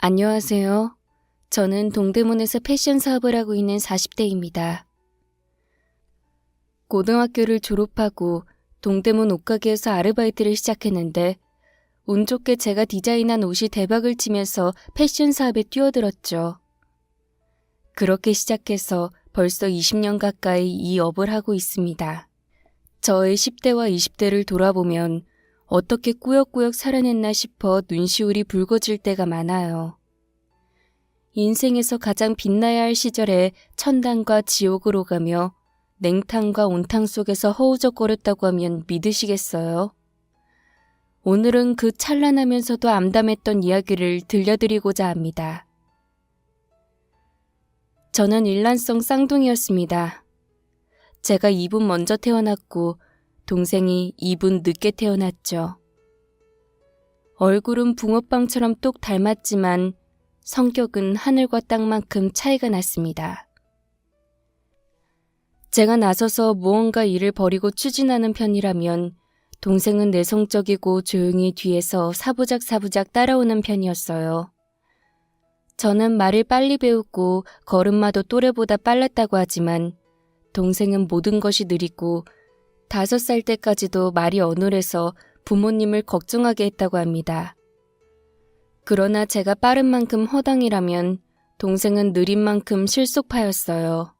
안녕하세요. 저는 동대문에서 패션 사업을 하고 있는 40대입니다. 고등학교를 졸업하고 동대문 옷가게에서 아르바이트를 시작했는데 운 좋게 제가 디자인한 옷이 대박을 치면서 패션 사업에 뛰어들었죠. 그렇게 시작해서 벌써 20년 가까이 이 업을 하고 있습니다. 저의 10대와 20대를 돌아보면 어떻게 꾸역꾸역 살아냈나 싶어 눈시울이 붉어질 때가 많아요. 인생에서 가장 빛나야 할 시절에 천당과 지옥으로 가며 냉탕과 온탕 속에서 허우적거렸다고 하면 믿으시겠어요? 오늘은 그 찬란하면서도 암담했던 이야기를 들려드리고자 합니다. 저는 일란성 쌍둥이였습니다. 제가 2분 먼저 태어났고 동생이 2분 늦게 태어났죠. 얼굴은 붕어빵처럼 똑 닮았지만 성격은 하늘과 땅만큼 차이가 났습니다. 제가 나서서 무언가 일을 벌이고 추진하는 편이라면 동생은 내성적이고 조용히 뒤에서 사부작사부작 따라오는 편이었어요. 저는 말을 빨리 배우고 걸음마도 또래보다 빨랐다고 하지만 동생은 모든 것이 느리고 5살 때까지도 말이 어눌해서 부모님을 걱정하게 했다고 합니다. 그러나 제가 빠른 만큼 허당이라면 동생은 느린 만큼 실속파였어요.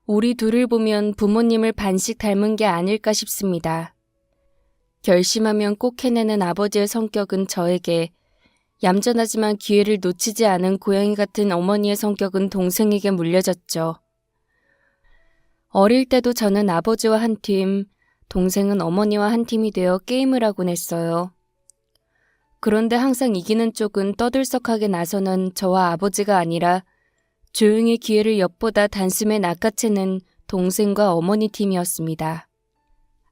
우리 둘을 보면 부모님을 반씩 닮은 게 아닐까 싶습니다. 결심하면 꼭 해내는 아버지의 성격은 저에게, 얌전하지만 기회를 놓치지 않은 고양이 같은 어머니의 성격은 동생에게 물려졌죠. 어릴 때도 저는 아버지와 한 팀, 동생은 어머니와 한 팀이 되어 게임을 하곤 했어요. 그런데 항상 이기는 쪽은 떠들썩하게 나서는 저와 아버지가 아니라 조용히 기회를 엿보다 단숨에 낚아채는 동생과 어머니 팀이었습니다.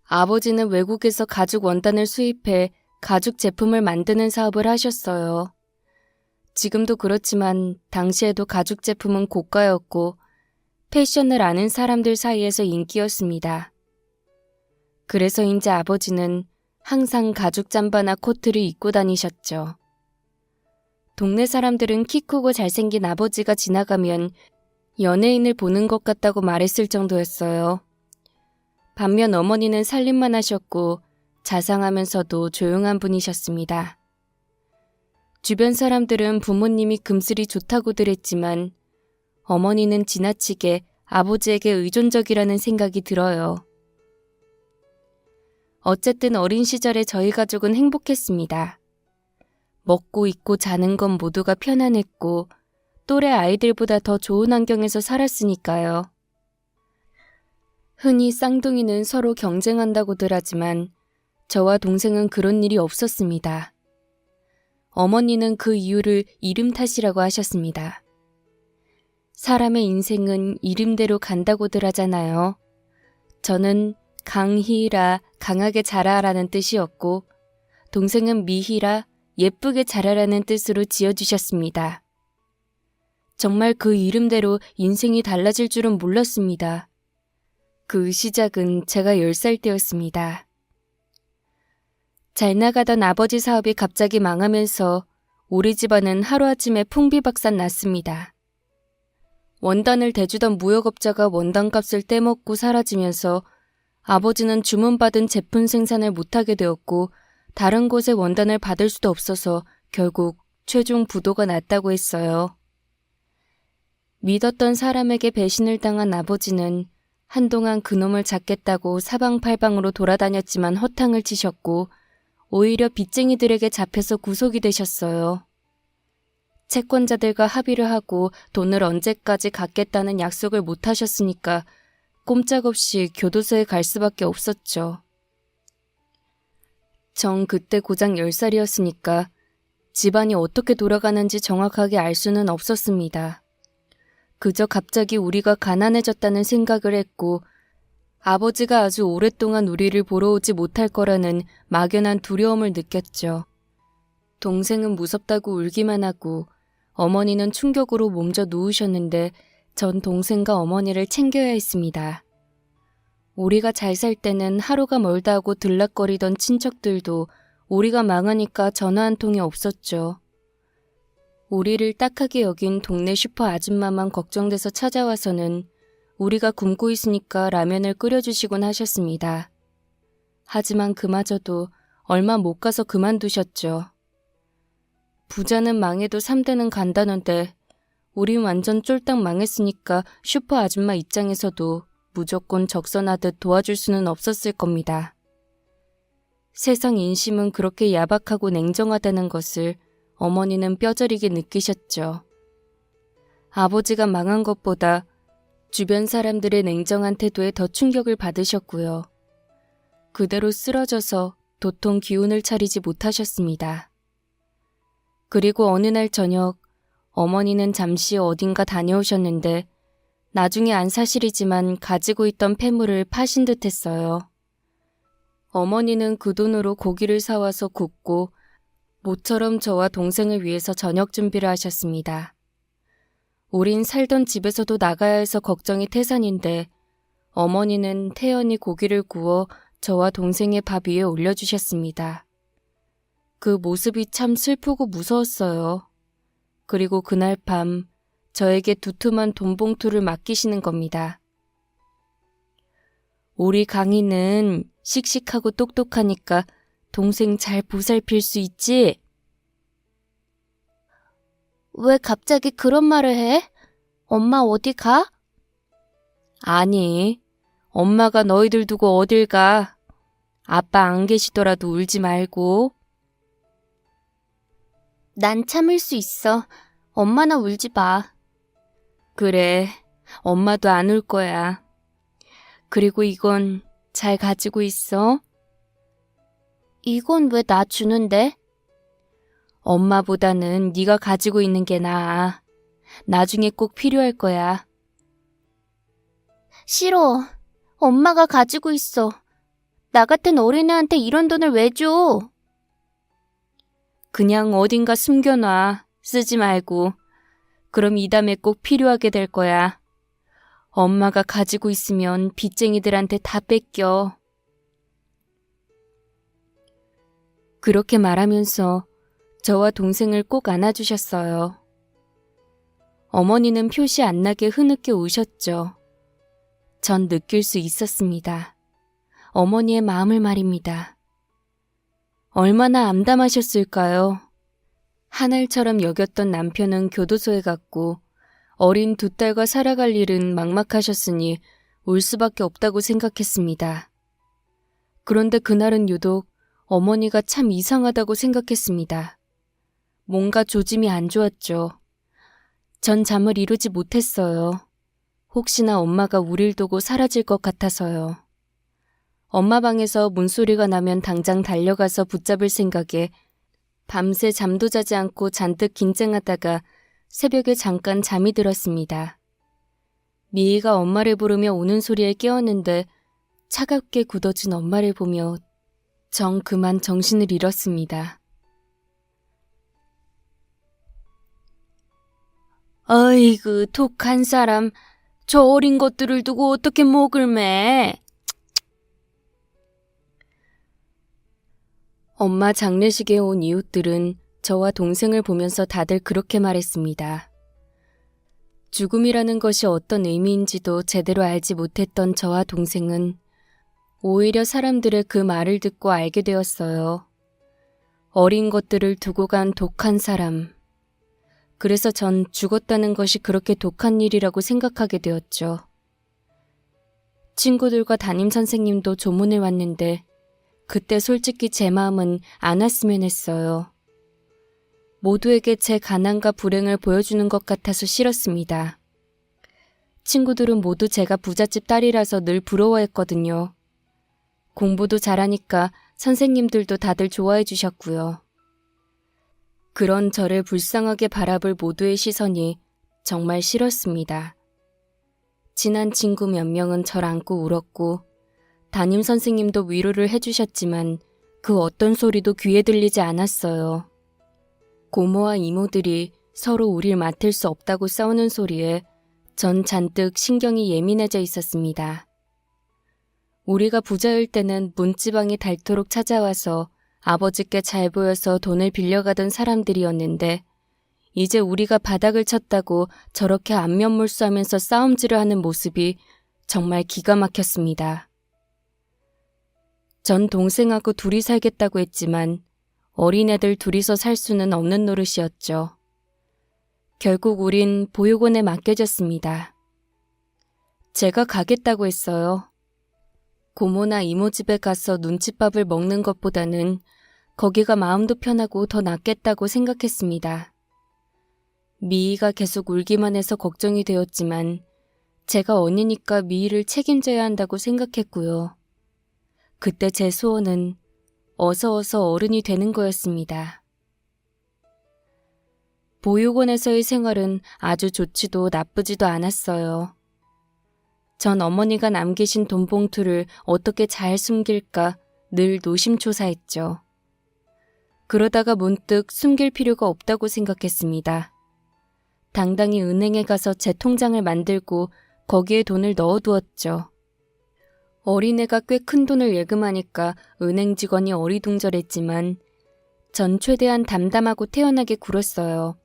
아버지는 외국에서 가죽 원단을 수입해 가죽 제품을 만드는 사업을 하셨어요. 지금도 그렇지만 당시에도 가죽 제품은 고가였고 패션을 아는 사람들 사이에서 인기였습니다. 그래서인지 아버지는 항상 가죽 잠바나 코트를 입고 다니셨죠. 동네 사람들은 키 크고 잘생긴 아버지가 지나가면 연예인을 보는 것 같다고 말했을 정도였어요. 반면 어머니는 살림만 하셨고 자상하면서도 조용한 분이셨습니다. 주변 사람들은 부모님이 금슬이 좋다고들 했지만 어머니는 지나치게 아버지에게 의존적이라는 생각이 들어요. 어쨌든 어린 시절에 저희 가족은 행복했습니다. 먹고 입고 자는 건 모두가 편안했고 또래 아이들보다 더 좋은 환경에서 살았으니까요. 흔히 쌍둥이는 서로 경쟁한다고들 하지만 저와 동생은 그런 일이 없었습니다. 어머니는 그 이유를 이름 탓이라고 하셨습니다. 사람의 인생은 이름대로 간다고들 하잖아요. 저는 강희라 강하게 자라라는 뜻이었고 동생은 미희라 예쁘게 자라라는 뜻으로 지어주셨습니다. 정말 그 이름대로 인생이 달라질 줄은 몰랐습니다. 그 시작은 제가 10살 때였습니다. 잘 나가던 아버지 사업이 갑자기 망하면서 우리 집안은 하루아침에 풍비박산 났습니다. 원단을 대주던 무역업자가 원단값을 떼먹고 사라지면서 아버지는 주문받은 제품 생산을 못하게 되었고 다른 곳에 원단을 받을 수도 없어서 결국 최종 부도가 났다고 했어요. 믿었던 사람에게 배신을 당한 아버지는 한동안 그놈을 잡겠다고 사방팔방으로 돌아다녔지만 허탕을 치셨고 오히려 빚쟁이들에게 잡혀서 구속이 되셨어요. 채권자들과 합의를 하고 돈을 언제까지 갚겠다는 약속을 못 하셨으니까 꼼짝없이 교도소에 갈 수밖에 없었죠. 전 그때 고작 10살이었으니까 집안이 어떻게 돌아가는지 정확하게 알 수는 없었습니다. 그저 갑자기 우리가 가난해졌다는 생각을 했고 아버지가 아주 오랫동안 우리를 보러 오지 못할 거라는 막연한 두려움을 느꼈죠. 동생은 무섭다고 울기만 하고 어머니는 충격으로 몸져 누우셨는데 전 동생과 어머니를 챙겨야 했습니다. 우리가 잘 살 때는 하루가 멀다 하고 들락거리던 친척들도 우리가 망하니까 전화 한 통이 없었죠. 우리를 딱하게 여긴 동네 슈퍼 아줌마만 걱정돼서 찾아와서는 우리가 굶고 있으니까 라면을 끓여주시곤 하셨습니다. 하지만 그마저도 얼마 못 가서 그만두셨죠. 부자는 망해도 3대는 간다는데 우린 완전 쫄딱 망했으니까 슈퍼 아줌마 입장에서도 무조건 적선하듯 도와줄 수는 없었을 겁니다. 세상 인심은 그렇게 야박하고 냉정하다는 것을 어머니는 뼈저리게 느끼셨죠. 아버지가 망한 것보다 주변 사람들의 냉정한 태도에 더 충격을 받으셨고요. 그대로 쓰러져서 도통 기운을 차리지 못하셨습니다. 그리고 어느 날 저녁 어머니는 잠시 어딘가 다녀오셨는데 나중에 안 사실이지만 가지고 있던 폐물을 파신 듯 했어요. 어머니는 그 돈으로 고기를 사와서 굽고 모처럼 저와 동생을 위해서 저녁 준비를 하셨습니다. 우린 살던 집에서도 나가야 해서 걱정이 태산인데 어머니는 태연히 고기를 구워 저와 동생의 밥 위에 올려주셨습니다. 그 모습이 참 슬프고 무서웠어요. 그리고 그날 밤 저에게 두툼한 돈봉투를 맡기시는 겁니다. 우리 강희는 씩씩하고 똑똑하니까 동생 잘 보살필 수 있지? 왜 갑자기 그런 말을 해? 엄마 어디 가? 아니, 엄마가 너희들 두고 어딜 가. 아빠 안 계시더라도 울지 말고. 난 참을 수 있어. 엄마나 울지 마. 그래, 엄마도 안 울 거야. 그리고 이건 잘 가지고 있어. 이건 왜 나 주는데? 엄마보다는 네가 가지고 있는 게 나아. 나중에 꼭 필요할 거야. 싫어. 엄마가 가지고 있어. 나 같은 어린애한테 이런 돈을 왜 줘? 그냥 어딘가 숨겨놔. 쓰지 말고. 그럼 이 다음에 꼭 필요하게 될 거야. 엄마가 가지고 있으면 빚쟁이들한테 다 뺏겨. 그렇게 말하면서 저와 동생을 꼭 안아주셨어요. 어머니는 표시 안 나게 흐느껴 우셨죠. 전 느낄 수 있었습니다. 어머니의 마음을 말입니다. 얼마나 암담하셨을까요? 하늘처럼 여겼던 남편은 교도소에 갔고 어린 두 딸과 살아갈 일은 막막하셨으니 울 수밖에 없다고 생각했습니다. 그런데 그날은 유독 어머니가 참 이상하다고 생각했습니다. 뭔가 조짐이 안 좋았죠. 전 잠을 이루지 못했어요. 혹시나 엄마가 우릴 두고 사라질 것 같아서요. 엄마 방에서 문소리가 나면 당장 달려가서 붙잡을 생각에 밤새 잠도 자지 않고 잔뜩 긴장하다가 새벽에 잠깐 잠이 들었습니다. 미희가 엄마를 부르며 우는 소리에 깨었는데 차갑게 굳어진 엄마를 보며 정 그만 정신을 잃었습니다. 어이구, 독한 사람. 저 어린 것들을 두고 어떻게 목을 매? 엄마 장례식에 온 이웃들은 저와 동생을 보면서 다들 그렇게 말했습니다. 죽음이라는 것이 어떤 의미인지도 제대로 알지 못했던 저와 동생은 오히려 사람들의 그 말을 듣고 알게 되었어요. 어린 것들을 두고 간 독한 사람. 그래서 전 죽었다는 것이 그렇게 독한 일이라고 생각하게 되었죠. 친구들과 담임선생님도 조문을 왔는데 그때 솔직히 제 마음은 안 왔으면 했어요. 모두에게 제 가난과 불행을 보여주는 것 같아서 싫었습니다. 친구들은 모두 제가 부잣집 딸이라서 늘 부러워했거든요. 공부도 잘하니까 선생님들도 다들 좋아해 주셨고요. 그런 저를 불쌍하게 바라볼 모두의 시선이 정말 싫었습니다. 친한 친구 몇 명은 절 안고 울었고 담임선생님도 위로를 해주셨지만 그 어떤 소리도 귀에 들리지 않았어요. 고모와 이모들이 서로 우릴 맡을 수 없다고 싸우는 소리에 전 잔뜩 신경이 예민해져 있었습니다. 우리가 부자일 때는 문지방이 닳도록 찾아와서 아버지께 잘 보여서 돈을 빌려가던 사람들이었는데 이제 우리가 바닥을 쳤다고 저렇게 안면물수하면서 싸움질을 하는 모습이 정말 기가 막혔습니다. 전 동생하고 둘이 살겠다고 했지만 어린애들 둘이서 살 수는 없는 노릇이었죠. 결국 우린 보육원에 맡겨졌습니다. 제가 가겠다고 했어요. 고모나 이모 집에 가서 눈칫밥을 먹는 것보다는 거기가 마음도 편하고 더 낫겠다고 생각했습니다. 미희가 계속 울기만 해서 걱정이 되었지만 제가 언니니까 미희를 책임져야 한다고 생각했고요. 그때 제 소원은 어서 어른이 되는 거였습니다. 보육원에서의 생활은 아주 좋지도 나쁘지도 않았어요. 전 어머니가 남기신 돈 봉투를 어떻게 잘 숨길까 늘 노심초사했죠. 그러다가 문득 숨길 필요가 없다고 생각했습니다. 당당히 은행에 가서 제 통장을 만들고 거기에 돈을 넣어두었죠. 어린애가 꽤 큰 돈을 예금하니까 은행 직원이 어리둥절했지만 전 최대한 담담하고 태연하게 굴었어요.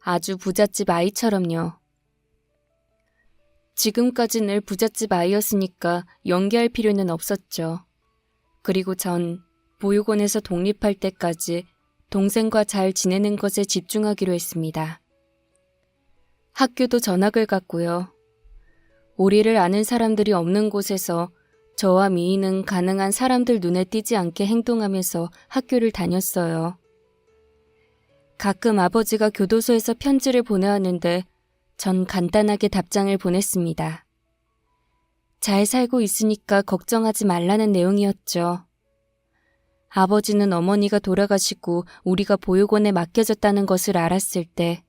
아주 부잣집 아이처럼요. 지금까지 늘 부잣집 아이였으니까 연기할 필요는 없었죠. 그리고 전 보육원에서 독립할 때까지 동생과 잘 지내는 것에 집중하기로 했습니다. 학교도 전학을 갔고요. 우리를 아는 사람들이 없는 곳에서 저와 미희는 가능한 사람들 눈에 띄지 않게 행동하면서 학교를 다녔어요. 가끔 아버지가 교도소에서 편지를 보내왔는데 전 간단하게 답장을 보냈습니다. 잘 살고 있으니까 걱정하지 말라는 내용이었죠. 아버지는 어머니가 돌아가시고 우리가 보육원에 맡겨졌다는 것을 알았을 때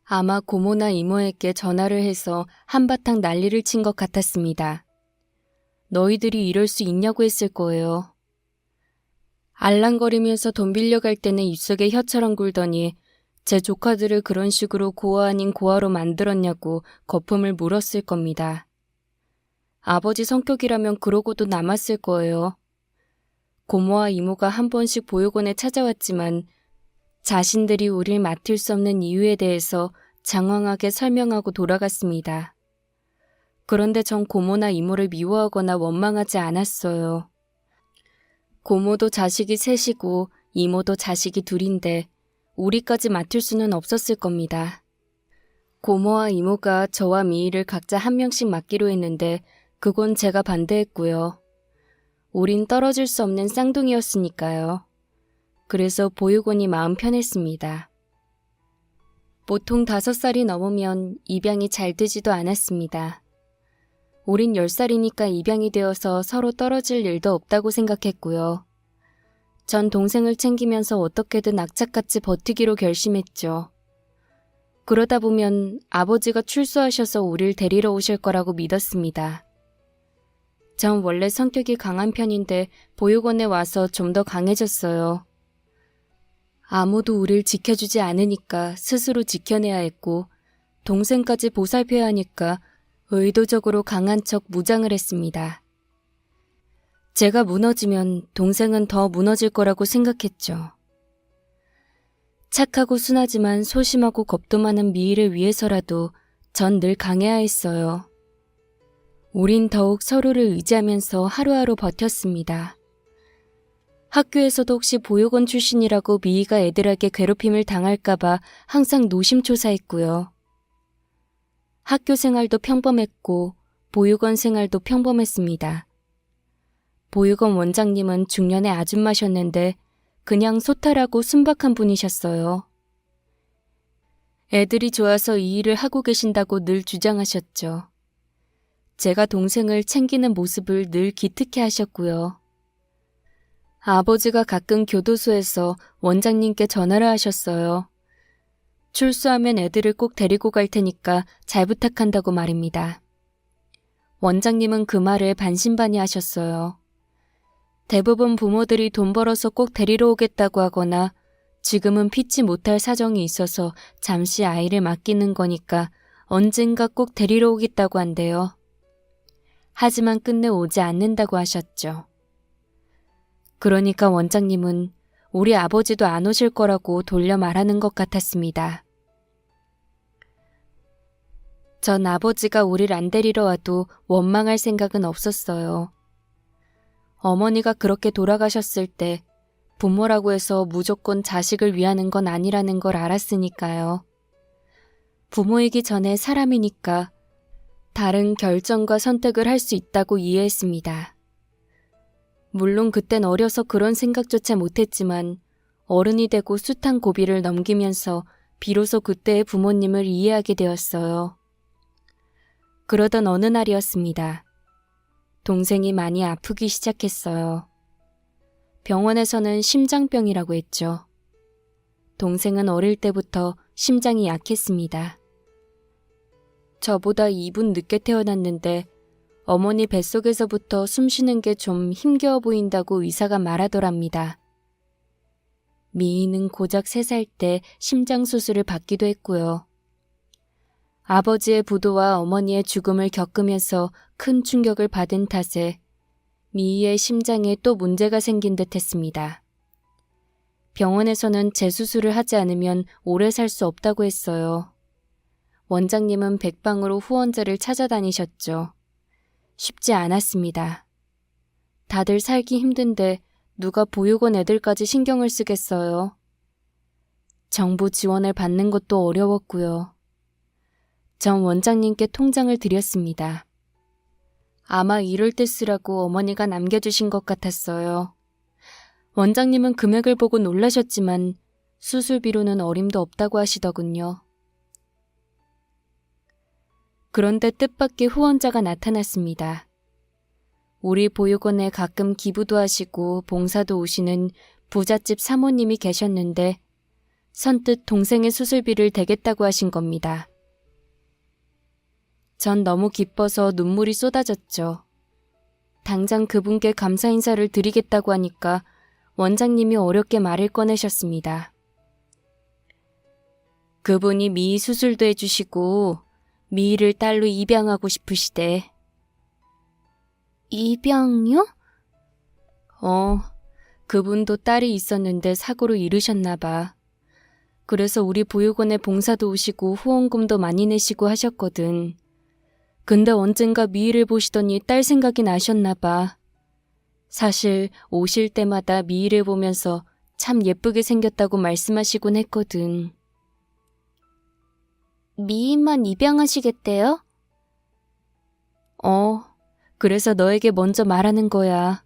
아마 고모나 이모에게 전화를 해서 한바탕 난리를 친 것 같았습니다. 너희들이 이럴 수 있냐고 했을 거예요. 알랑거리면서 돈 빌려갈 때는 입속에 혀처럼 굴더니 제 조카들을 그런 식으로 고아 아닌 고아로 만들었냐고 거품을 물었을 겁니다. 아버지 성격이라면 그러고도 남았을 거예요. 고모와 이모가 한 번씩 보육원에 찾아왔지만 자신들이 우릴 맡을 수 없는 이유에 대해서 장황하게 설명하고 돌아갔습니다. 그런데 전 고모나 이모를 미워하거나 원망하지 않았어요. 고모도 자식이 셋이고 이모도 자식이 둘인데 우리까지 맡을 수는 없었을 겁니다. 고모와 이모가 저와 미희를 각자 한 명씩 맡기로 했는데 그건 제가 반대했고요. 우린 떨어질 수 없는 쌍둥이였으니까요. 그래서 보육원이 마음 편했습니다. 보통 5살이 넘으면 입양이 잘 되지도 않았습니다. 우린 10살이니까 입양이 되어서 서로 떨어질 일도 없다고 생각했고요. 전 동생을 챙기면서 어떻게든 악착같이 버티기로 결심했죠. 그러다 보면 아버지가 출소하셔서 우릴 데리러 오실 거라고 믿었습니다. 전 원래 성격이 강한 편인데 보육원에 와서 좀 더 강해졌어요. 아무도 우릴 지켜주지 않으니까 스스로 지켜내야 했고 동생까지 보살펴야 하니까 의도적으로 강한 척 무장을 했습니다. 제가 무너지면 동생은 더 무너질 거라고 생각했죠. 착하고 순하지만 소심하고 겁도 많은 미희를 위해서라도 전 늘 강해야 했어요. 우린 더욱 서로를 의지하면서 하루하루 버텼습니다. 학교에서도 혹시 보육원 출신이라고 미희가 애들에게 괴롭힘을 당할까봐 항상 노심초사했고요. 학교 생활도 평범했고 보육원 생활도 평범했습니다. 보육원 원장님은 중년의 아줌마셨는데 그냥 소탈하고 순박한 분이셨어요. 애들이 좋아서 이 일을 하고 계신다고 늘 주장하셨죠. 제가 동생을 챙기는 모습을 늘 기특해 하셨고요. 아버지가 가끔 교도소에서 원장님께 전화를 하셨어요. 출소하면 애들을 꼭 데리고 갈 테니까 잘 부탁한다고 말입니다. 원장님은 그 말을 반신반의하셨어요. 대부분 부모들이 돈 벌어서 꼭 데리러 오겠다고 하거나 지금은 피치 못할 사정이 있어서 잠시 아이를 맡기는 거니까 언젠가 꼭 데리러 오겠다고 한대요. 하지만 끝내 오지 않는다고 하셨죠. 그러니까 원장님은 우리 아버지도 안 오실 거라고 돌려 말하는 것 같았습니다. 전 아버지가 우릴 안 데리러 와도 원망할 생각은 없었어요. 어머니가 그렇게 돌아가셨을 때 부모라고 해서 무조건 자식을 위하는 건 아니라는 걸 알았으니까요. 부모이기 전에 사람이니까 다른 결정과 선택을 할 수 있다고 이해했습니다. 물론 그땐 어려서 그런 생각조차 못했지만 어른이 되고 숱한 고비를 넘기면서 비로소 그때의 부모님을 이해하게 되었어요. 그러던 어느 날이었습니다. 동생이 많이 아프기 시작했어요. 병원에서는 심장병이라고 했죠. 동생은 어릴 때부터 심장이 약했습니다. 저보다 2분 늦게 태어났는데 어머니 뱃속에서부터 숨 쉬는 게 좀 힘겨워 보인다고 의사가 말하더랍니다. 미희는 고작 3살 때 심장 수술을 받기도 했고요. 아버지의 부도와 어머니의 죽음을 겪으면서 큰 충격을 받은 탓에 미희의 심장에 또 문제가 생긴 듯 했습니다. 병원에서는 재수술을 하지 않으면 오래 살 수 없다고 했어요. 원장님은 백방으로 후원자를 찾아다니셨죠. 쉽지 않았습니다. 다들 살기 힘든데 누가 보육원 애들까지 신경을 쓰겠어요. 정부 지원을 받는 것도 어려웠고요. 전 원장님께 통장을 드렸습니다. 아마 이럴 때 쓰라고 어머니가 남겨주신 것 같았어요. 원장님은 금액을 보고 놀라셨지만 수술비로는 어림도 없다고 하시더군요. 그런데 뜻밖의 후원자가 나타났습니다. 우리 보육원에 가끔 기부도 하시고 봉사도 오시는 부잣집 사모님이 계셨는데 선뜻 동생의 수술비를 대겠다고 하신 겁니다. 전 너무 기뻐서 눈물이 쏟아졌죠. 당장 그분께 감사 인사를 드리겠다고 하니까 원장님이 어렵게 말을 꺼내셨습니다. 그분이 미희 수술도 해주시고 미희를 딸로 입양하고 싶으시대. 입양요? 그분도 딸이 있었는데 사고로 잃으셨나 봐. 그래서 우리 보육원에 봉사도 오시고 후원금도 많이 내시고 하셨거든. 근데 언젠가 미희를 보시더니 딸 생각이 나셨나 봐. 사실 오실 때마다 미희를 보면서 참 예쁘게 생겼다고 말씀하시곤 했거든. 미희만 입양하시겠대요? 그래서 너에게 먼저 말하는 거야.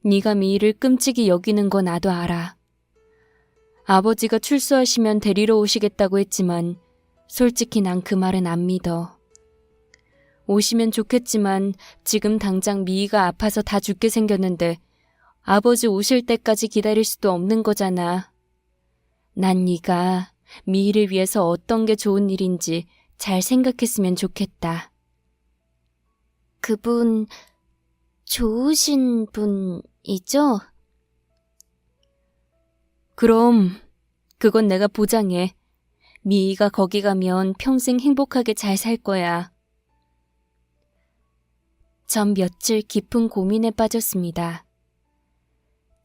네가 미희를 끔찍이 여기는 거 나도 알아. 아버지가 출소하시면 데리러 오시겠다고 했지만 솔직히 난 그 말은 안 믿어. 오시면 좋겠지만 지금 당장 미희가 아파서 다 죽게 생겼는데 아버지 오실 때까지 기다릴 수도 없는 거잖아. 난 네가 미희를 위해서 어떤 게 좋은 일인지 잘 생각했으면 좋겠다. 그분 좋으신 분이죠? 그럼 그건 내가 보장해. 미희가 거기 가면 평생 행복하게 잘 살 거야. 전 며칠 깊은 고민에 빠졌습니다.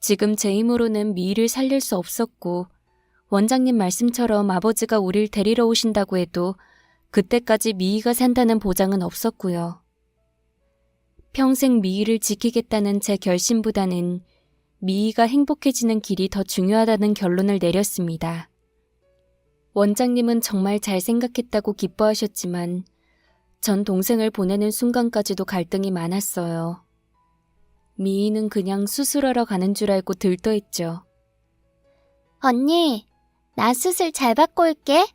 지금 제 힘으로는 미희를 살릴 수 없었고 원장님 말씀처럼 아버지가 우릴 데리러 오신다고 해도 그때까지 미희가 산다는 보장은 없었고요. 평생 미희를 지키겠다는 제 결심보다는 미희가 행복해지는 길이 더 중요하다는 결론을 내렸습니다. 원장님은 정말 잘 생각했다고 기뻐하셨지만 전 동생을 보내는 순간까지도 갈등이 많았어요. 미희는 그냥 수술하러 가는 줄 알고 들떠했죠. 언니, 나 수술 잘 받고 올게.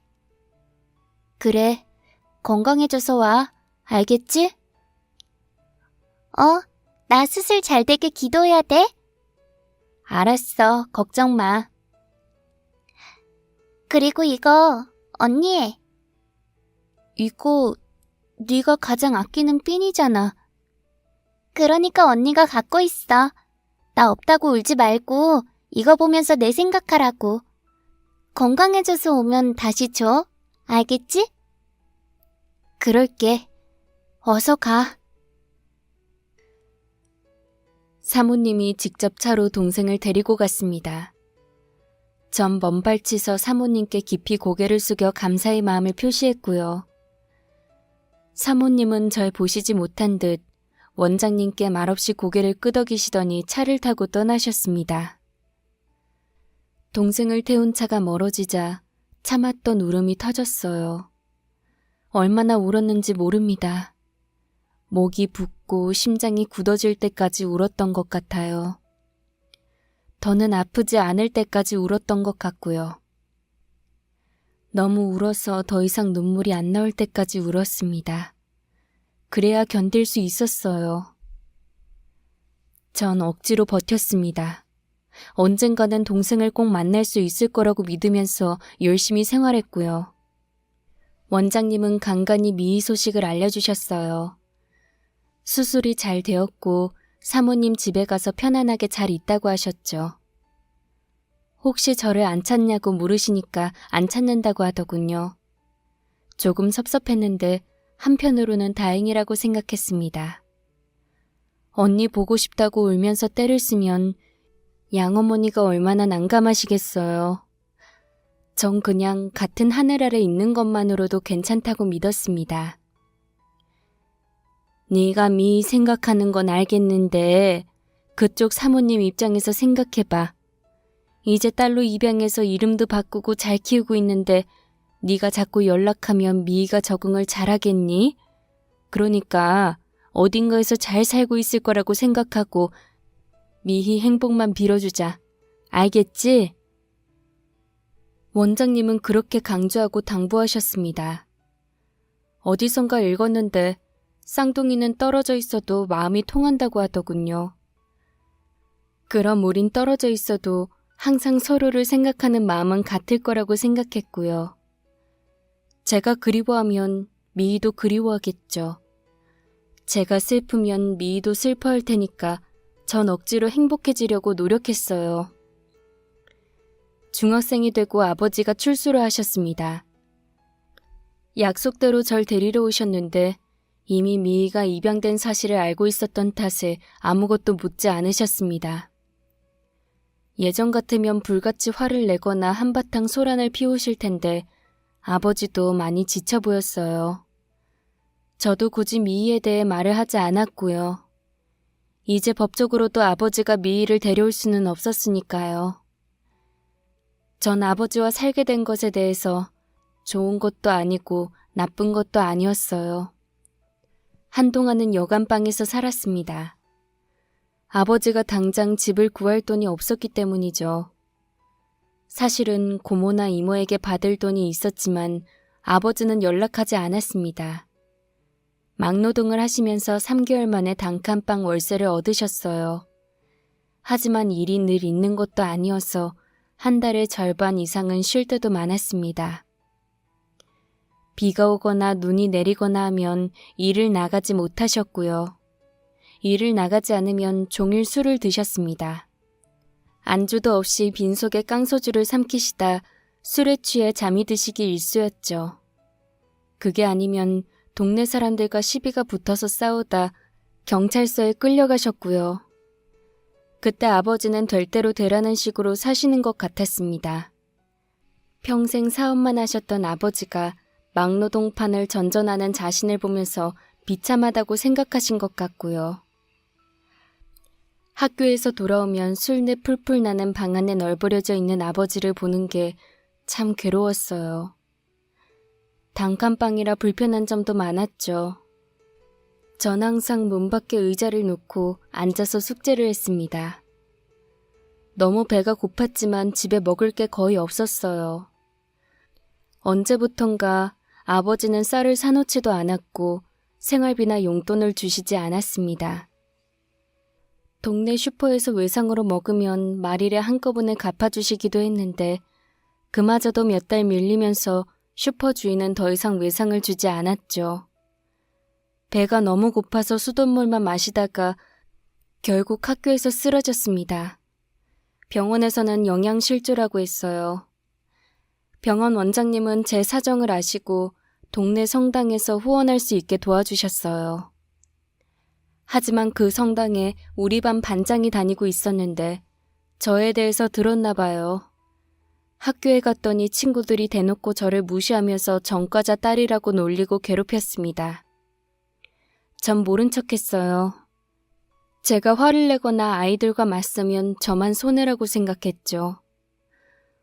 그래, 건강해져서 와. 알겠지? 나 수술 잘 되게 기도해야 돼. 알았어, 걱정 마. 그리고 이거 언니. 이거 네가 가장 아끼는 핀이잖아. 그러니까 언니가 갖고 있어. 나 없다고 울지 말고 이거 보면서 내 생각하라고. 건강해져서 오면 다시 줘. 알겠지? 그럴게. 어서 가. 사모님이 직접 차로 동생을 데리고 갔습니다. 전 먼발치서 사모님께 깊이 고개를 숙여 감사의 마음을 표시했고요. 사모님은 절 보시지 못한 듯 원장님께 말없이 고개를 끄덕이시더니 차를 타고 떠나셨습니다. 동생을 태운 차가 멀어지자 참았던 울음이 터졌어요. 얼마나 울었는지 모릅니다. 목이 붓고 심장이 굳어질 때까지 울었던 것 같아요. 더는 아프지 않을 때까지 울었던 것 같고요. 너무 울어서 더 이상 눈물이 안 나올 때까지 울었습니다. 그래야 견딜 수 있었어요. 전 억지로 버텼습니다. 언젠가는 동생을 꼭 만날 수 있을 거라고 믿으면서 열심히 생활했고요. 원장님은 간간히 미희 소식을 알려주셨어요. 수술이 잘 되었고 사모님 집에 가서 편안하게 잘 있다고 하셨죠. 혹시 저를 안 찾냐고 물으시니까 안 찾는다고 하더군요. 조금 섭섭했는데 한편으로는 다행이라고 생각했습니다. 언니 보고 싶다고 울면서 떼를 쓰면 양어머니가 얼마나 난감하시겠어요. 전 그냥 같은 하늘 아래 있는 것만으로도 괜찮다고 믿었습니다. 네가 미희 생각하는 건 알겠는데 그쪽 사모님 입장에서 생각해봐. 이제 딸로 입양해서 이름도 바꾸고 잘 키우고 있는데 네가 자꾸 연락하면 미희가 적응을 잘하겠니? 그러니까 어딘가에서 잘 살고 있을 거라고 생각하고 미희 행복만 빌어주자. 알겠지? 원장님은 그렇게 강조하고 당부하셨습니다. 어디선가 읽었는데 쌍둥이는 떨어져 있어도 마음이 통한다고 하더군요. 그럼 우린 떨어져 있어도 항상 서로를 생각하는 마음은 같을 거라고 생각했고요. 제가 그리워하면 미희도 그리워하겠죠. 제가 슬프면 미희도 슬퍼할 테니까 전 억지로 행복해지려고 노력했어요. 중학생이 되고 아버지가 출소를 하셨습니다. 약속대로 절 데리러 오셨는데 이미 미희가 입양된 사실을 알고 있었던 탓에 아무것도 묻지 않으셨습니다. 예전 같으면 불같이 화를 내거나 한바탕 소란을 피우실 텐데 아버지도 많이 지쳐 보였어요. 저도 굳이 미희에 대해 말을 하지 않았고요. 이제 법적으로도 아버지가 미희를 데려올 수는 없었으니까요. 전 아버지와 살게 된 것에 대해서 좋은 것도 아니고 나쁜 것도 아니었어요. 한동안은 여간방에서 살았습니다. 아버지가 당장 집을 구할 돈이 없었기 때문이죠. 사실은 고모나 이모에게 받을 돈이 있었지만 아버지는 연락하지 않았습니다. 막노동을 하시면서 3개월 만에 단칸방 월세를 얻으셨어요. 하지만 일이 늘 있는 것도 아니어서 한 달의 절반 이상은 쉴 때도 많았습니다. 비가 오거나 눈이 내리거나 하면 일을 나가지 못하셨고요. 일을 나가지 않으면 종일 술을 드셨습니다. 안주도 없이 빈속에 깡소주를 삼키시다 술에 취해 잠이 드시기 일쑤였죠. 그게 아니면 동네 사람들과 시비가 붙어서 싸우다 경찰서에 끌려가셨고요. 그때 아버지는 될 대로 되라는 식으로 사시는 것 같았습니다. 평생 사업만 하셨던 아버지가 막노동판을 전전하는 자신을 보면서 비참하다고 생각하신 것 같고요. 학교에서 돌아오면 술내 풀풀 나는 방 안에 널브러져 있는 아버지를 보는 게 참 괴로웠어요. 단칸방이라 불편한 점도 많았죠. 전 항상 문 밖에 의자를 놓고 앉아서 숙제를 했습니다. 너무 배가 고팠지만 집에 먹을 게 거의 없었어요. 언제부턴가 아버지는 쌀을 사놓지도 않았고 생활비나 용돈을 주시지 않았습니다. 동네 슈퍼에서 외상으로 먹으면 말일에 한꺼번에 갚아주시기도 했는데 그마저도 몇 달 밀리면서 슈퍼 주인은 더 이상 외상을 주지 않았죠. 배가 너무 고파서 수돗물만 마시다가 결국 학교에서 쓰러졌습니다. 병원에서는 영양실조라고 했어요. 병원 원장님은 제 사정을 아시고 동네 성당에서 후원할 수 있게 도와주셨어요. 하지만 그 성당에 우리 반 반장이 다니고 있었는데 저에 대해서 들었나 봐요. 학교에 갔더니 친구들이 대놓고 저를 무시하면서 전과자 딸이라고 놀리고 괴롭혔습니다. 전 모른 척했어요. 제가 화를 내거나 아이들과 맞서면 저만 손해라고 생각했죠.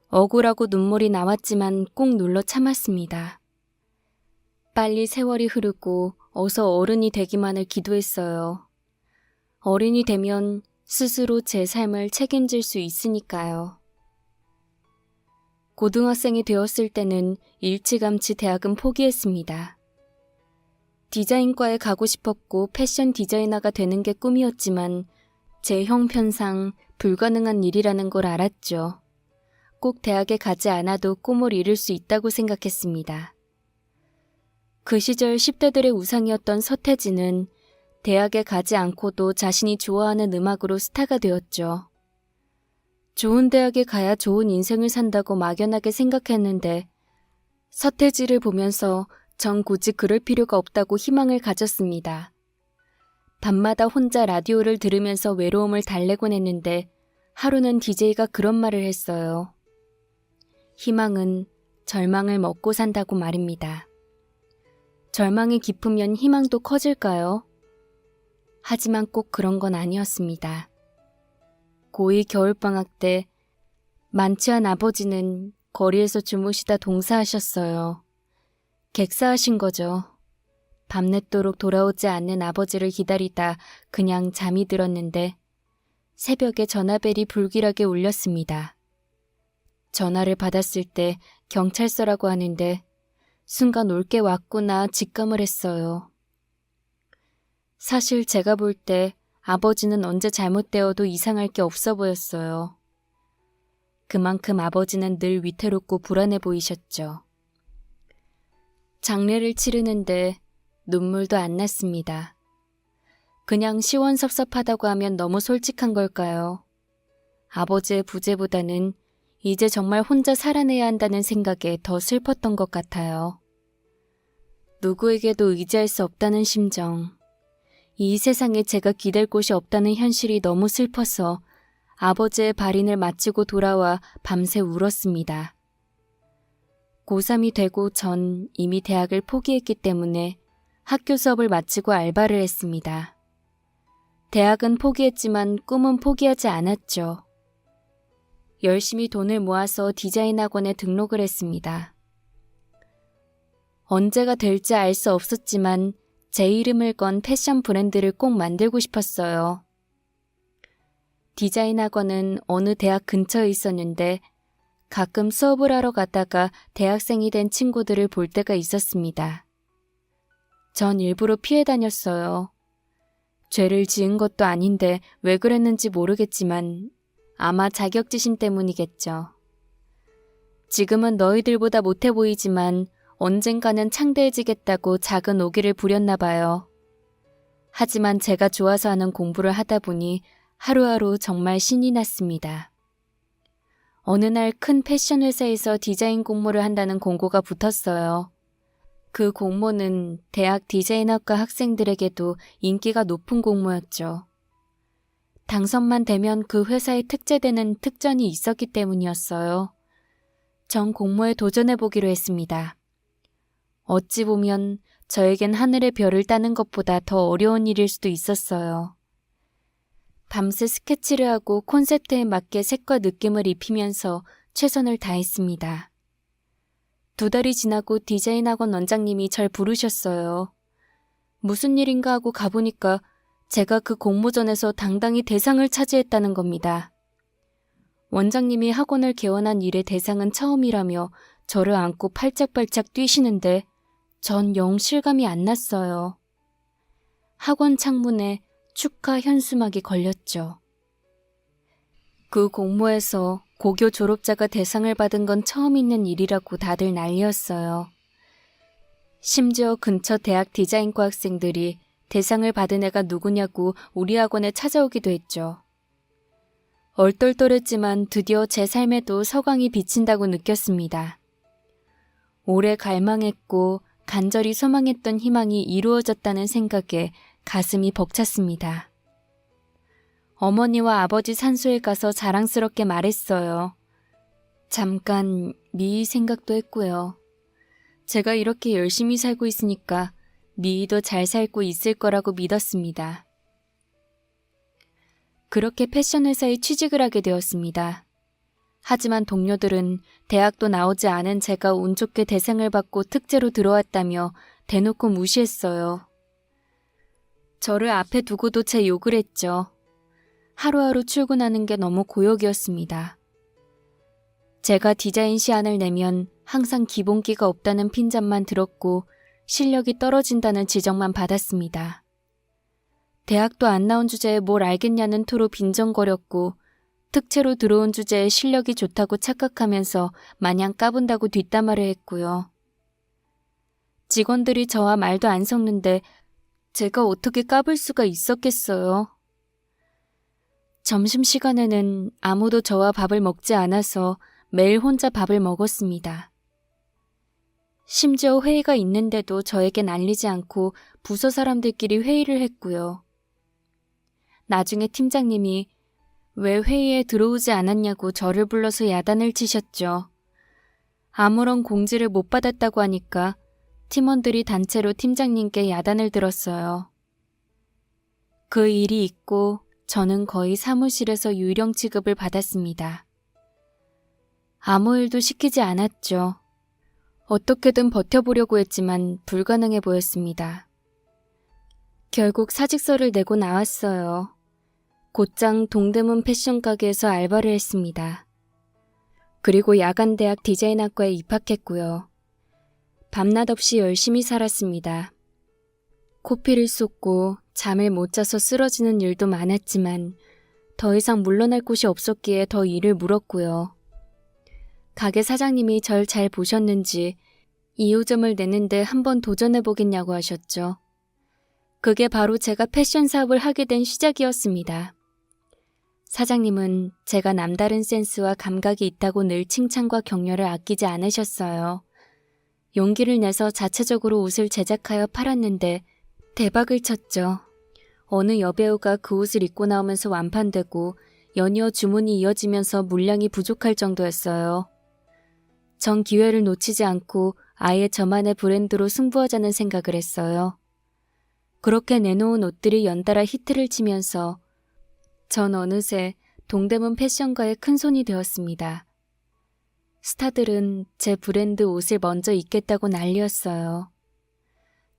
억울하고 눈물이 나왔지만 꼭 눌러 참았습니다. 빨리 세월이 흐르고 어서 어른이 되기만을 기도했어요. 어른이 되면 스스로 제 삶을 책임질 수 있으니까요. 고등학생이 되었을 때는 일찌감치 대학은 포기했습니다. 디자인과에 가고 싶었고 패션 디자이너가 되는 게 꿈이었지만 제 형편상 불가능한 일이라는 걸 알았죠. 꼭 대학에 가지 않아도 꿈을 이룰 수 있다고 생각했습니다. 그 시절 10대들의 우상이었던 서태지는 대학에 가지 않고도 자신이 좋아하는 음악으로 스타가 되었죠. 좋은 대학에 가야 좋은 인생을 산다고 막연하게 생각했는데 서태지를 보면서 전 굳이 그럴 필요가 없다고 희망을 가졌습니다. 밤마다 혼자 라디오를 들으면서 외로움을 달래곤 했는데 하루는 DJ가 그런 말을 했어요. 희망은 절망을 먹고 산다고 말입니다. 절망이 깊으면 희망도 커질까요? 하지만 꼭 그런 건 아니었습니다. 고2 겨울방학 때 만취한 아버지는 거리에서 주무시다 동사하셨어요. 객사하신 거죠. 밤늦도록 돌아오지 않는 아버지를 기다리다 그냥 잠이 들었는데 새벽에 전화벨이 불길하게 울렸습니다. 전화를 받았을 때 경찰서라고 하는데 순간 올게 왔구나 직감을 했어요. 사실 제가 볼 때 아버지는 언제 잘못되어도 이상할 게 없어 보였어요. 그만큼 아버지는 늘 위태롭고 불안해 보이셨죠. 장례를 치르는데 눈물도 안 났습니다. 그냥 시원섭섭하다고 하면 너무 솔직한 걸까요? 아버지의 부재보다는 이제 정말 혼자 살아내야 한다는 생각에 더 슬펐던 것 같아요. 누구에게도 의지할 수 없다는 심정. 이 세상에 제가 기댈 곳이 없다는 현실이 너무 슬퍼서 아버지의 발인을 마치고 돌아와 밤새 울었습니다. 고3이 되고 전 이미 대학을 포기했기 때문에 학교 수업을 마치고 알바를 했습니다. 대학은 포기했지만 꿈은 포기하지 않았죠. 열심히 돈을 모아서 디자인 학원에 등록을 했습니다. 언제가 될지 알 수 없었지만 제 이름을 건 패션 브랜드를 꼭 만들고 싶었어요. 디자인 학원은 어느 대학 근처에 있었는데 가끔 수업을 하러 가다가 대학생이 된 친구들을 볼 때가 있었습니다. 전 일부러 피해 다녔어요. 죄를 지은 것도 아닌데 왜 그랬는지 모르겠지만 아마 자격지심 때문이겠죠. 지금은 너희들보다 못해 보이지만 언젠가는 창대해지겠다고 작은 오기를 부렸나 봐요. 하지만 제가 좋아서 하는 공부를 하다 보니 하루하루 정말 신이 났습니다. 어느 날 큰 패션 회사에서 디자인 공모를 한다는 공고가 붙었어요. 그 공모는 대학 디자인학과 학생들에게도 인기가 높은 공모였죠. 당선만 되면 그 회사에 특제되는 특전이 있었기 때문이었어요. 전 공모에 도전해보기로 했습니다. 어찌 보면 저에겐 하늘의 별을 따는 것보다 더 어려운 일일 수도 있었어요. 밤새 스케치를 하고 콘셉트에 맞게 색과 느낌을 입히면서 최선을 다했습니다. 2달이 지나고 디자인학원 원장님이 절 부르셨어요. 무슨 일인가 하고 가보니까 제가 그 공모전에서 당당히 대상을 차지했다는 겁니다. 원장님이 학원을 개원한 일의 대상은 처음이라며 저를 안고 팔짝팔짝 뛰시는데 전 영 실감이 안 났어요. 학원 창문에 축하 현수막이 걸렸죠. 그 공모에서 고교 졸업자가 대상을 받은 건 처음 있는 일이라고 다들 난리였어요. 심지어 근처 대학 디자인과 학생들이 대상을 받은 애가 누구냐고 우리 학원에 찾아오기도 했죠. 얼떨떨했지만 드디어 제 삶에도 서광이 비친다고 느꼈습니다. 오래 갈망했고 간절히 소망했던 희망이 이루어졌다는 생각에 가슴이 벅찼습니다. 어머니와 아버지 산소에 가서 자랑스럽게 말했어요. 잠깐 미이 생각도 했고요. 제가 이렇게 열심히 살고 있으니까 미희도 잘 살고 있을 거라고 믿었습니다. 그렇게 패션 회사에 취직을 하게 되었습니다. 하지만 동료들은 대학도 나오지 않은 제가 운 좋게 대상을 받고 특채로 들어왔다며 대놓고 무시했어요. 저를 앞에 두고도 제 욕을 했죠. 하루하루 출근하는 게 너무 고역이었습니다. 제가 디자인 시안을 내면 항상 기본기가 없다는 핀잔만 들었고 실력이 떨어진다는 지적만 받았습니다. 대학도 안 나온 주제에 뭘 알겠냐는 투로 빈정거렸고 특채로 들어온 주제에 실력이 좋다고 착각하면서 마냥 까분다고 뒷담화를 했고요. 직원들이 저와 말도 안 섞는데 제가 어떻게 까불 수가 있었겠어요. 점심시간에는 아무도 저와 밥을 먹지 않아서 매일 혼자 밥을 먹었습니다. 심지어 회의가 있는데도 저에겐 알리지 않고 부서 사람들끼리 회의를 했고요. 나중에 팀장님이 왜 회의에 들어오지 않았냐고 저를 불러서 야단을 치셨죠. 아무런 공지를 못 받았다고 하니까 팀원들이 단체로 팀장님께 야단을 들었어요. 그 일이 있고 저는 거의 사무실에서 유령 취급을 받았습니다. 아무 일도 시키지 않았죠. 어떻게든 버텨보려고 했지만 불가능해 보였습니다. 결국 사직서를 내고 나왔어요. 곧장 동대문 패션 가게에서 알바를 했습니다. 그리고 야간대학 디자인학과에 입학했고요. 밤낮 없이 열심히 살았습니다. 코피를 쏟고 잠을 못 자서 쓰러지는 일도 많았지만 더 이상 물러날 곳이 없었기에 더 일을 물었고요. 가게 사장님이 절 잘 보셨는지 2호점을 내는데 한번 도전해보겠냐고 하셨죠. 그게 바로 제가 패션 사업을 하게 된 시작이었습니다. 사장님은 제가 남다른 센스와 감각이 있다고 늘 칭찬과 격려를 아끼지 않으셨어요. 용기를 내서 자체적으로 옷을 제작하여 팔았는데 대박을 쳤죠. 어느 여배우가 그 옷을 입고 나오면서 완판되고 연이어 주문이 이어지면서 물량이 부족할 정도였어요. 전 기회를 놓치지 않고 아예 저만의 브랜드로 승부하자는 생각을 했어요. 그렇게 내놓은 옷들이 연달아 히트를 치면서 전 어느새 동대문 패션가의 큰손이 되었습니다. 스타들은 제 브랜드 옷을 먼저 입겠다고 난리였어요.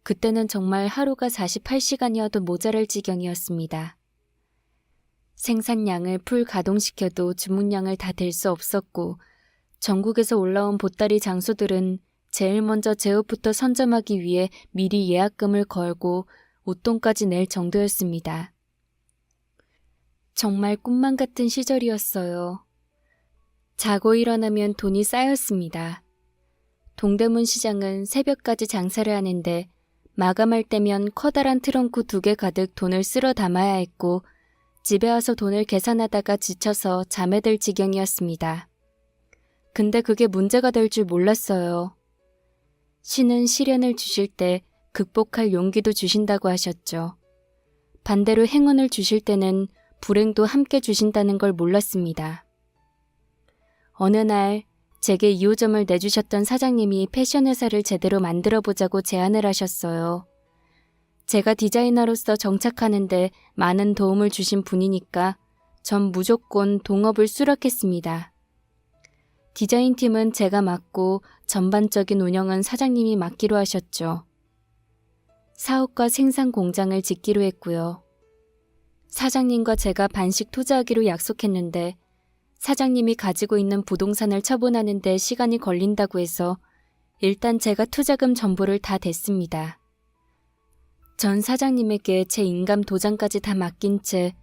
그때는 정말 하루가 48시간이어도 모자랄 지경이었습니다. 생산량을 풀 가동시켜도 주문량을 다 댈 수 없었고 전국에서 올라온 보따리 장소들은 제일 먼저 제 옷부터 선점하기 위해 미리 예약금을 걸고 옷돈까지 낼 정도였습니다. 정말 꿈만 같은 시절이었어요. 자고 일어나면 돈이 쌓였습니다. 동대문 시장은 새벽까지 장사를 하는데 마감할 때면 커다란 트렁크 2개 가득 돈을 쓸어 담아야 했고 집에 와서 돈을 계산하다가 지쳐서 잠에 들 지경이었습니다. 근데 그게 문제가 될 줄 몰랐어요. 신은 시련을 주실 때 극복할 용기도 주신다고 하셨죠. 반대로 행운을 주실 때는 불행도 함께 주신다는 걸 몰랐습니다. 어느 날 제게 2호점을 내주셨던 사장님이 패션 회사를 제대로 만들어보자고 제안을 하셨어요. 제가 디자이너로서 정착하는데 많은 도움을 주신 분이니까 전 무조건 동업을 수락했습니다. 디자인팀은 제가 맡고 전반적인 운영은 사장님이 맡기로 하셨죠. 사업과 생산 공장을 짓기로 했고요. 사장님과 제가 반씩 투자하기로 약속했는데 사장님이 가지고 있는 부동산을 처분하는 데 시간이 걸린다고 해서 일단 제가 투자금 전부를 다 댔습니다. 전 사장님에게 제 인감 도장까지 다 맡긴 채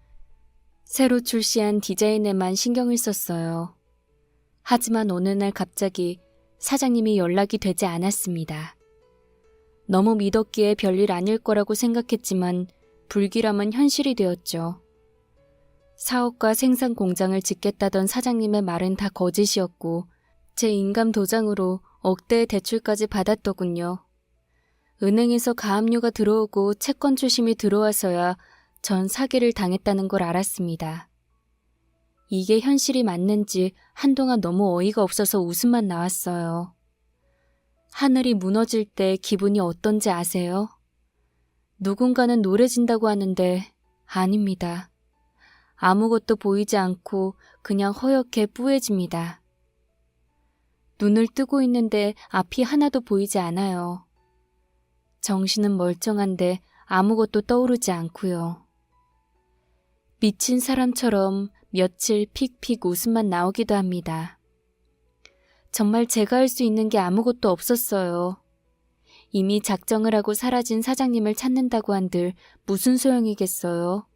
새로 출시한 디자인에만 신경을 썼어요. 하지만 어느 날 갑자기 사장님이 연락이 되지 않았습니다. 너무 믿었기에 별일 아닐 거라고 생각했지만 불길함은 현실이 되었죠. 사업과 생산 공장을 짓겠다던 사장님의 말은 다 거짓이었고 제 인감 도장으로 억대의 대출까지 받았더군요. 은행에서 가압류가 들어오고 채권 추심이 들어와서야 전 사기를 당했다는 걸 알았습니다. 이게 현실이 맞는지 한동안 너무 어이가 없어서 웃음만 나왔어요. 하늘이 무너질 때 기분이 어떤지 아세요? 누군가는 노래진다고 하는데 아닙니다. 아무것도 보이지 않고 그냥 허옇게 뿌얘집니다. 눈을 뜨고 있는데 앞이 하나도 보이지 않아요. 정신은 멀쩡한데 아무것도 떠오르지 않고요. 미친 사람처럼 며칠 픽픽 웃음만 나오기도 합니다. 정말 제가 할 수 있는 게 아무것도 없었어요. 이미 작정을 하고 사라진 사장님을 찾는다고 한들 무슨 소용이겠어요.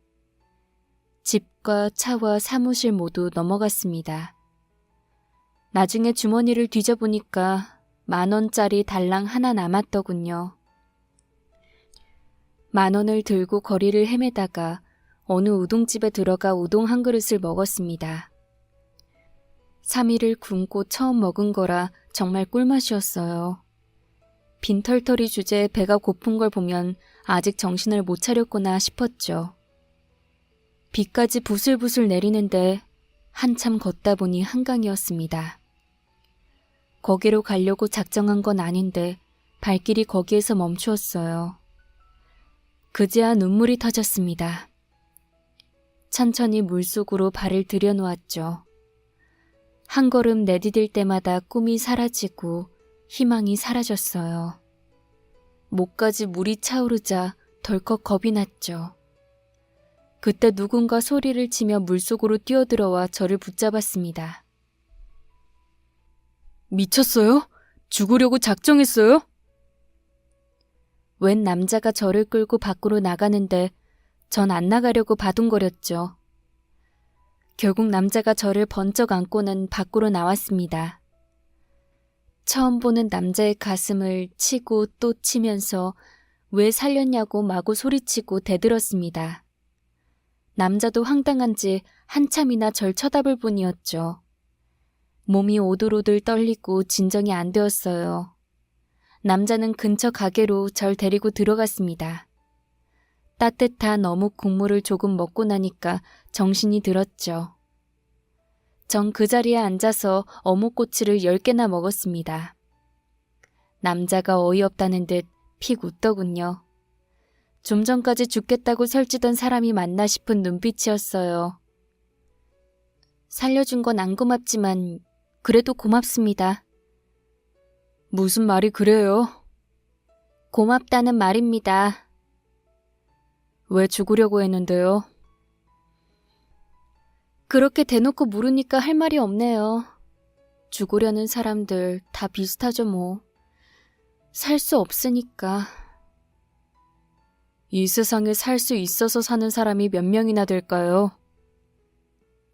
집과 차와 사무실 모두 넘어갔습니다. 나중에 주머니를 뒤져보니까 10,000원짜리 달랑 하나 남았더군요. 10,000원을 들고 거리를 헤매다가 어느 우동집에 들어가 우동 한 그릇을 먹었습니다. 3일을 굶고 처음 먹은 거라 정말 꿀맛이었어요. 빈털터리 주제에 배가 고픈 걸 보면 아직 정신을 못 차렸구나 싶었죠. 비까지 부슬부슬 내리는데 한참 걷다 보니 한강이었습니다. 거기로 가려고 작정한 건 아닌데 발길이 거기에서 멈추었어요. 그제야 눈물이 터졌습니다. 천천히 물속으로 발을 들여놓았죠. 한 걸음 내디딜 때마다 꿈이 사라지고 희망이 사라졌어요. 목까지 물이 차오르자 덜컥 겁이 났죠. 그때 누군가 소리를 치며 물속으로 뛰어들어와 저를 붙잡았습니다. 미쳤어요? 죽으려고 작정했어요? 웬 남자가 저를 끌고 밖으로 나가는데 전 안 나가려고 바둥거렸죠. 결국 남자가 저를 번쩍 안고는 밖으로 나왔습니다. 처음 보는 남자의 가슴을 치고 또 치면서 왜 살렸냐고 마구 소리치고 대들었습니다. 남자도 황당한지 한참이나 절 쳐다볼 뿐이었죠. 몸이 오들오들 떨리고 진정이 안 되었어요. 남자는 근처 가게로 절 데리고 들어갔습니다. 따뜻한 어묵 국물을 조금 먹고 나니까 정신이 들었죠. 전 그 자리에 앉아서 어묵꼬치를 10개나 먹었습니다. 남자가 어이없다는 듯 픽 웃더군요. 좀 전까지 죽겠다고 설치던 사람이 맞나 싶은 눈빛이었어요. 살려준 건 안 고맙지만 그래도 고맙습니다. 무슨 말이 그래요? 고맙다는 말입니다. 왜 죽으려고 했는데요? 그렇게 대놓고 물으니까 할 말이 없네요. 죽으려는 사람들 다 비슷하죠 뭐. 살 수 없으니까. 이 세상에 살 수 있어서 사는 사람이 몇 명이나 될까요?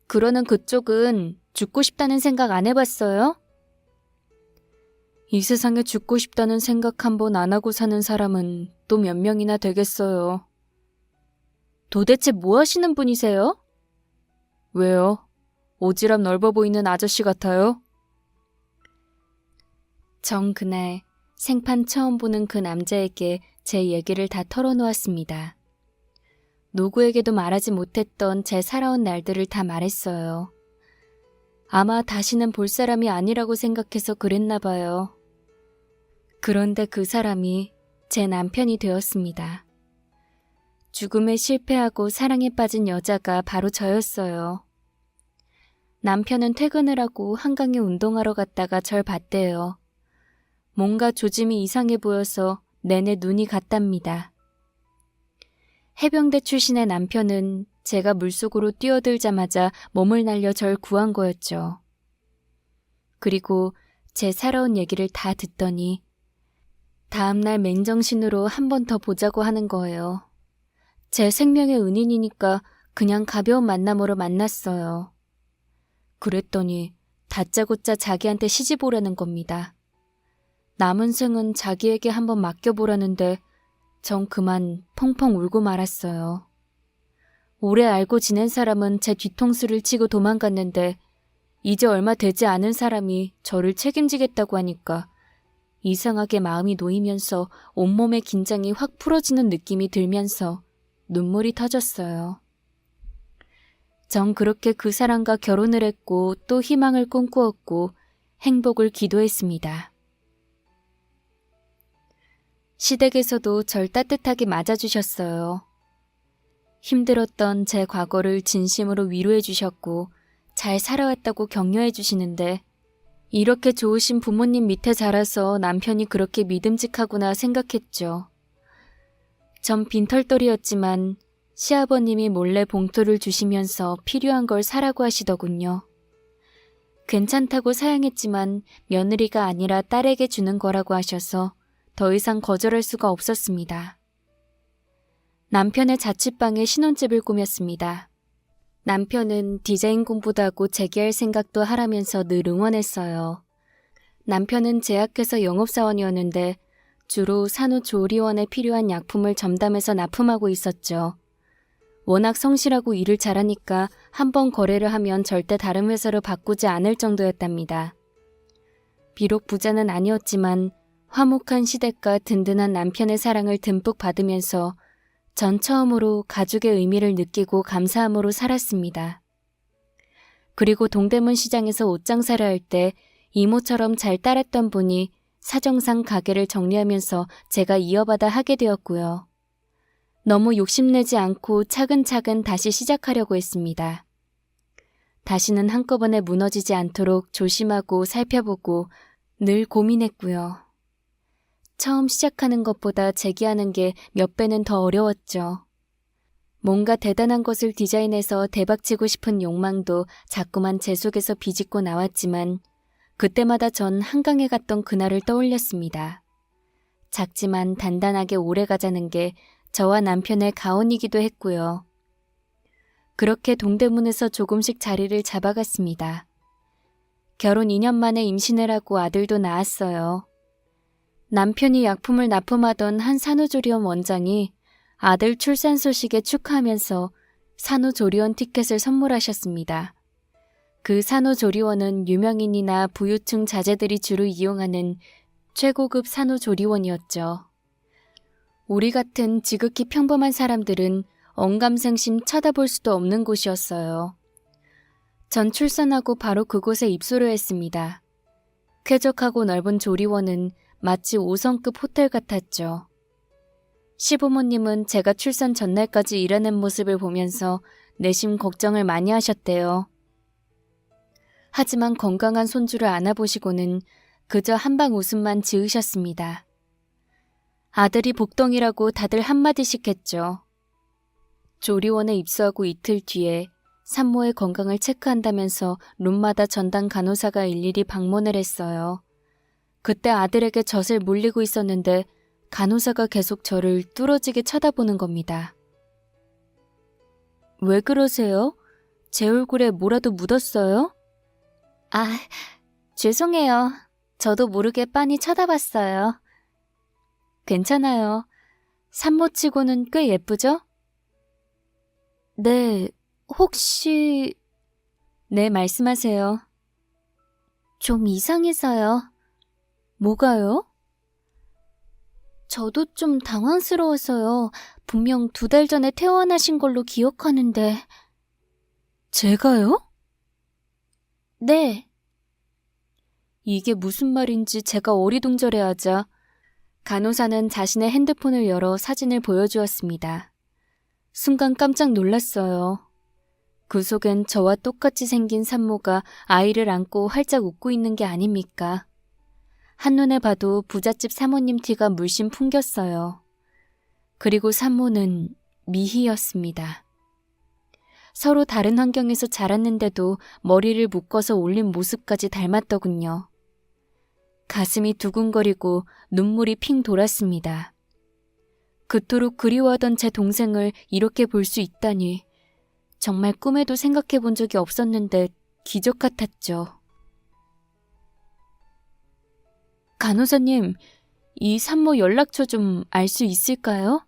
그러는 그쪽은 죽고 싶다는 생각 안 해봤어요? 이 세상에 죽고 싶다는 생각 한 번 안 하고 사는 사람은 또 몇 명이나 되겠어요. 도대체 뭐 하시는 분이세요? 왜요? 오지랖 넓어 보이는 아저씨 같아요? 전 그날 생판 처음 보는 그 남자에게 제 얘기를 다 털어놓았습니다. 누구에게도 말하지 못했던 제 살아온 날들을 다 말했어요. 아마 다시는 볼 사람이 아니라고 생각해서 그랬나 봐요. 그런데 그 사람이 제 남편이 되었습니다. 죽음에 실패하고 사랑에 빠진 여자가 바로 저였어요. 남편은 퇴근을 하고 한강에 운동하러 갔다가 절 봤대요. 뭔가 조짐이 이상해 보여서 내내 눈이 갔답니다. 해병대 출신의 남편은 제가 물속으로 뛰어들자마자 몸을 날려 절 구한 거였죠. 그리고 제 살아온 얘기를 다 듣더니 다음날 맨정신으로 한 번 더 보자고 하는 거예요. 제 생명의 은인이니까 그냥 가벼운 만남으로 만났어요. 그랬더니 다짜고짜 자기한테 시집 오라는 겁니다. 남은 생은 자기에게 한번 맡겨보라는데 전 그만 펑펑 울고 말았어요. 오래 알고 지낸 사람은 제 뒤통수를 치고 도망갔는데 이제 얼마 되지 않은 사람이 저를 책임지겠다고 하니까 이상하게 마음이 놓이면서 온몸의 긴장이 확 풀어지는 느낌이 들면서 눈물이 터졌어요. 전 그렇게 그 사람과 결혼을 했고 또 희망을 꿈꾸었고 행복을 기도했습니다. 시댁에서도 절 따뜻하게 맞아주셨어요. 힘들었던 제 과거를 진심으로 위로해 주셨고 잘 살아왔다고 격려해 주시는데 이렇게 좋으신 부모님 밑에 자라서 남편이 그렇게 믿음직하구나 생각했죠. 전 빈털터리였지만 시아버님이 몰래 봉투를 주시면서 필요한 걸 사라고 하시더군요. 괜찮다고 사양했지만 며느리가 아니라 딸에게 주는 거라고 하셔서 더 이상 거절할 수가 없었습니다. 남편의 자취방에 신혼집을 꾸몄습니다. 남편은 디자인 공부도 하고 재기할 생각도 하라면서 늘 응원했어요. 남편은 제약회사 영업사원이었는데 주로 산후조리원에 필요한 약품을 점담해서 납품하고 있었죠. 워낙 성실하고 일을 잘하니까 한번 거래를 하면 절대 다른 회사로 바꾸지 않을 정도였답니다. 비록 부자는 아니었지만 화목한 시댁과 든든한 남편의 사랑을 듬뿍 받으면서 전 처음으로 가족의 의미를 느끼고 감사함으로 살았습니다. 그리고 동대문 시장에서 옷 장사를 할 때 이모처럼 잘 따랐던 분이 사정상 가게를 정리하면서 제가 이어받아 하게 되었고요. 너무 욕심내지 않고 차근차근 다시 시작하려고 했습니다. 다시는 한꺼번에 무너지지 않도록 조심하고 살펴보고 늘 고민했고요. 처음 시작하는 것보다 재기하는 게 몇 배는 더 어려웠죠. 뭔가 대단한 것을 디자인해서 대박치고 싶은 욕망도 자꾸만 제 속에서 비집고 나왔지만 그때마다 전 한강에 갔던 그날을 떠올렸습니다. 작지만 단단하게 오래 가자는 게 저와 남편의 가언이기도 했고요. 그렇게 동대문에서 조금씩 자리를 잡아갔습니다. 결혼 2년 만에 임신을 하고 아들도 낳았어요. 남편이 약품을 납품하던 한 산후조리원 원장이 아들 출산 소식에 축하하면서 산후조리원 티켓을 선물하셨습니다. 그 산후조리원은 유명인이나 부유층 자제들이 주로 이용하는 최고급 산후조리원이었죠. 우리 같은 지극히 평범한 사람들은 언감생심 쳐다볼 수도 없는 곳이었어요. 전 출산하고 바로 그곳에 입소를 했습니다. 쾌적하고 넓은 조리원은 마치 5성급 호텔 같았죠. 시부모님은 제가 출산 전날까지 일하는 모습을 보면서 내심 걱정을 많이 하셨대요. 하지만 건강한 손주를 안아보시고는 그저 한방 웃음만 지으셨습니다. 아들이 복덩이라고 다들 한마디씩 했죠. 조리원에 입소하고 이틀 뒤에 산모의 건강을 체크한다면서 룸마다 전담 간호사가 일일이 방문을 했어요. 그때 아들에게 젖을 물리고 있었는데 간호사가 계속 저를 뚫어지게 쳐다보는 겁니다. 왜 그러세요? 제 얼굴에 뭐라도 묻었어요? 아, 죄송해요. 저도 모르게 빤히 쳐다봤어요. 괜찮아요. 산모치고는 꽤 예쁘죠? 네, 혹시... 네, 말씀하세요. 좀 이상해서요. 뭐가요? 저도 좀 당황스러워서요. 분명 2달 전에 퇴원하신 걸로 기억하는데. 제가요? 네. 이게 무슨 말인지 제가 어리둥절해하자 간호사는 자신의 핸드폰을 열어 사진을 보여주었습니다. 순간 깜짝 놀랐어요. 그 속엔 저와 똑같이 생긴 산모가 아이를 안고 활짝 웃고 있는 게 아닙니까? 한눈에 봐도 부잣집 사모님 티가 물씬 풍겼어요. 그리고 산모는 미희였습니다. 서로 다른 환경에서 자랐는데도 머리를 묶어서 올린 모습까지 닮았더군요. 가슴이 두근거리고 눈물이 핑 돌았습니다. 그토록 그리워하던 제 동생을 이렇게 볼 수 있다니 정말 꿈에도 생각해 본 적이 없었는데 기적 같았죠. 간호사님, 이 산모 연락처 좀 알 수 있을까요?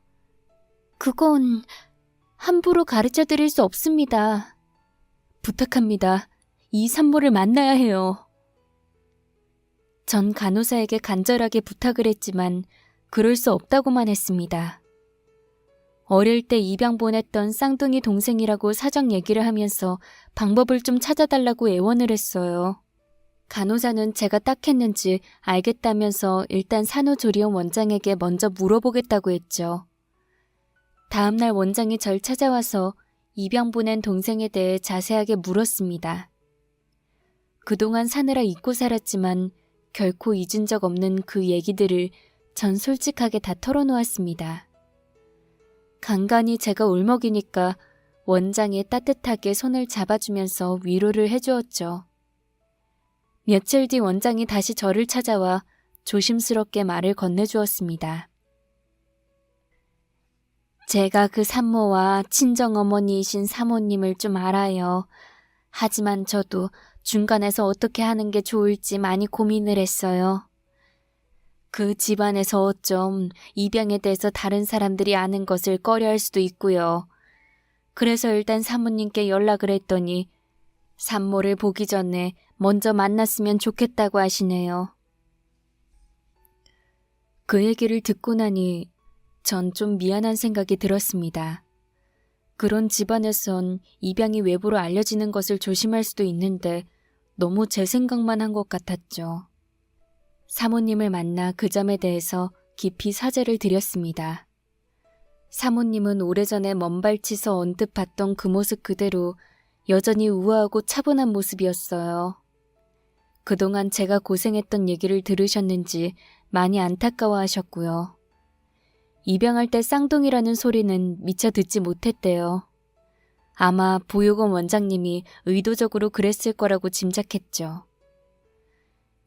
그건 함부로 가르쳐 드릴 수 없습니다. 부탁합니다. 이 산모를 만나야 해요. 전 간호사에게 간절하게 부탁을 했지만 그럴 수 없다고만 했습니다. 어릴 때 입양 보냈던 쌍둥이 동생이라고 사정 얘기를 하면서 방법을 좀 찾아달라고 애원을 했어요. 간호사는 제가 딱 했는지 알겠다면서 일단 산후조리원 원장에게 먼저 물어보겠다고 했죠. 다음날 원장이 절 찾아와서 입양 보낸 동생에 대해 자세하게 물었습니다. 그동안 사느라 잊고 살았지만 결코 잊은 적 없는 그 얘기들을 전 솔직하게 다 털어놓았습니다. 간간히 제가 울먹이니까 원장이 따뜻하게 손을 잡아주면서 위로를 해주었죠. 며칠 뒤 원장이 다시 저를 찾아와 조심스럽게 말을 건네주었습니다. 제가 그 산모와 친정어머니이신 사모님을 좀 알아요. 하지만 저도 중간에서 어떻게 하는 게 좋을지 많이 고민을 했어요. 그 집안에서 어쩜 입양에 대해서 다른 사람들이 아는 것을 꺼려할 수도 있고요. 그래서 일단 사모님께 연락을 했더니 산모를 보기 전에 먼저 만났으면 좋겠다고 하시네요. 그 얘기를 듣고 나니 전 좀 미안한 생각이 들었습니다. 그런 집안에선 입양이 외부로 알려지는 것을 조심할 수도 있는데 너무 제 생각만 한 것 같았죠. 사모님을 만나 그 점에 대해서 깊이 사죄를 드렸습니다. 사모님은 오래전에 먼발치서 언뜻 봤던 그 모습 그대로 여전히 우아하고 차분한 모습이었어요. 그동안 제가 고생했던 얘기를 들으셨는지 많이 안타까워하셨고요. 입양할 때 쌍둥이라는 소리는 미처 듣지 못했대요. 아마 보육원 원장님이 의도적으로 그랬을 거라고 짐작했죠.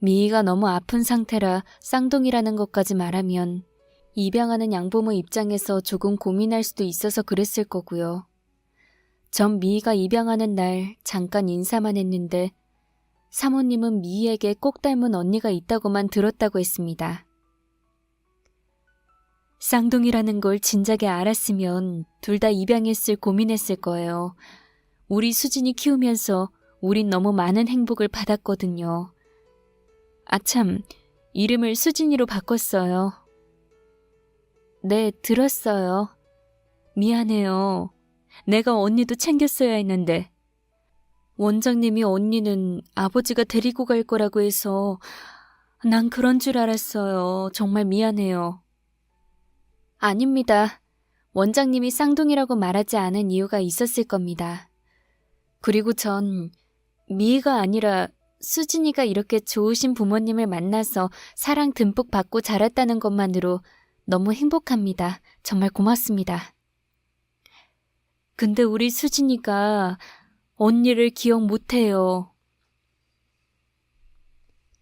미희가 너무 아픈 상태라 쌍둥이라는 것까지 말하면 입양하는 양부모 입장에서 조금 고민할 수도 있어서 그랬을 거고요. 전 미희가 입양하는 날 잠깐 인사만 했는데 사모님은 미희에게 꼭 닮은 언니가 있다고만 들었다고 했습니다. 쌍둥이라는 걸 진작에 알았으면 둘 다 입양했을 고민했을 거예요. 우리 수진이 키우면서 우린 너무 많은 행복을 받았거든요. 아참, 이름을 수진이로 바꿨어요. 네, 들었어요. 미안해요. 내가 언니도 챙겼어야 했는데. 원장님이 언니는 아버지가 데리고 갈 거라고 해서 난 그런 줄 알았어요. 정말 미안해요. 아닙니다. 원장님이 쌍둥이라고 말하지 않은 이유가 있었을 겁니다. 그리고 전 미희가 아니라 수진이가 이렇게 좋으신 부모님을 만나서 사랑 듬뿍 받고 자랐다는 것만으로 너무 행복합니다. 정말 고맙습니다. 근데 우리 수진이가 언니를 기억 못해요.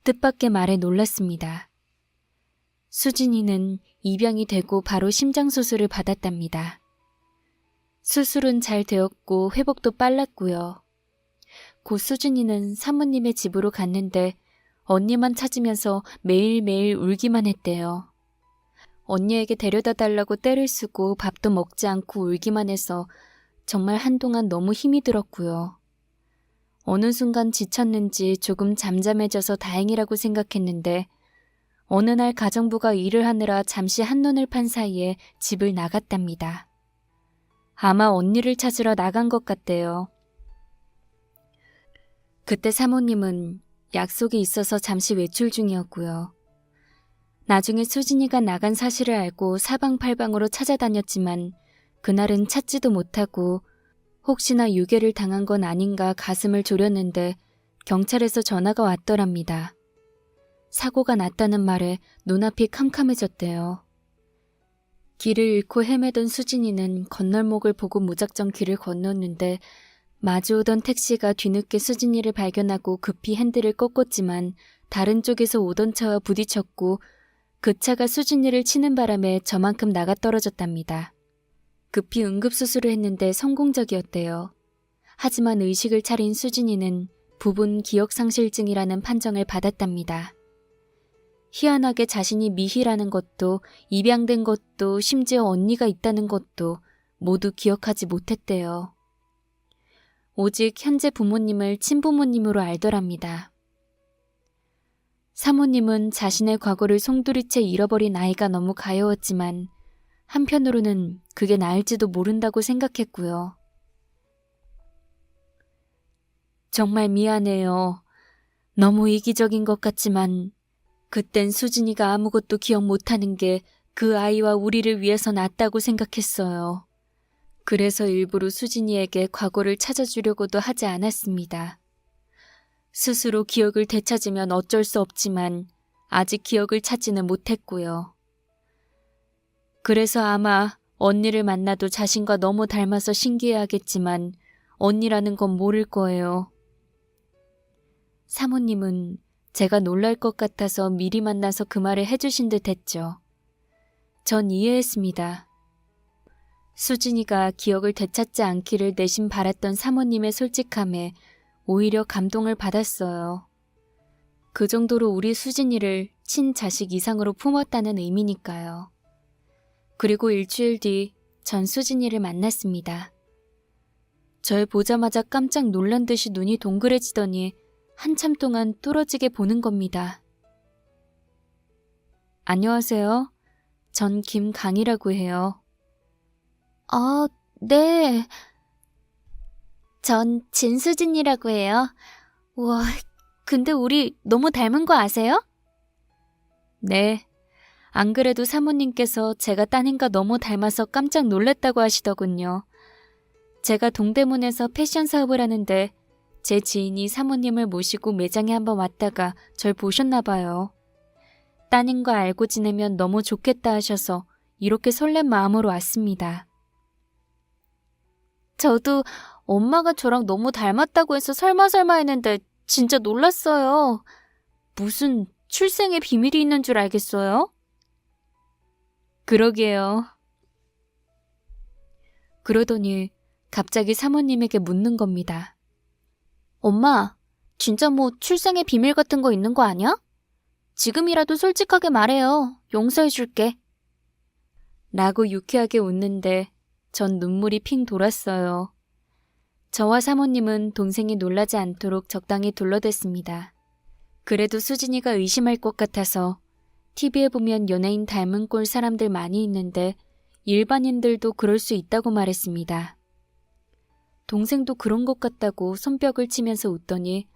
뜻밖의 말에 놀랐습니다. 수진이는 입양이 되고 바로 심장수술을 받았답니다. 수술은 잘 되었고 회복도 빨랐고요. 곧 수진이는 사모님의 집으로 갔는데 언니만 찾으면서 매일매일 울기만 했대요. 언니에게 데려다 달라고 떼를 쓰고 밥도 먹지 않고 울기만 해서 정말 한동안 너무 힘이 들었고요. 어느 순간 지쳤는지 조금 잠잠해져서 다행이라고 생각했는데 어느 날 가정부가 일을 하느라 잠시 한눈을 판 사이에 집을 나갔답니다. 아마 언니를 찾으러 나간 것 같대요. 그때 사모님은 약속이 있어서 잠시 외출 중이었고요. 나중에 수진이가 나간 사실을 알고 사방팔방으로 찾아다녔지만 그날은 찾지도 못하고 혹시나 유괴를 당한 건 아닌가 가슴을 졸였는데 경찰에서 전화가 왔더랍니다. 사고가 났다는 말에 눈앞이 캄캄해졌대요. 길을 잃고 헤매던 수진이는 건널목을 보고 무작정 길을 건넜는데 마주오던 택시가 뒤늦게 수진이를 발견하고 급히 핸들을 꺾었지만 다른 쪽에서 오던 차와 부딪혔고 그 차가 수진이를 치는 바람에 저만큼 나가떨어졌답니다. 급히 응급수술을 했는데 성공적이었대요. 하지만 의식을 차린 수진이는 부분 기억상실증이라는 판정을 받았답니다. 희한하게 자신이 미희라는 것도 입양된 것도 심지어 언니가 있다는 것도 모두 기억하지 못했대요. 오직 현재 부모님을 친부모님으로 알더랍니다. 사모님은 자신의 과거를 송두리째 잃어버린 아이가 너무 가여웠지만 한편으로는 그게 나을지도 모른다고 생각했고요. 정말 미안해요. 너무 이기적인 것 같지만 그땐 수진이가 아무것도 기억 못하는 게 그 아이와 우리를 위해서 낫다고 생각했어요. 그래서 일부러 수진이에게 과거를 찾아주려고도 하지 않았습니다. 스스로 기억을 되찾으면 어쩔 수 없지만 아직 기억을 찾지는 못했고요. 그래서 아마 언니를 만나도 자신과 너무 닮아서 신기해하겠지만 언니라는 건 모를 거예요. 사모님은 제가 놀랄 것 같아서 미리 만나서 그 말을 해주신 듯 했죠. 전 이해했습니다. 수진이가 기억을 되찾지 않기를 내심 바랐던 사모님의 솔직함에 오히려 감동을 받았어요. 그 정도로 우리 수진이를 친자식 이상으로 품었다는 의미니까요. 그리고 일주일 뒤 전 수진이를 만났습니다. 절 보자마자 깜짝 놀란 듯이 눈이 동그래지더니 한참 동안 뚫어지게 보는 겁니다. 안녕하세요. 전 김강이라고 해요. 아, 네. 전 진수진이라고 해요. 우와, 근데 우리 너무 닮은 거 아세요? 네. 안 그래도 사모님께서 제가 따님과 너무 닮아서 깜짝 놀랐다고 하시더군요. 제가 동대문에서 패션 사업을 하는데 제 지인이 사모님을 모시고 매장에 한번 왔다가 절 보셨나 봐요. 따님과 알고 지내면 너무 좋겠다 하셔서 이렇게 설렘 마음으로 왔습니다. 저도 엄마가 저랑 너무 닮았다고 해서 설마 했는데 진짜 놀랐어요. 무슨 출생의 비밀이 있는 줄 알겠어요? 그러게요. 그러더니 갑자기 사모님에게 묻는 겁니다. 엄마, 진짜 뭐 출생의 비밀 같은 거 있는 거 아니야? 지금이라도 솔직하게 말해요. 용서해줄게. 라고 유쾌하게 웃는데 전 눈물이 핑 돌았어요. 저와 사모님은 동생이 놀라지 않도록 적당히 둘러댔습니다. 그래도 수진이가 의심할 것 같아서 TV에 보면 연예인 닮은 꼴 사람들 많이 있는데 일반인들도 그럴 수 있다고 말했습니다. 동생도 그런 것 같다고 손뼉을 치면서 웃더니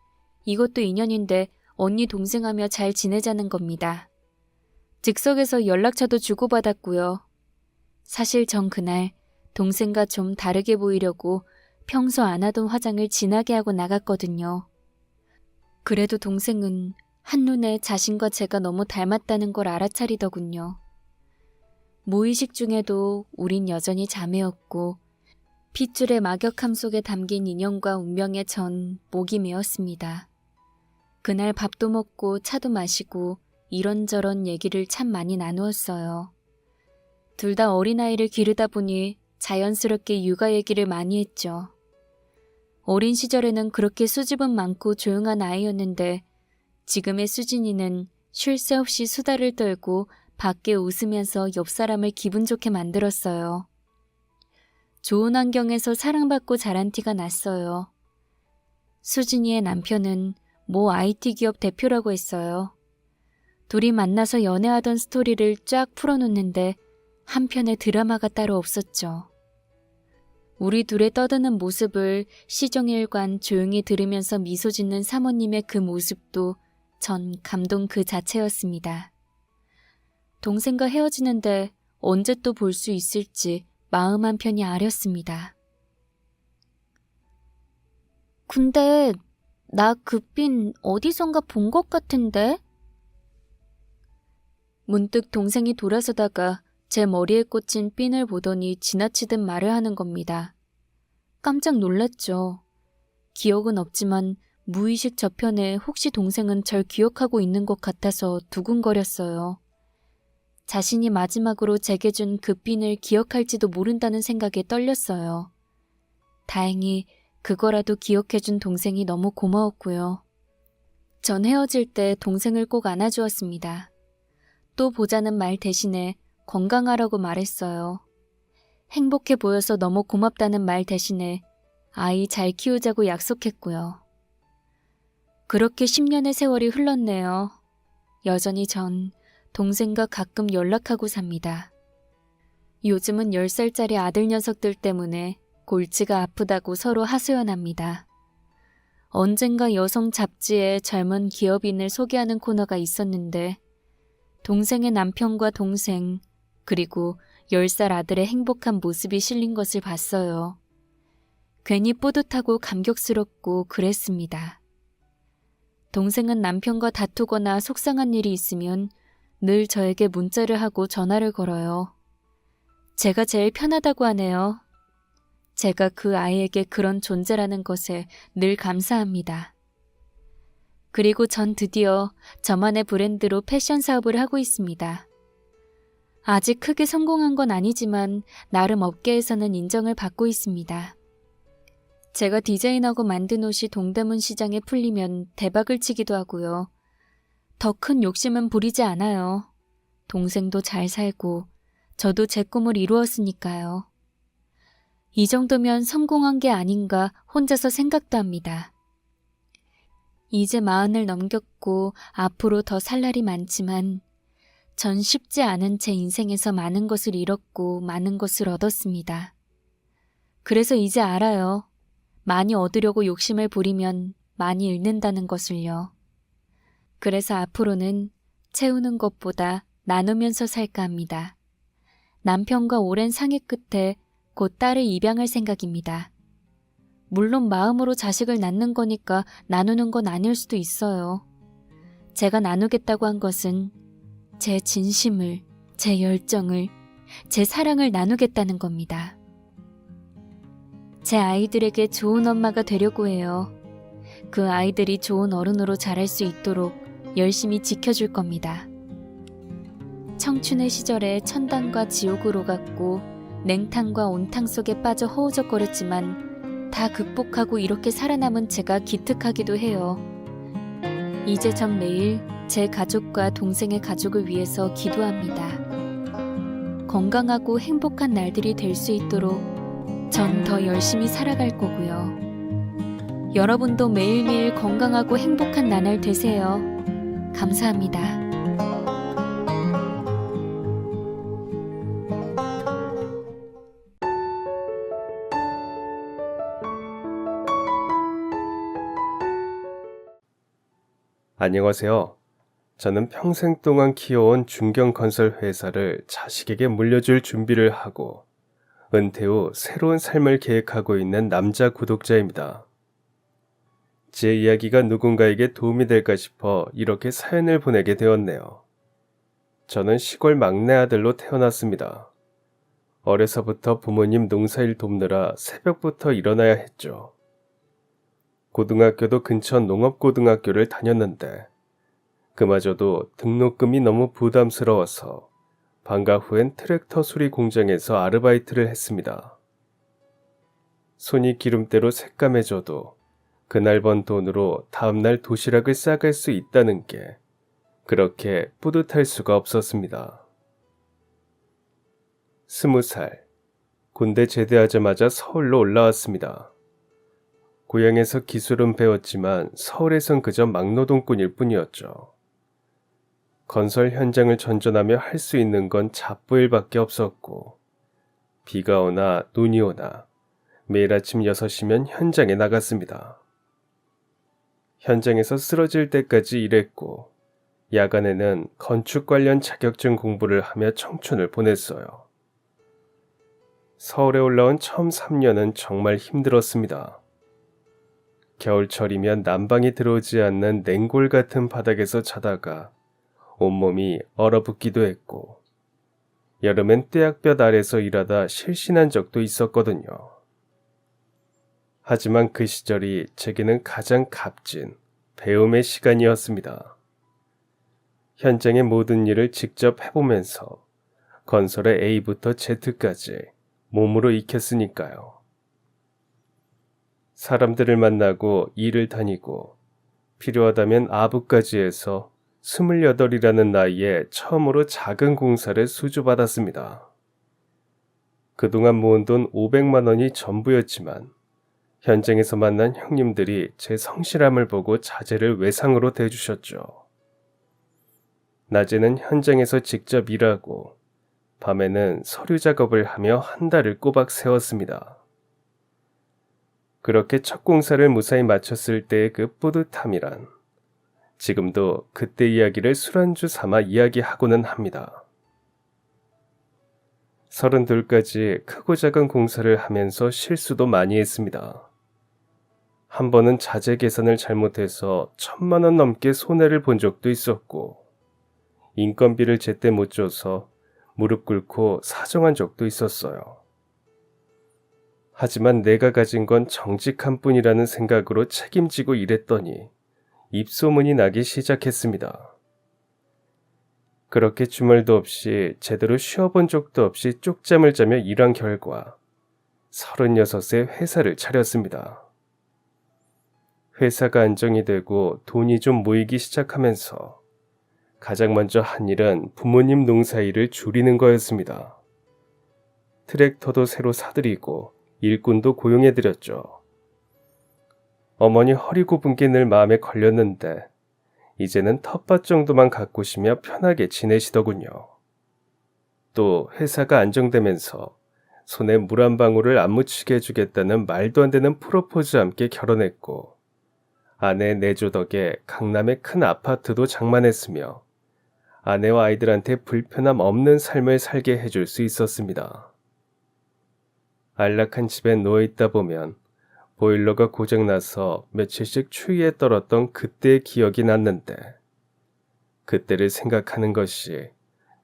이것도 인연인데 언니 동생하며 잘 지내자는 겁니다. 즉석에서 연락처도 주고받았고요. 사실 전 그날 동생과 좀 다르게 보이려고 평소 안 하던 화장을 진하게 하고 나갔거든요. 그래도 동생은 한눈에 자신과 제가 너무 닮았다는 걸 알아차리더군요. 무의식 중에도 우린 여전히 자매였고 핏줄의 막역함 속에 담긴 인연과 운명에 전 목이 메었습니다. 그날 밥도 먹고 차도 마시고 이런저런 얘기를 참 많이 나누었어요. 둘 다 어린아이를 기르다 보니 자연스럽게 육아 얘기를 많이 했죠. 어린 시절에는 그렇게 수줍음 많고 조용한 아이였는데 지금의 수진이는 쉴 새 없이 수다를 떨고 밖에 웃으면서 옆 사람을 기분 좋게 만들었어요. 좋은 환경에서 사랑받고 자란 티가 났어요. 수진이의 남편은 모 IT 기업 대표라고 했어요. 둘이 만나서 연애하던 스토리를 쫙 풀어놓는데 한편의 드라마가 따로 없었죠. 우리 둘의 떠드는 모습을 시종일관 조용히 들으면서 미소 짓는 사모님의 그 모습도 전 감동 그 자체였습니다. 동생과 헤어지는데 언제 또 볼 수 있을지 마음 한편이 아렸습니다. 근데 나 그 핀 어디선가 본 것 같은데? 문득 동생이 돌아서다가 제 머리에 꽂힌 핀을 보더니 지나치듯 말을 하는 겁니다. 깜짝 놀랐죠. 기억은 없지만 무의식 저편에 혹시 동생은 절 기억하고 있는 것 같아서 두근거렸어요. 자신이 마지막으로 제게 준 그 핀을 기억할지도 모른다는 생각에 떨렸어요. 다행히 그거라도 기억해준 동생이 너무 고마웠고요. 전 헤어질 때 동생을 꼭 안아주었습니다. 또 보자는 말 대신에 건강하라고 말했어요. 행복해 보여서 너무 고맙다는 말 대신에 아이 잘 키우자고 약속했고요. 그렇게 10년의 세월이 흘렀네요. 여전히 전 동생과 가끔 연락하고 삽니다. 요즘은 10살짜리 아들 녀석들 때문에 골치가 아프다고 서로 하소연합니다. 언젠가 여성 잡지에 젊은 기업인을 소개하는 코너가 있었는데 동생의 남편과 동생 그리고 10살 아들의 행복한 모습이 실린 것을 봤어요. 괜히 뿌듯하고 감격스럽고 그랬습니다. 동생은 남편과 다투거나 속상한 일이 있으면 늘 저에게 문자를 하고 전화를 걸어요. 제가 제일 편하다고 하네요. 제가 그 아이에게 그런 존재라는 것에 늘 감사합니다. 그리고 전 드디어 저만의 브랜드로 패션 사업을 하고 있습니다. 아직 크게 성공한 건 아니지만 나름 업계에서는 인정을 받고 있습니다. 제가 디자인하고 만든 옷이 동대문 시장에 풀리면 대박을 치기도 하고요. 더 큰 욕심은 부리지 않아요. 동생도 잘 살고 저도 제 꿈을 이루었으니까요. 이 정도면 성공한 게 아닌가 혼자서 생각도 합니다. 이제 40을 넘겼고 앞으로 더 살 날이 많지만 전 쉽지 않은 제 인생에서 많은 것을 잃었고 많은 것을 얻었습니다. 그래서 이제 알아요. 많이 얻으려고 욕심을 부리면 많이 잃는다는 것을요. 그래서 앞으로는 채우는 것보다 나누면서 살까 합니다. 남편과 오랜 상의 끝에 곧 딸을 입양할 생각입니다. 물론 마음으로 자식을 낳는 거니까 나누는 건 아닐 수도 있어요. 제가 나누겠다고 한 것은 제 진심을, 제 열정을, 제 사랑을 나누겠다는 겁니다. 제 아이들에게 좋은 엄마가 되려고 해요. 그 아이들이 좋은 어른으로 자랄 수 있도록 열심히 지켜줄 겁니다. 청춘의 시절에 천당과 지옥으로 갔고 냉탕과 온탕 속에 빠져 허우적거렸지만 다 극복하고 이렇게 살아남은 제가 기특하기도 해요. 이제 전 매일 제 가족과 동생의 가족을 위해서 기도합니다. 건강하고 행복한 날들이 될 수 있도록 전 더 열심히 살아갈 거고요. 여러분도 매일매일 건강하고 행복한 나날 되세요. 감사합니다. 안녕하세요. 저는 평생 동안 키워온 중견건설 회사를 자식에게 물려줄 준비를 하고 은퇴 후 새로운 삶을 계획하고 있는 남자 구독자입니다. 제 이야기가 누군가에게 도움이 될까 싶어 이렇게 사연을 보내게 되었네요. 저는 시골 막내 아들로 태어났습니다. 어려서부터 부모님 농사일 돕느라 새벽부터 일어나야 했죠. 고등학교도 근처 농업고등학교를 다녔는데 그마저도 등록금이 너무 부담스러워서 방과 후엔 트랙터 수리 공장에서 아르바이트를 했습니다. 손이 기름때로 새까매져도 그날 번 돈으로 다음날 도시락을 싸갈 수 있다는 게 그렇게 뿌듯할 수가 없었습니다. 20살, 군대 제대하자마자 서울로 올라왔습니다. 고향에서 기술은 배웠지만 서울에선 그저 막노동꾼일 뿐이었죠. 건설 현장을 전전하며 할 수 있는 건 잡부일밖에 없었고 비가 오나 눈이 오나 매일 아침 6시면 현장에 나갔습니다. 현장에서 쓰러질 때까지 일했고 야간에는 건축 관련 자격증 공부를 하며 청춘을 보냈어요. 서울에 올라온 처음 3년은 정말 힘들었습니다. 겨울철이면 난방이 들어오지 않는 냉골 같은 바닥에서 자다가 온몸이 얼어붙기도 했고 여름엔 떼약볕 아래서 일하다 실신한 적도 있었거든요. 하지만 그 시절이 제게는 가장 값진 배움의 시간이었습니다. 현장의 모든 일을 직접 해보면서 건설의 A부터 Z까지 몸으로 익혔으니까요. 사람들을 만나고 일을 다니고 필요하다면 아부까지 해서 28이라는 나이에 처음으로 작은 공사를 수주받았습니다. 그동안 모은 돈 500만 원이 전부였지만 현장에서 만난 형님들이 제 성실함을 보고 자재를 외상으로 대주셨죠. 낮에는 현장에서 직접 일하고 밤에는 서류 작업을 하며 한 달을 꼬박 세웠습니다. 그렇게 첫 공사를 무사히 마쳤을 때의 그 뿌듯함이란 지금도 그때 이야기를 술안주 삼아 이야기하고는 합니다. 32까지 크고 작은 공사를 하면서 실수도 많이 했습니다. 한 번은 자재 계산을 잘못해서 1,000만 원 넘게 손해를 본 적도 있었고, 인건비를 제때 못 줘서 무릎 꿇고 사정한 적도 있었어요. 하지만 내가 가진 건 정직한 뿐이라는 생각으로 책임지고 일했더니 입소문이 나기 시작했습니다. 그렇게 주말도 없이 제대로 쉬어본 적도 없이 쪽잠을 자며 일한 결과 36세 회사를 차렸습니다. 회사가 안정이 되고 돈이 좀 모이기 시작하면서 가장 먼저 한 일은 부모님 농사일을 줄이는 거였습니다. 트랙터도 새로 사들이고 일꾼도 고용해드렸죠. 어머니 허리 굽은 게 늘 마음에 걸렸는데 이제는 텃밭 정도만 가꾸시며 편하게 지내시더군요. 또 회사가 안정되면서 손에 물 한 방울을 안 묻히게 해주겠다는 말도 안 되는 프로포즈와 함께 결혼했고, 아내 내조 덕에 강남의 큰 아파트도 장만했으며 아내와 아이들한테 불편함 없는 삶을 살게 해줄 수 있었습니다. 안락한 집에 누워있다 보면 보일러가 고장나서 며칠씩 추위에 떨었던 그때의 기억이 났는데, 그때를 생각하는 것이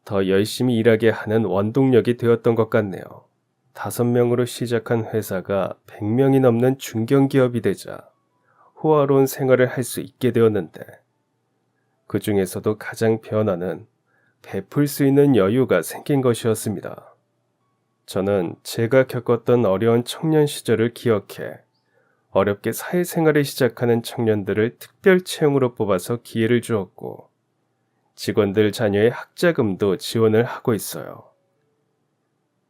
더 열심히 일하게 하는 원동력이 되었던 것 같네요. 5명으로 시작한 회사가 100명이 넘는 중견기업이 되자 호화로운 생활을 할 수 있게 되었는데, 그 중에서도 가장 변화는 베풀 수 있는 여유가 생긴 것이었습니다. 저는 제가 겪었던 어려운 청년 시절을 기억해 어렵게 사회생활을 시작하는 청년들을 특별 채용으로 뽑아서 기회를 주었고, 직원들 자녀의 학자금도 지원을 하고 있어요.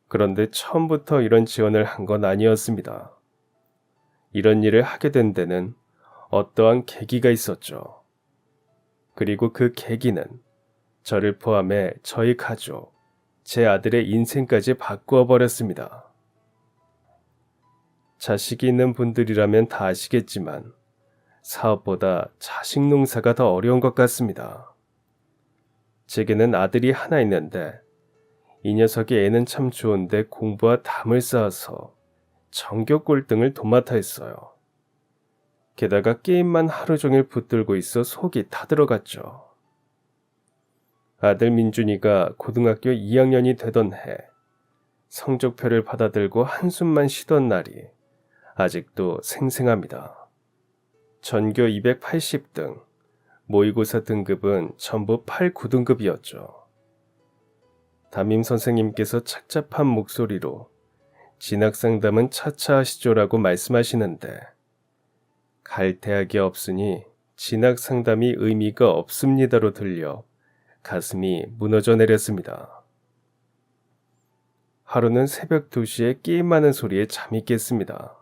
그런데 처음부터 이런 지원을 한 건 아니었습니다. 이런 일을 하게 된 데는 어떠한 계기가 있었죠. 그리고 그 계기는 저를 포함해 저희 가족, 제 아들의 인생까지 바꾸어 버렸습니다. 자식이 있는 분들이라면 다 아시겠지만 사업보다 자식 농사가 더 어려운 것 같습니다. 제게는 아들이 하나 있는데 이 녀석의 애는 참 좋은데 공부와 담을 쌓아서 전교 꼴등을 도맡아 했어요. 게다가 게임만 하루 종일 붙들고 있어 속이 타들어갔죠. 아들 민준이가 고등학교 2학년이 되던 해 성적표를 받아들고 한숨만 쉬던 날이 아직도 생생합니다. 전교 280등, 모의고사 등급은 전부 8, 9등급이었죠. 담임 선생님께서 착잡한 목소리로 진학상담은 차차 하시죠라고 말씀하시는데, 갈 대학이 없으니 진학상담이 의미가 없습니다로 들려 가슴이 무너져 내렸습니다. 하루는 새벽 2시에 게임하는 소리에 잠이 깼습니다.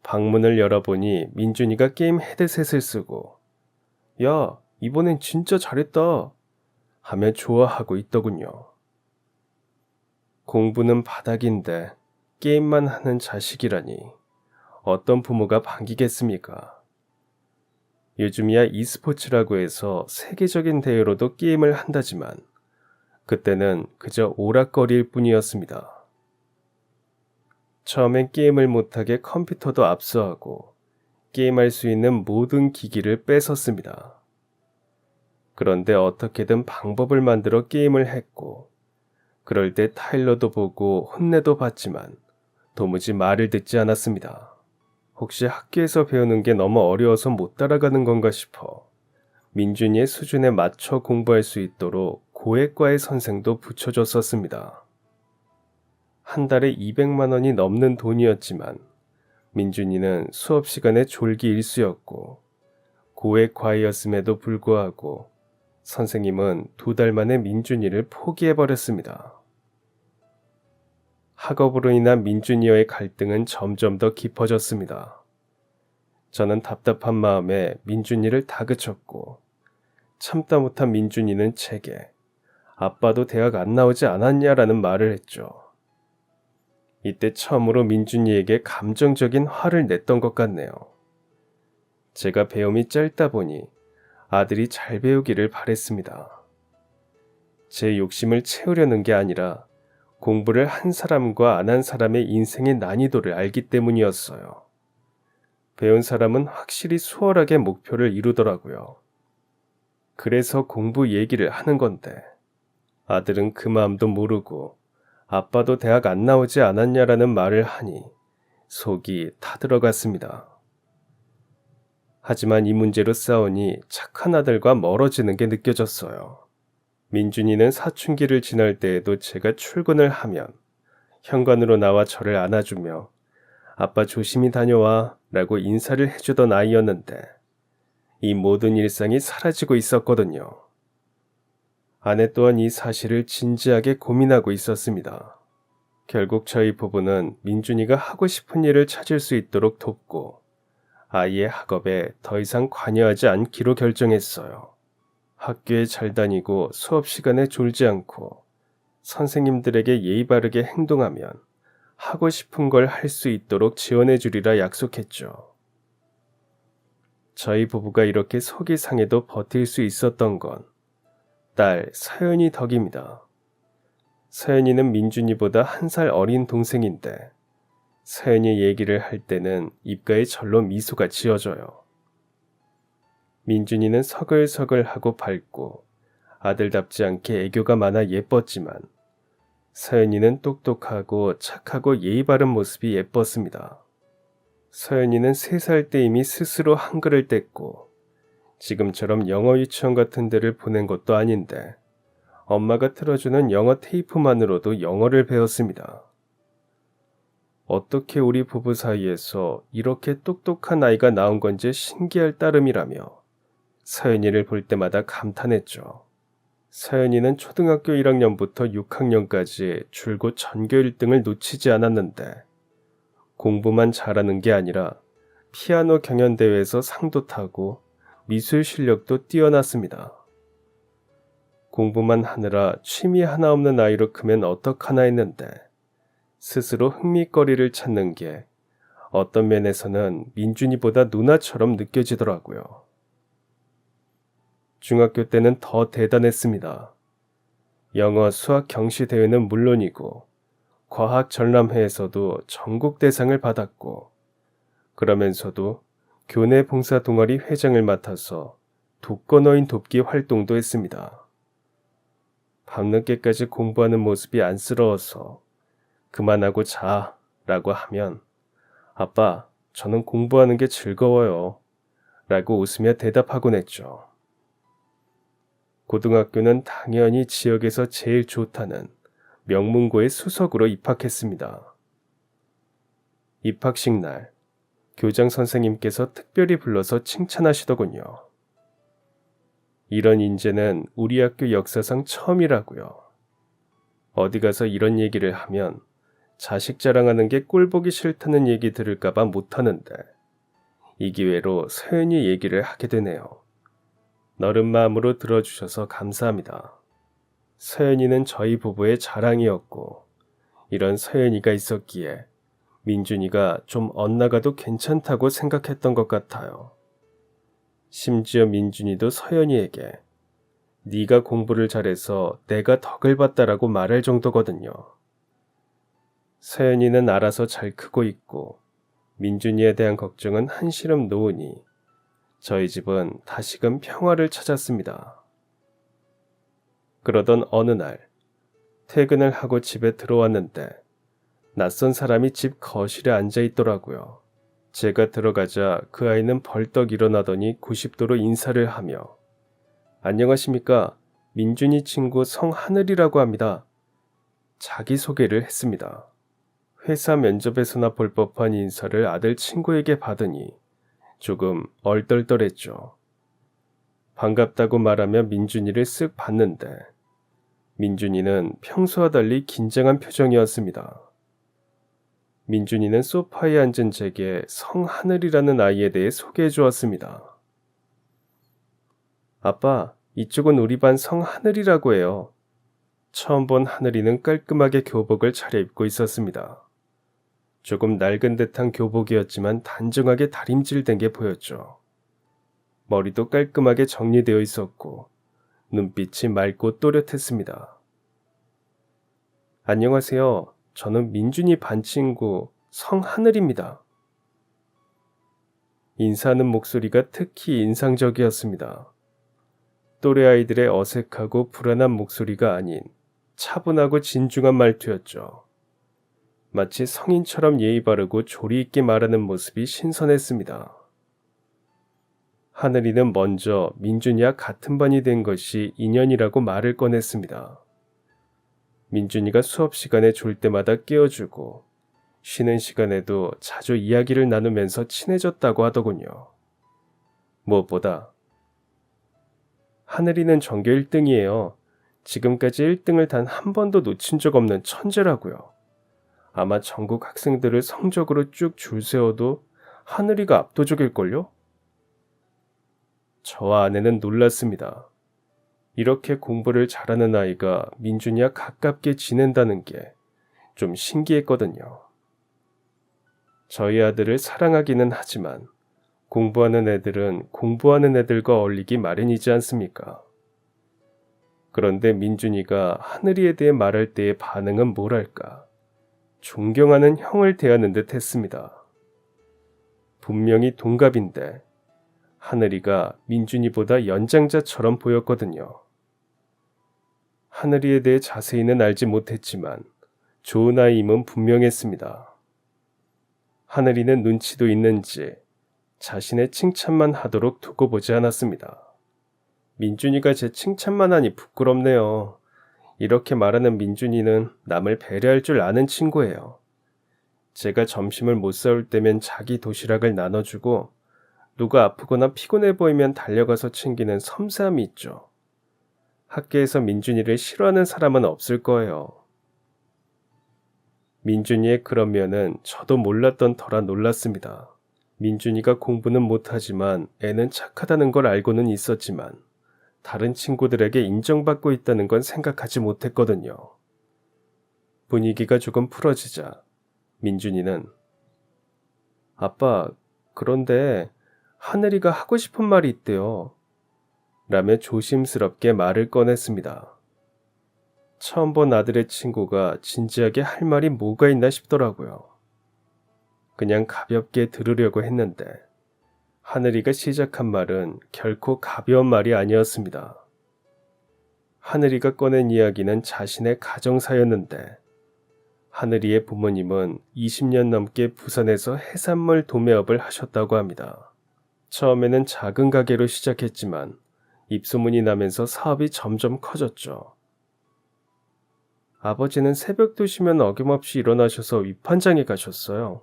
방문을 열어보니 민준이가 게임 헤드셋을 쓰고 "야, 이번엔 진짜 잘했다" 하며 좋아하고 있더군요. 공부는 바닥인데 게임만 하는 자식이라니 어떤 부모가 반기겠습니까? 요즘이야 e스포츠라고 해서 세계적인 대회로도 게임을 한다지만 그때는 그저 오락거리일 뿐이었습니다. 처음엔 게임을 못하게 컴퓨터도 압수하고 게임할 수 있는 모든 기기를 뺏었습니다. 그런데 어떻게든 방법을 만들어 게임을 했고, 그럴 때 타일러도 보고 혼내도 받지만 도무지 말을 듣지 않았습니다. 혹시 학교에서 배우는 게 너무 어려워서 못 따라가는 건가 싶어 민준이의 수준에 맞춰 공부할 수 있도록 고액과의 선생도 붙여줬었습니다. 한 달에 200만 원이 넘는 돈이었지만 민준이는 수업 시간에 졸기 일수였고, 고액 과외였음에도 불구하고 선생님은 2달 만에 민준이를 포기해버렸습니다. 학업으로 인한 민준이와의 갈등은 점점 더 깊어졌습니다. 저는 답답한 마음에 민준이를 다그쳤고, 참다 못한 민준이는 제게 "아빠도 대학 안 나오지 않았냐?" 라는 말을 했죠. 이때 처음으로 민준이에게 감정적인 화를 냈던 것 같네요. 제가 배움이 짧다 보니 아들이 잘 배우기를 바랬습니다. 제 욕심을 채우려는 게 아니라 공부를 한 사람과 안 한 사람의 인생의 난이도를 알기 때문이었어요. 배운 사람은 확실히 수월하게 목표를 이루더라고요. 그래서 공부 얘기를 하는 건데 아들은 그 마음도 모르고 아빠도 대학 안 나오지 않았냐라는 말을 하니 속이 타들어갔습니다. 하지만 이 문제로 싸우니 착한 아들과 멀어지는 게 느껴졌어요. 민준이는 사춘기를 지날 때에도 제가 출근을 하면 현관으로 나와 저를 안아주며 아빠 조심히 다녀와 라고 인사를 해주던 아이였는데 이 모든 일상이 사라지고 있었거든요. 아내 또한 이 사실을 진지하게 고민하고 있었습니다. 결국 저희 부부는 민준이가 하고 싶은 일을 찾을 수 있도록 돕고 아이의 학업에 더 이상 관여하지 않기로 결정했어요. 학교에 잘 다니고 수업 시간에 졸지 않고 선생님들에게 예의 바르게 행동하면 하고 싶은 걸 할 수 있도록 지원해 주리라 약속했죠. 저희 부부가 이렇게 속이 상해도 버틸 수 있었던 건 딸 서연이 덕입니다. 서연이는 민준이보다 1살 어린 동생인데 서연이 얘기를 할 때는 입가에 절로 미소가 지어져요. 민준이는 서글서글하고 밝고 아들답지 않게 애교가 많아 예뻤지만 서연이는 똑똑하고 착하고 예의 바른 모습이 예뻤습니다. 서연이는 3살 때 이미 스스로 한글을 뗐고 지금처럼 영어 유치원 같은 데를 보낸 것도 아닌데 엄마가 틀어주는 영어 테이프만으로도 영어를 배웠습니다. 어떻게 우리 부부 사이에서 이렇게 똑똑한 아이가 나온 건지 신기할 따름이라며 서연이를 볼 때마다 감탄했죠. 서연이는 초등학교 1학년부터 6학년까지 줄곧 전교 1등을 놓치지 않았는데 공부만 잘하는 게 아니라 피아노 경연대회에서 상도 타고 미술 실력도 뛰어났습니다. 공부만 하느라 취미 하나 없는 아이로 크면 어떡하나 했는데 스스로 흥미거리를 찾는 게 어떤 면에서는 민준이보다 누나처럼 느껴지더라고요. 중학교 때는 더 대단했습니다. 영어, 수학 경시 대회는 물론이고 과학 전람회에서도 전국 대상을 받았고 그러면서도 교내 봉사 동아리 회장을 맡아서 독거노인 돕기 활동도 했습니다. 밤늦게까지 공부하는 모습이 안쓰러워서 그만하고 자 라고 하면 아빠, 저는 공부하는 게 즐거워요 라고 웃으며 대답하곤 했죠. 고등학교는 당연히 지역에서 제일 좋다는 명문고의 수석으로 입학했습니다. 입학식 날 교장 선생님께서 특별히 불러서 칭찬하시더군요. 이런 인재는 우리 학교 역사상 처음이라고요. 어디 가서 이런 얘기를 하면 자식 자랑하는 게 꼴보기 싫다는 얘기 들을까봐 못하는데 이 기회로 서연이 얘기를 하게 되네요. 너른 마음으로 들어주셔서 감사합니다. 서연이는 저희 부부의 자랑이었고 이런 서연이가 있었기에 민준이가 좀 엇나가도 괜찮다고 생각했던 것 같아요. 심지어 민준이도 서연이에게 네가 공부를 잘해서 내가 덕을 봤다라고 말할 정도거든요. 서연이는 알아서 잘 크고 있고 민준이에 대한 걱정은 한시름 놓으니 저희 집은 다시금 평화를 찾았습니다. 그러던 어느 날 퇴근을 하고 집에 들어왔는데 낯선 사람이 집 거실에 앉아 있더라고요. 제가 들어가자 그 아이는 벌떡 일어나더니 90도로 인사를 하며 안녕하십니까? 민준이 친구 성하늘이라고 합니다. 자기소개를 했습니다. 회사 면접에서나 볼 법한 인사를 아들 친구에게 받으니 조금 얼떨떨했죠. 반갑다고 말하며 민준이를 쓱 봤는데 민준이는 평소와 달리 긴장한 표정이었습니다. 민준이는 소파에 앉은 제게 성하늘이라는 아이에 대해 소개해 주었습니다. 아빠, 이쪽은 우리 반 성하늘이라고 해요. 처음 본 하늘이는 깔끔하게 교복을 차려입고 있었습니다. 조금 낡은 듯한 교복이었지만 단정하게 다림질된 게 보였죠. 머리도 깔끔하게 정리되어 있었고 눈빛이 맑고 또렷했습니다. 안녕하세요. 저는 민준이 반 친구 성하늘입니다. 인사하는 목소리가 특히 인상적이었습니다. 또래 아이들의 어색하고 불안한 목소리가 아닌 차분하고 진중한 말투였죠. 마치 성인처럼 예의 바르고 조리 있게 말하는 모습이 신선했습니다. 하늘이는 먼저 민준이와 같은 반이 된 것이 인연이라고 말을 꺼냈습니다. 민준이가 수업 시간에 졸 때마다 깨워주고 쉬는 시간에도 자주 이야기를 나누면서 친해졌다고 하더군요. 무엇보다 하늘이는 전교 1등이에요. 지금까지 1등을 단 한 번도 놓친 적 없는 천재라고요. 아마 전국 학생들을 성적으로 쭉 줄 세워도 하늘이가 압도적일걸요? 저와 아내는 놀랐습니다. 이렇게 공부를 잘하는 아이가 민준이와 가깝게 지낸다는 게 좀 신기했거든요. 저희 아들을 사랑하기는 하지만 공부하는 애들은 공부하는 애들과 어울리기 마련이지 않습니까? 그런데 민준이가 하늘이에 대해 말할 때의 반응은 뭐랄까? 존경하는 형을 대하는 듯 했습니다. 분명히 동갑인데 하늘이가 민준이보다 연장자처럼 보였거든요. 하늘이에 대해 자세히는 알지 못했지만 좋은 아이임은 분명했습니다. 하늘이는 눈치도 있는지 자신의 칭찬만 하도록 두고 보지 않았습니다. 민준이가 제 칭찬만 하니 부끄럽네요. 이렇게 말하는 민준이는 남을 배려할 줄 아는 친구예요. 제가 점심을 못 사올 때면 자기 도시락을 나눠주고 누가 아프거나 피곤해 보이면 달려가서 챙기는 섬세함이 있죠. 학교에서 민준이를 싫어하는 사람은 없을 거예요. 민준이의 그런 면은 저도 몰랐던 터라 놀랐습니다. 민준이가 공부는 못하지만 애는 착하다는 걸 알고는 있었지만 다른 친구들에게 인정받고 있다는 건 생각하지 못했거든요. 분위기가 조금 풀어지자 민준이는 아빠, 그런데 하늘이가 하고 싶은 말이 있대요. 라며 조심스럽게 말을 꺼냈습니다. 처음 본 아들의 친구가 진지하게 할 말이 뭐가 있나 싶더라고요. 그냥 가볍게 들으려고 했는데 하늘이가 시작한 말은 결코 가벼운 말이 아니었습니다. 하늘이가 꺼낸 이야기는 자신의 가정사였는데 하늘이의 부모님은 20년 넘게 부산에서 해산물 도매업을 하셨다고 합니다. 처음에는 작은 가게로 시작했지만 입소문이 나면서 사업이 점점 커졌죠. 아버지는 새벽 2시면 어김없이 일어나셔서 위판장에 가셨어요.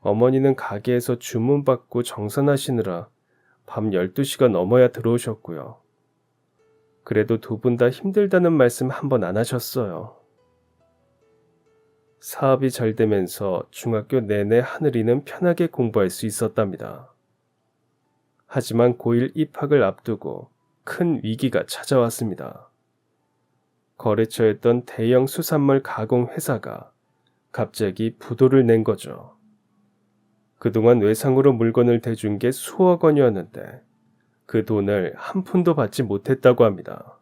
어머니는 가게에서 주문받고 정산하시느라 밤 12시가 넘어야 들어오셨고요. 그래도 두 분 다 힘들다는 말씀 한 번 안 하셨어요. 사업이 잘 되면서 중학교 내내 하늘이는 편하게 공부할 수 있었답니다. 하지만 고1 입학을 앞두고 큰 위기가 찾아왔습니다. 거래처였던 대형 수산물 가공 회사가 갑자기 부도를 낸 거죠. 그동안 외상으로 물건을 대준 게 수억 원이었는데 그 돈을 한 푼도 받지 못했다고 합니다.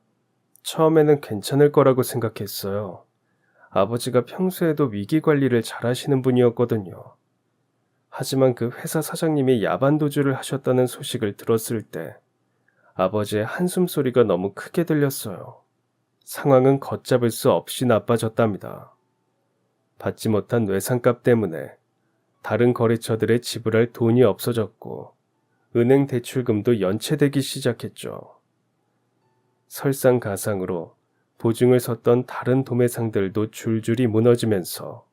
처음에는 괜찮을 거라고 생각했어요. 아버지가 평소에도 위기 관리를 잘하시는 분이었거든요. 하지만 그 회사 사장님이 야반도주를 하셨다는 소식을 들었을 때 아버지의 한숨 소리가 너무 크게 들렸어요. 상황은 걷잡을 수 없이 나빠졌답니다. 받지 못한 외상값 때문에 다른 거래처들에 지불할 돈이 없어졌고 은행 대출금도 연체되기 시작했죠. 설상가상으로 보증을 섰던 다른 도매상들도 줄줄이 무너지면서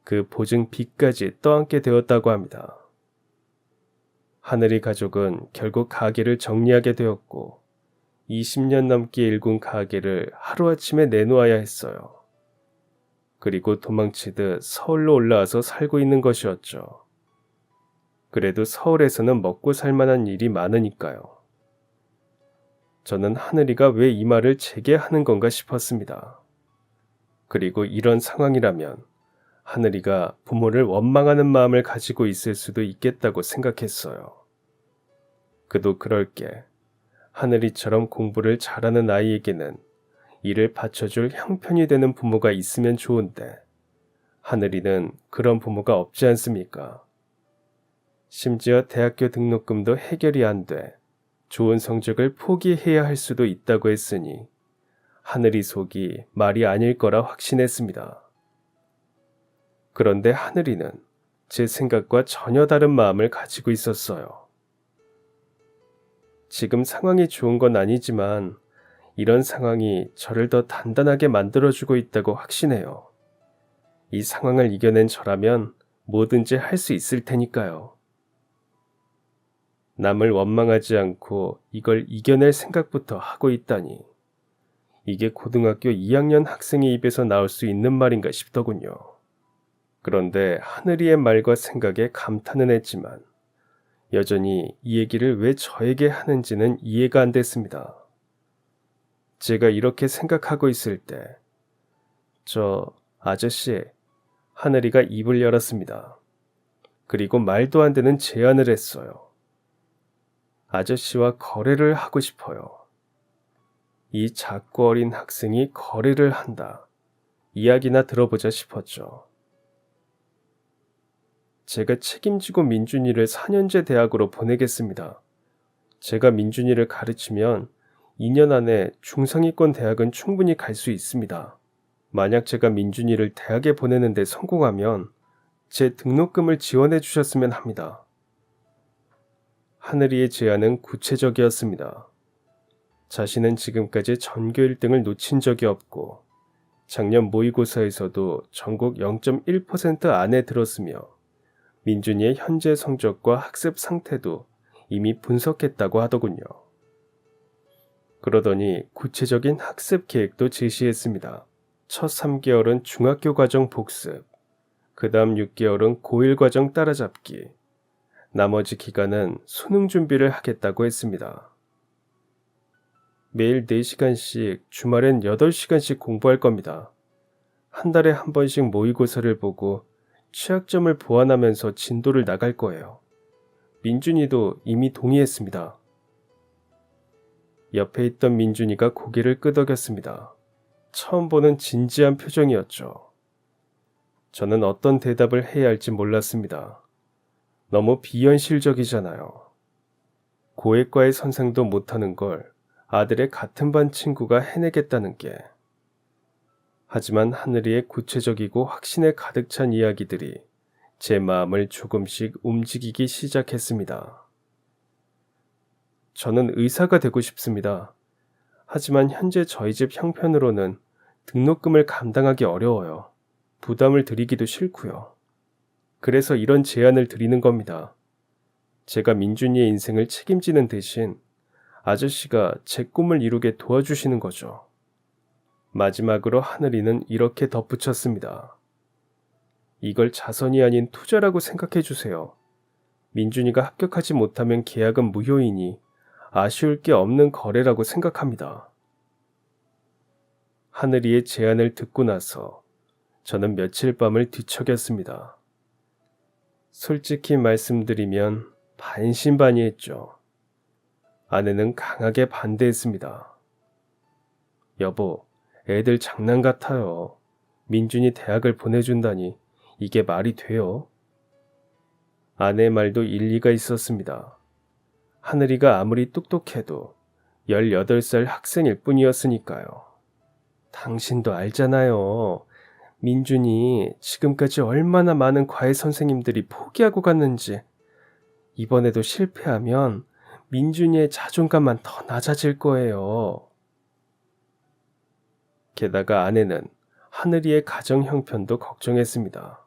그 보증 빚까지 떠안게 되었다고 합니다. 하늘이 가족은 결국 가게를 정리하게 되었고 20년 넘게 일군 가게를 하루아침에 내놓아야 했어요. 그리고 도망치듯 서울로 올라와서 살고 있는 것이었죠. 그래도 서울에서는 먹고 살 만한 일이 많으니까요. 저는 하늘이가 왜 이 말을 제게 하는 건가 싶었습니다. 그리고 이런 상황이라면 하늘이가 부모를 원망하는 마음을 가지고 있을 수도 있겠다고 생각했어요. 그도 그럴 게 하늘이처럼 공부를 잘하는 아이에게는 이를 받쳐줄 형편이 되는 부모가 있으면 좋은데 하늘이는 그런 부모가 없지 않습니까? 심지어 대학교 등록금도 해결이 안 돼 좋은 성적을 포기해야 할 수도 있다고 했으니 하늘이 속이 말이 아닐 거라 확신했습니다. 그런데 하늘이는 제 생각과 전혀 다른 마음을 가지고 있었어요. 지금 상황이 좋은 건 아니지만 이런 상황이 저를 더 단단하게 만들어주고 있다고 확신해요. 이 상황을 이겨낸 저라면 뭐든지 할 수 있을 테니까요. 남을 원망하지 않고 이걸 이겨낼 생각부터 하고 있다니. 이게 고등학교 2학년 학생의 입에서 나올 수 있는 말인가 싶더군요. 그런데 하늘이의 말과 생각에 감탄은 했지만 여전히 이 얘기를 왜 저에게 하는지는 이해가 안 됐습니다. 제가 이렇게 생각하고 있을 때 아저씨, 하늘이가 입을 열었습니다. 그리고 말도 안 되는 제안을 했어요. 아저씨와 거래를 하고 싶어요. 이 작고 어린 학생이 거래를 한다. 이야기나 들어보자 싶었죠. 제가 책임지고 민준이를 4년제 대학으로 보내겠습니다. 제가 민준이를 가르치면 2년 안에 중상위권 대학은 충분히 갈 수 있습니다. 만약 제가 민준이를 대학에 보내는데 성공하면 제 등록금을 지원해 주셨으면 합니다. 하늘이의 제안은 구체적이었습니다. 자신은 지금까지 전교 1등을 놓친 적이 없고 작년 모의고사에서도 전국 0.1% 안에 들었으며 민준이의 현재 성적과 학습 상태도 이미 분석했다고 하더군요. 그러더니 구체적인 학습 계획도 제시했습니다. 첫 3개월은 중학교 과정 복습, 그 다음 6개월은 고1 과정 따라잡기, 나머지 기간은 수능 준비를 하겠다고 했습니다. 매일 4시간씩, 주말엔 8시간씩 공부할 겁니다. 한 달에 한 번씩 모의고사를 보고 취약점을 보완하면서 진도를 나갈 거예요. 민준이도 이미 동의했습니다. 옆에 있던 민준이가 고개를 끄덕였습니다. 처음 보는 진지한 표정이었죠. 저는 어떤 대답을 해야 할지 몰랐습니다. 너무 비현실적이잖아요. 고액과의 선생도 못하는 걸 아들의 같은 반 친구가 해내겠다는 게. 하지만 하늘이의 구체적이고 확신에 가득 찬 이야기들이 제 마음을 조금씩 움직이기 시작했습니다. 저는 의사가 되고 싶습니다. 하지만 현재 저희 집 형편으로는 등록금을 감당하기 어려워요. 부담을 드리기도 싫고요. 그래서 이런 제안을 드리는 겁니다. 제가 민준이의 인생을 책임지는 대신 아저씨가 제 꿈을 이루게 도와주시는 거죠. 마지막으로 하늘이는 이렇게 덧붙였습니다. 이걸 자선이 아닌 투자라고 생각해 주세요. 민준이가 합격하지 못하면 계약은 무효이니 아쉬울 게 없는 거래라고 생각합니다. 하늘이의 제안을 듣고 나서 저는 며칠 밤을 뒤척였습니다. 솔직히 말씀드리면 반신반의했죠. 아내는 강하게 반대했습니다. 여보, 애들 장난 같아요. 민준이 대학을 보내준다니 이게 말이 돼요? 아내의 말도 일리가 있었습니다. 하늘이가 아무리 똑똑해도 18살 학생일 뿐이었으니까요. 당신도 알잖아요. 민준이 지금까지 얼마나 많은 과외 선생님들이 포기하고 갔는지. 이번에도 실패하면 민준이의 자존감만 더 낮아질 거예요. 게다가 아내는 하늘이의 가정 형편도 걱정했습니다.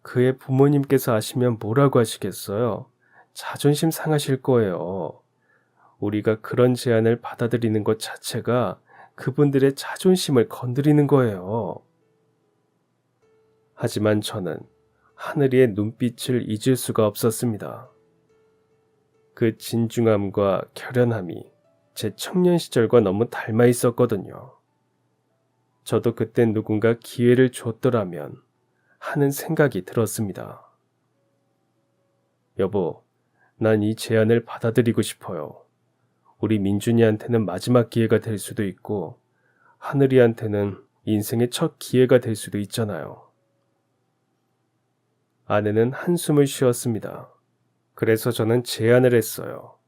그의 부모님께서 아시면 뭐라고 하시겠어요? 자존심 상하실 거예요. 우리가 그런 제안을 받아들이는 것 자체가 그분들의 자존심을 건드리는 거예요. 하지만 저는 하늘이의 눈빛을 잊을 수가 없었습니다. 그 진중함과 결연함이 제 청년 시절과 너무 닮아 있었거든요. 저도 그때 누군가 기회를 줬더라면 하는 생각이 들었습니다. 여보, 난 이 제안을 받아들이고 싶어요. 우리 민준이한테는 마지막 기회가 될 수도 있고 하늘이한테는 인생의 첫 기회가 될 수도 있잖아요. 아내는 한숨을 쉬었습니다. 그래서 저는 제안을 했어요.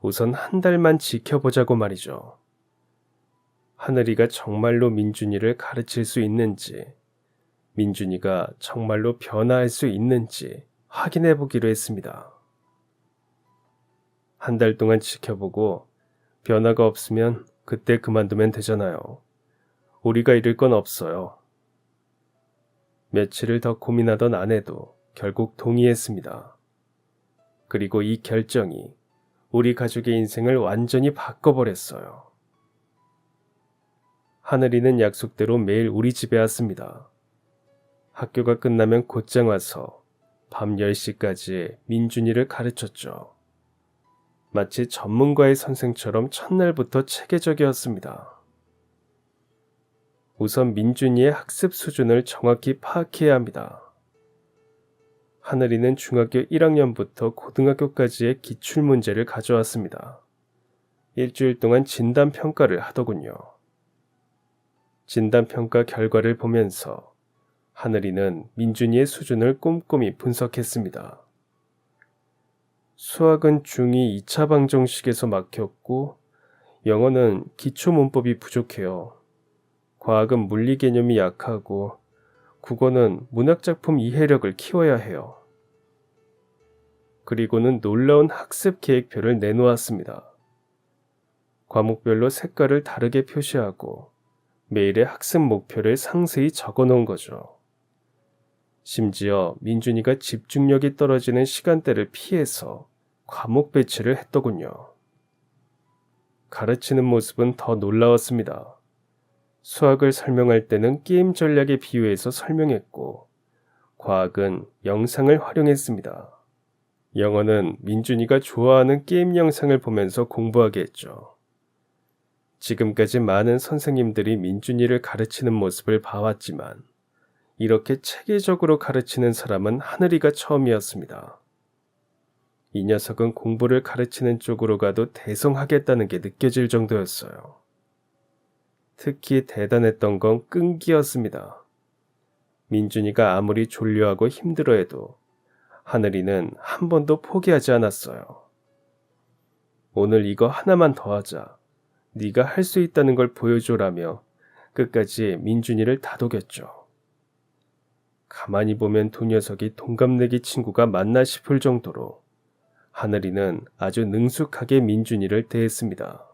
우선 한 달만 지켜보자고 말이죠. 하늘이가 정말로 민준이를 가르칠 수 있는지, 민준이가 정말로 변화할 수 있는지 확인해 보기로 했습니다. 한 달 동안 지켜보고 변화가 없으면 그때 그만두면 되잖아요. 우리가 잃을 건 없어요. 며칠을 더 고민하던 아내도 결국 동의했습니다. 그리고 이 결정이 우리 가족의 인생을 완전히 바꿔버렸어요. 하늘이는 약속대로 매일 우리 집에 왔습니다. 학교가 끝나면 곧장 와서 밤 10시까지 민준이를 가르쳤죠. 마치 전문가의 선생처럼 첫날부터 체계적이었습니다. 우선 민준이의 학습 수준을 정확히 파악해야 합니다. 하늘이는 중학교 1학년부터 고등학교까지의 기출문제를 가져왔습니다. 일주일 동안 진단평가를 하더군요. 진단평가 결과를 보면서 하늘이는 민준이의 수준을 꼼꼼히 분석했습니다. 수학은 중2 2차 방정식에서 막혔고 영어는 기초 문법이 부족해요. 과학은 물리 개념이 약하고 국어는 문학작품 이해력을 키워야 해요. 그리고는 놀라운 학습 계획표를 내놓았습니다. 과목별로 색깔을 다르게 표시하고 매일의 학습 목표를 상세히 적어 놓은 거죠. 심지어 민준이가 집중력이 떨어지는 시간대를 피해서 과목 배치를 했더군요. 가르치는 모습은 더 놀라웠습니다. 수학을 설명할 때는 게임 전략에 비유해서 설명했고, 과학은 영상을 활용했습니다. 영어는 민준이가 좋아하는 게임 영상을 보면서 공부하게 했죠. 지금까지 많은 선생님들이 민준이를 가르치는 모습을 봐왔지만, 이렇게 체계적으로 가르치는 사람은 하늘이가 처음이었습니다. 이 녀석은 공부를 가르치는 쪽으로 가도 대성하겠다는 게 느껴질 정도였어요. 특히 대단했던 건 끈기였습니다. 민준이가 아무리 졸려하고 힘들어해도 하늘이는 한 번도 포기하지 않았어요. 오늘 이거 하나만 더 하자. 네가 할 수 있다는 걸 보여줘라며 끝까지 민준이를 다독였죠. 가만히 보면 두 녀석이 동갑내기 친구가 맞나 싶을 정도로 하늘이는 아주 능숙하게 민준이를 대했습니다.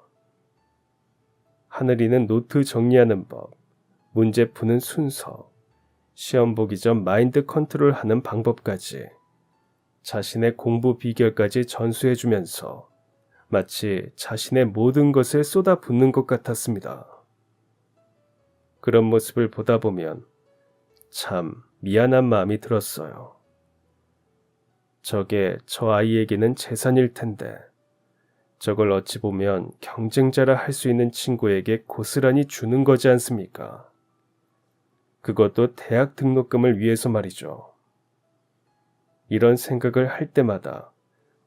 하늘이는 노트 정리하는 법, 문제 푸는 순서, 시험 보기 전 마인드 컨트롤하는 방법까지 자신의 공부 비결까지 전수해주면서 마치 자신의 모든 것을 쏟아붓는 것 같았습니다. 그런 모습을 보다 보면 참 미안한 마음이 들었어요. 저게 저 아이에게는 재산일 텐데 저걸 어찌 보면 경쟁자라 할 수 있는 친구에게 고스란히 주는 거지 않습니까? 그것도 대학 등록금을 위해서 말이죠. 이런 생각을 할 때마다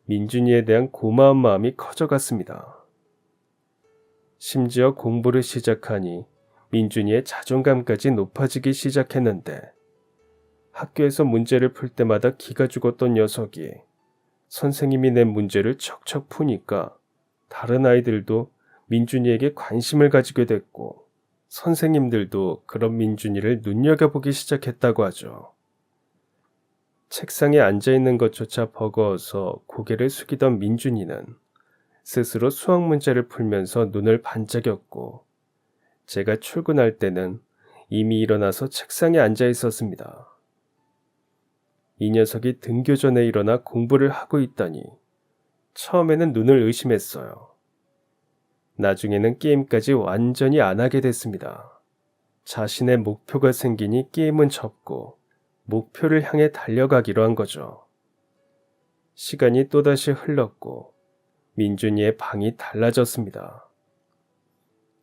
민준이에 대한 고마운 마음이 커져갔습니다. 심지어 공부를 시작하니 민준이의 자존감까지 높아지기 시작했는데 학교에서 문제를 풀 때마다 기가 죽었던 녀석이 선생님이 낸 문제를 척척 푸니까 다른 아이들도 민준이에게 관심을 가지게 됐고 선생님들도 그런 민준이를 눈여겨보기 시작했다고 하죠. 책상에 앉아있는 것조차 버거워서 고개를 숙이던 민준이는 스스로 수학 문제를 풀면서 눈을 반짝였고 제가 출근할 때는 이미 일어나서 책상에 앉아 있었습니다. 이 녀석이 등교 전에 일어나 공부를 하고 있다니 처음에는 눈을 의심했어요. 나중에는 게임까지 완전히 안 하게 됐습니다. 자신의 목표가 생기니 게임은 접고 목표를 향해 달려가기로 한 거죠. 시간이 또다시 흘렀고 민준이의 방이 달라졌습니다.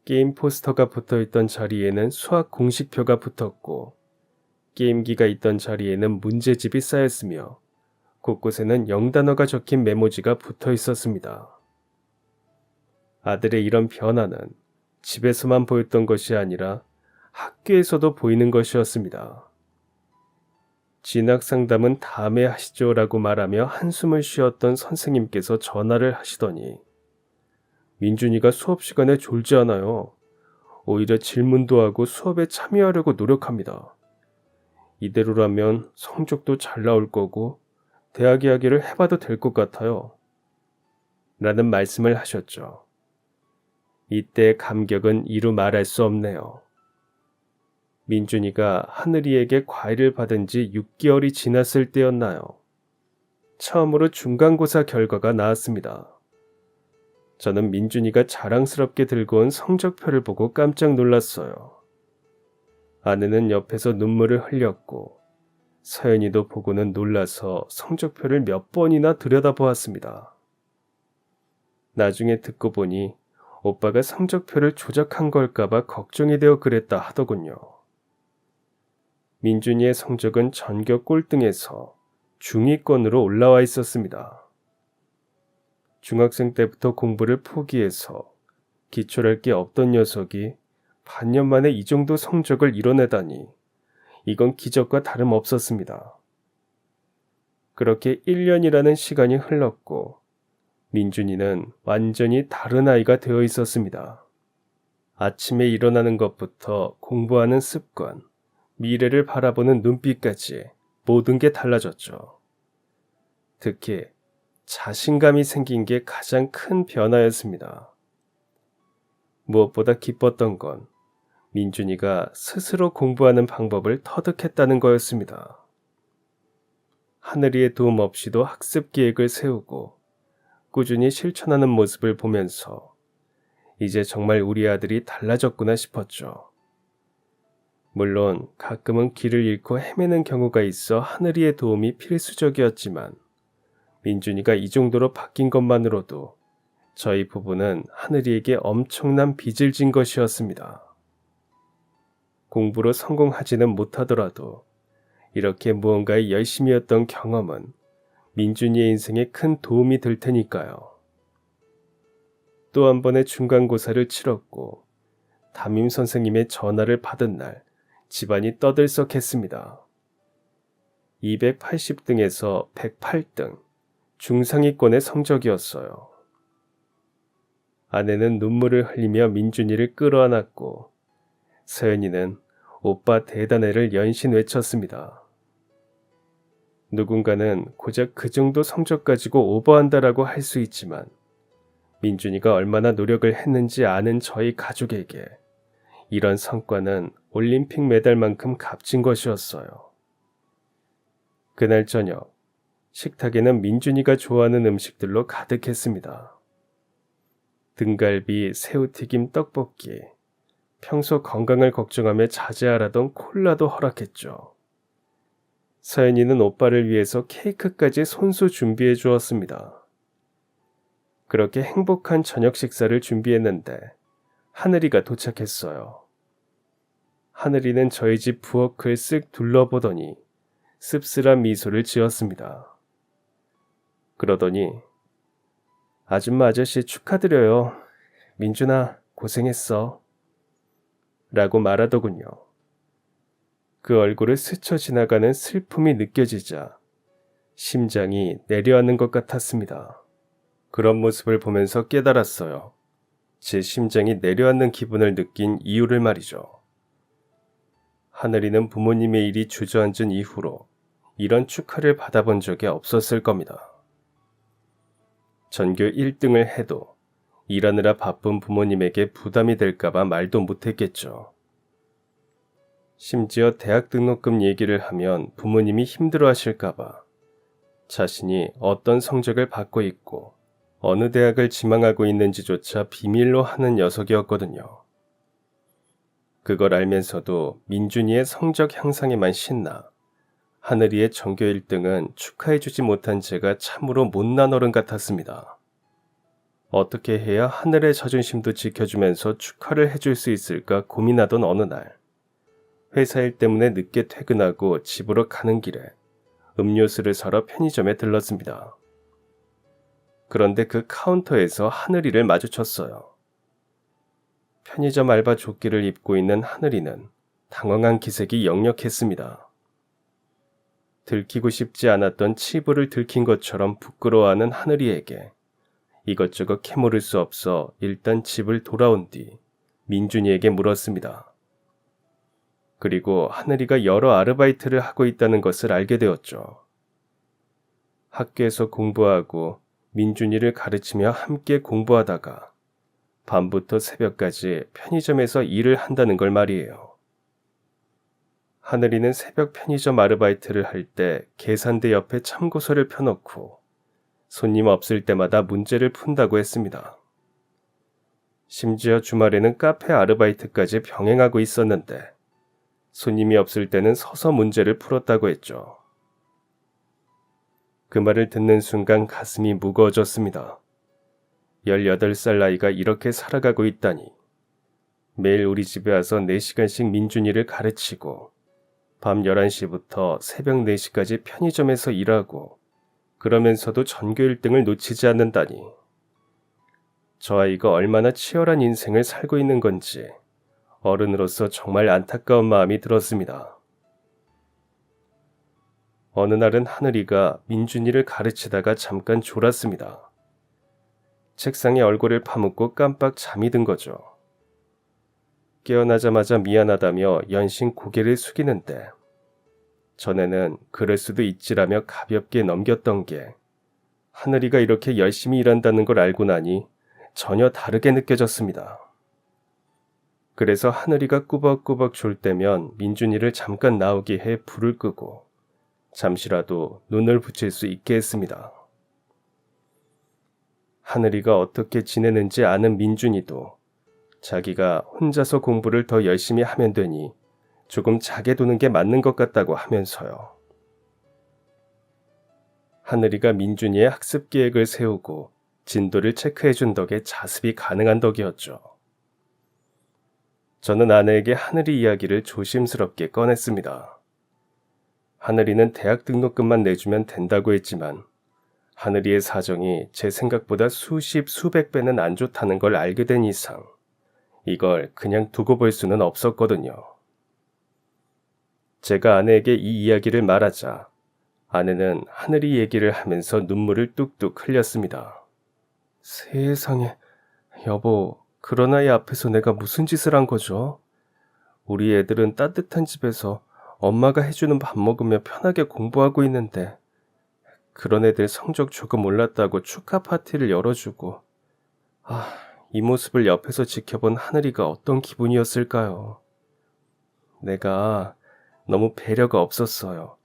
게임 포스터가 붙어있던 자리에는 수학 공식표가 붙었고 게임기가 있던 자리에는 문제집이 쌓였으며 곳곳에는 영단어가 적힌 메모지가 붙어 있었습니다. 아들의 이런 변화는 집에서만 보였던 것이 아니라 학교에서도 보이는 것이었습니다. 진학 상담은 다음에 하시죠라고 말하며 한숨을 쉬었던 선생님께서 전화를 하시더니 민준이가 수업 시간에 졸지 않아요. 오히려 질문도 하고 수업에 참여하려고 노력합니다. 이대로라면 성적도 잘 나올 거고 대학 이야기를 해봐도 될 것 같아요. 라는 말씀을 하셨죠. 이때의 감격은 이루 말할 수 없네요. 민준이가 하늘이에게 과외를 받은 지 6개월이 지났을 때였나요? 처음으로 중간고사 결과가 나왔습니다. 저는 민준이가 자랑스럽게 들고 온 성적표를 보고 깜짝 놀랐어요. 아내는 옆에서 눈물을 흘렸고 서연이도 보고는 놀라서 성적표를 몇 번이나 들여다보았습니다. 나중에 듣고 보니 오빠가 성적표를 조작한 걸까봐 걱정이 되어 그랬다 하더군요. 민준이의 성적은 전교 꼴등에서 중위권으로 올라와 있었습니다. 중학생 때부터 공부를 포기해서 기초할 게 없던 녀석이 반년 만에 이 정도 성적을 이뤄내다니 이건 기적과 다름없었습니다. 그렇게 1년이라는 시간이 흘렀고 민준이는 완전히 다른 아이가 되어 있었습니다. 아침에 일어나는 것부터 공부하는 습관, 미래를 바라보는 눈빛까지 모든 게 달라졌죠. 특히 자신감이 생긴 게 가장 큰 변화였습니다. 무엇보다 기뻤던 건 민준이가 스스로 공부하는 방법을 터득했다는 거였습니다. 하늘이의 도움 없이도 학습 계획을 세우고 꾸준히 실천하는 모습을 보면서 이제 정말 우리 아들이 달라졌구나 싶었죠. 물론 가끔은 길을 잃고 헤매는 경우가 있어 하늘이의 도움이 필수적이었지만 민준이가 이 정도로 바뀐 것만으로도 저희 부부는 하늘이에게 엄청난 빚을 진 것이었습니다. 공부로 성공하지는 못하더라도 이렇게 무언가에 열심히 했던 경험은 민준이의 인생에 큰 도움이 될 테니까요. 또 한 번의 중간고사를 치렀고 담임 선생님의 전화를 받은 날 집안이 떠들썩했습니다. 280등에서 108등, 중상위권의 성적이었어요. 아내는 눈물을 흘리며 민준이를 끌어안았고 서연이는 오빠 대단해를 연신 외쳤습니다. 누군가는 고작 그 정도 성적 가지고 오버한다라고 할 수 있지만 민준이가 얼마나 노력을 했는지 아는 저희 가족에게 이런 성과는 올림픽 메달만큼 값진 것이었어요. 그날 저녁 식탁에는 민준이가 좋아하는 음식들로 가득했습니다. 등갈비, 새우튀김, 떡볶이, 평소 건강을 걱정하며 자제하라던 콜라도 허락했죠. 서연이는 오빠를 위해서 케이크까지 손수 준비해 주었습니다. 그렇게 행복한 저녁 식사를 준비했는데 하늘이가 도착했어요. 하늘이는 저희 집 부엌을 쓱 둘러보더니 씁쓸한 미소를 지었습니다. 그러더니 아줌마 아저씨 축하드려요. 민준아 고생했어. 라고 말하더군요. 그 얼굴을 스쳐 지나가는 슬픔이 느껴지자 심장이 내려앉는 것 같았습니다. 그런 모습을 보면서 깨달았어요. 제 심장이 내려앉는 기분을 느낀 이유를 말이죠. 하늘이는 부모님의 일이 주저앉은 이후로 이런 축하를 받아본 적이 없었을 겁니다. 전교 1등을 해도 일하느라 바쁜 부모님에게 부담이 될까봐 말도 못했겠죠. 심지어 대학 등록금 얘기를 하면 부모님이 힘들어하실까봐 자신이 어떤 성적을 받고 있고 어느 대학을 지망하고 있는지조차 비밀로 하는 녀석이었거든요. 그걸 알면서도 민준이의 성적 향상에만 신나 하늘이의 전교 1등은 축하해주지 못한 제가 참으로 못난 어른 같았습니다. 어떻게 해야 하늘의 자존심도 지켜주면서 축하를 해줄 수 있을까 고민하던 어느 날 회사 일 때문에 늦게 퇴근하고 집으로 가는 길에 음료수를 사러 편의점에 들렀습니다. 그런데 그 카운터에서 하늘이를 마주쳤어요. 편의점 알바 조끼를 입고 있는 하늘이는 당황한 기색이 역력했습니다. 들키고 싶지 않았던 치부를 들킨 것처럼 부끄러워하는 하늘이에게 이것저것 캐물을 수 없어 일단 집을 돌아온 뒤 민준이에게 물었습니다. 그리고 하늘이가 여러 아르바이트를 하고 있다는 것을 알게 되었죠. 학교에서 공부하고 민준이를 가르치며 함께 공부하다가 밤부터 새벽까지 편의점에서 일을 한다는 걸 말이에요. 하늘이는 새벽 편의점 아르바이트를 할 때 계산대 옆에 참고서를 펴놓고 손님 없을 때마다 문제를 푼다고 했습니다. 심지어 주말에는 카페 아르바이트까지 병행하고 있었는데 손님이 없을 때는 서서 문제를 풀었다고 했죠. 그 말을 듣는 순간 가슴이 무거워졌습니다. 18살 나이가 이렇게 살아가고 있다니. 매일 우리 집에 와서 4시간씩 민준이를 가르치고 밤 11시부터 새벽 4시까지 편의점에서 일하고 그러면서도 전교 1등을 놓치지 않는다니. 저 아이가 얼마나 치열한 인생을 살고 있는 건지 어른으로서 정말 안타까운 마음이 들었습니다. 어느 날은 하늘이가 민준이를 가르치다가 잠깐 졸았습니다. 책상에 얼굴을 파묻고 깜빡 잠이 든 거죠. 깨어나자마자 미안하다며 연신 고개를 숙이는데 전에는 그럴 수도 있지라며 가볍게 넘겼던 게 하늘이가 이렇게 열심히 일한다는 걸 알고 나니 전혀 다르게 느껴졌습니다. 그래서 하늘이가 꾸벅꾸벅 졸 때면 민준이를 잠깐 나오게 해 불을 끄고 잠시라도 눈을 붙일 수 있게 했습니다. 하늘이가 어떻게 지내는지 아는 민준이도 자기가 혼자서 공부를 더 열심히 하면 되니 조금 자게 두는 게 맞는 것 같다고 하면서요. 하늘이가 민준이의 학습 계획을 세우고 진도를 체크해준 덕에 자습이 가능한 덕이었죠. 저는 아내에게 하늘이 이야기를 조심스럽게 꺼냈습니다. 하늘이는 대학 등록금만 내주면 된다고 했지만 하늘이의 사정이 제 생각보다 수십 수백 배는 안 좋다는 걸 알게 된 이상 이걸 그냥 두고 볼 수는 없었거든요. 제가 아내에게 이 이야기를 말하자 아내는 하늘이 얘기를 하면서 눈물을 뚝뚝 흘렸습니다. 세상에, 여보, 그런 아이 앞에서 내가 무슨 짓을 한 거죠? 우리 애들은 따뜻한 집에서 엄마가 해주는 밥 먹으며 편하게 공부하고 있는데 그런 애들 성적 조금 올랐다고 축하 파티를 열어주고 이 모습을 옆에서 지켜본 하늘이가 어떤 기분이었을까요? 내가 너무 배려가 없었어요.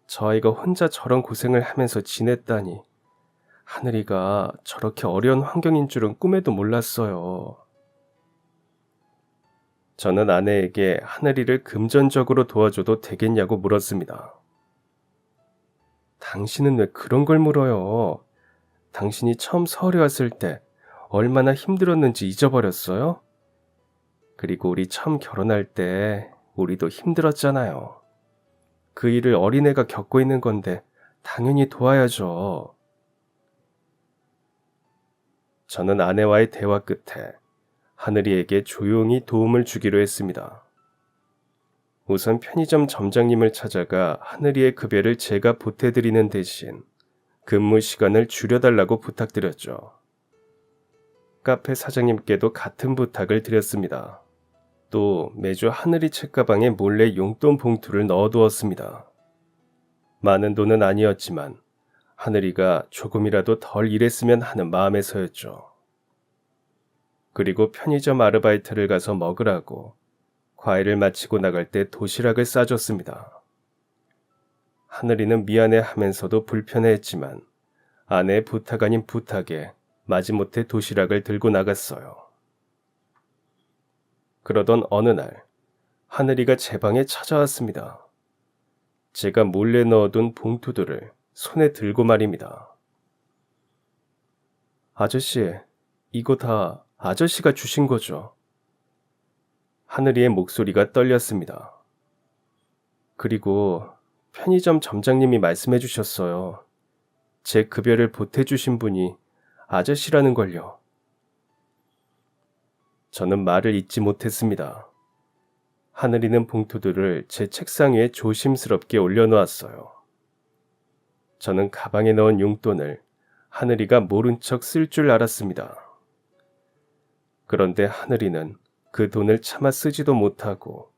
저 아이가 혼자 저런 고생을 하면서 지냈다니 하늘이가 저렇게 어려운 환경인 줄은 꿈에도 몰랐어요. 저는 아내에게 하늘이를 금전적으로 도와줘도 되겠냐고 물었습니다. 당신은 왜 그런 걸 물어요? 당신이 처음 서울에 왔을 때 얼마나 힘들었는지 잊어버렸어요? 그리고 우리 처음 결혼할 때 우리도 힘들었잖아요. 그 일을 어린애가 겪고 있는 건데 당연히 도와야죠. 저는 아내와의 대화 끝에 하늘이에게 조용히 도움을 주기로 했습니다. 우선 편의점 점장님을 찾아가 하늘이의 급여를 제가 보태드리는 대신 근무 시간을 줄여달라고 부탁드렸죠. 카페 사장님께도 같은 부탁을 드렸습니다. 또 매주 하늘이 책가방에 몰래 용돈 봉투를 넣어두었습니다. 많은 돈은 아니었지만 하늘이가 조금이라도 덜 일했으면 하는 마음에서였죠. 그리고 편의점 아르바이트를 가서 먹으라고 과일을 마치고 나갈 때 도시락을 싸줬습니다. 하늘이는 미안해하면서도 불편해했지만 아내의 부탁 아닌 부탁에 마지못해 도시락을 들고 나갔어요. 그러던 어느 날 하늘이가 제 방에 찾아왔습니다. 제가 몰래 넣어둔 봉투들을 손에 들고 말입니다. 아저씨, 이거 다 아저씨가 주신 거죠? 하늘이의 목소리가 떨렸습니다. 그리고 편의점 점장님이 말씀해 주셨어요. 제 급여를 보태주신 분이 아저씨라는 걸요. 저는 말을 잇지 못했습니다. 하늘이는 봉투들을 제 책상 위에 조심스럽게 올려놓았어요. 저는 가방에 넣은 용돈을 하늘이가 모른 척 쓸 줄 알았습니다. 그런데 하늘이는 그 돈을 차마 쓰지도 못하고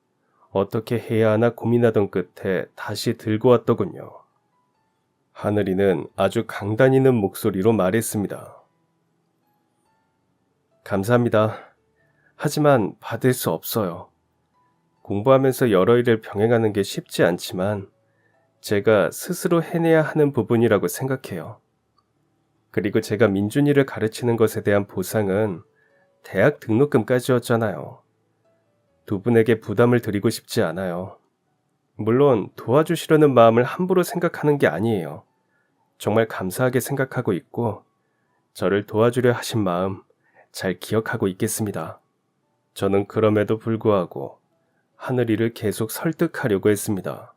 어떻게 해야 하나 고민하던 끝에 다시 들고 왔더군요. 하늘이는 아주 강단 있는 목소리로 말했습니다. 감사합니다. 하지만 받을 수 없어요. 공부하면서 여러 일을 병행하는 게 쉽지 않지만 제가 스스로 해내야 하는 부분이라고 생각해요. 그리고 제가 민준이를 가르치는 것에 대한 보상은 대학 등록금까지였잖아요. 두 분에게 부담을 드리고 싶지 않아요. 물론 도와주시려는 마음을 함부로 생각하는 게 아니에요. 정말 감사하게 생각하고 있고 저를 도와주려 하신 마음 잘 기억하고 있겠습니다. 저는 그럼에도 불구하고 하늘이를 계속 설득하려고 했습니다.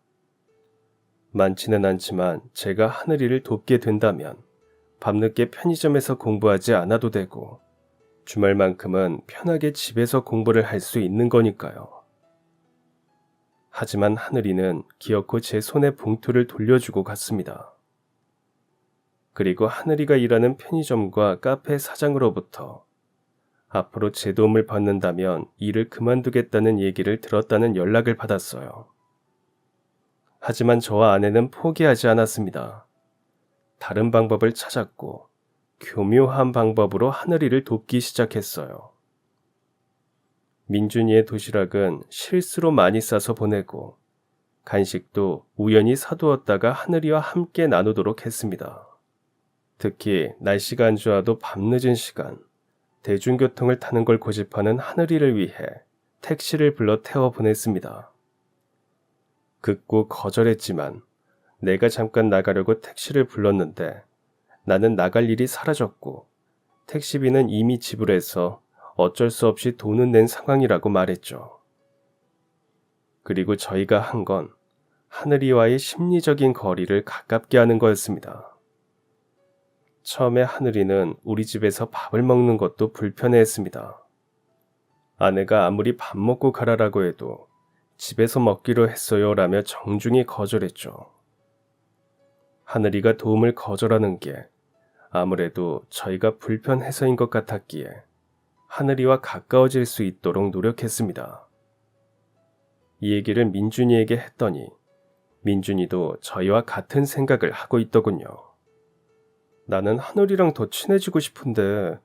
많지는 않지만 제가 하늘이를 돕게 된다면 밤늦게 편의점에서 공부하지 않아도 되고 주말만큼은 편하게 집에서 공부를 할 수 있는 거니까요. 하지만 하늘이는 기어코 제 손에 봉투를 돌려주고 갔습니다. 그리고 하늘이가 일하는 편의점과 카페 사장으로부터 앞으로 제 도움을 받는다면 일을 그만두겠다는 얘기를 들었다는 연락을 받았어요. 하지만 저와 아내는 포기하지 않았습니다. 다른 방법을 찾았고 교묘한 방법으로 하늘이를 돕기 시작했어요. 민준이의 도시락은 실수로 많이 싸서 보내고 간식도 우연히 사두었다가 하늘이와 함께 나누도록 했습니다. 특히 날씨가 안 좋아도 밤늦은 시간 대중교통을 타는 걸 고집하는 하늘이를 위해 택시를 불러 태워 보냈습니다. 극구 거절했지만 내가 잠깐 나가려고 택시를 불렀는데 나는 나갈 일이 사라졌고 택시비는 이미 지불해서 어쩔 수 없이 돈은 낸 상황이라고 말했죠. 그리고 저희가 한 건 하늘이와의 심리적인 거리를 가깝게 하는 거였습니다. 처음에 하늘이는 우리 집에서 밥을 먹는 것도 불편해했습니다. 아내가 아무리 밥 먹고 가라라고 해도 집에서 먹기로 했어요 라며 정중히 거절했죠. 하늘이가 도움을 거절하는 게 아무래도 저희가 불편해서인 것 같았기에 하늘이와 가까워질 수 있도록 노력했습니다. 이 얘기를 민준이에게 했더니 민준이도 저희와 같은 생각을 하고 있더군요. 나는 하늘이랑 더 친해지고 싶은데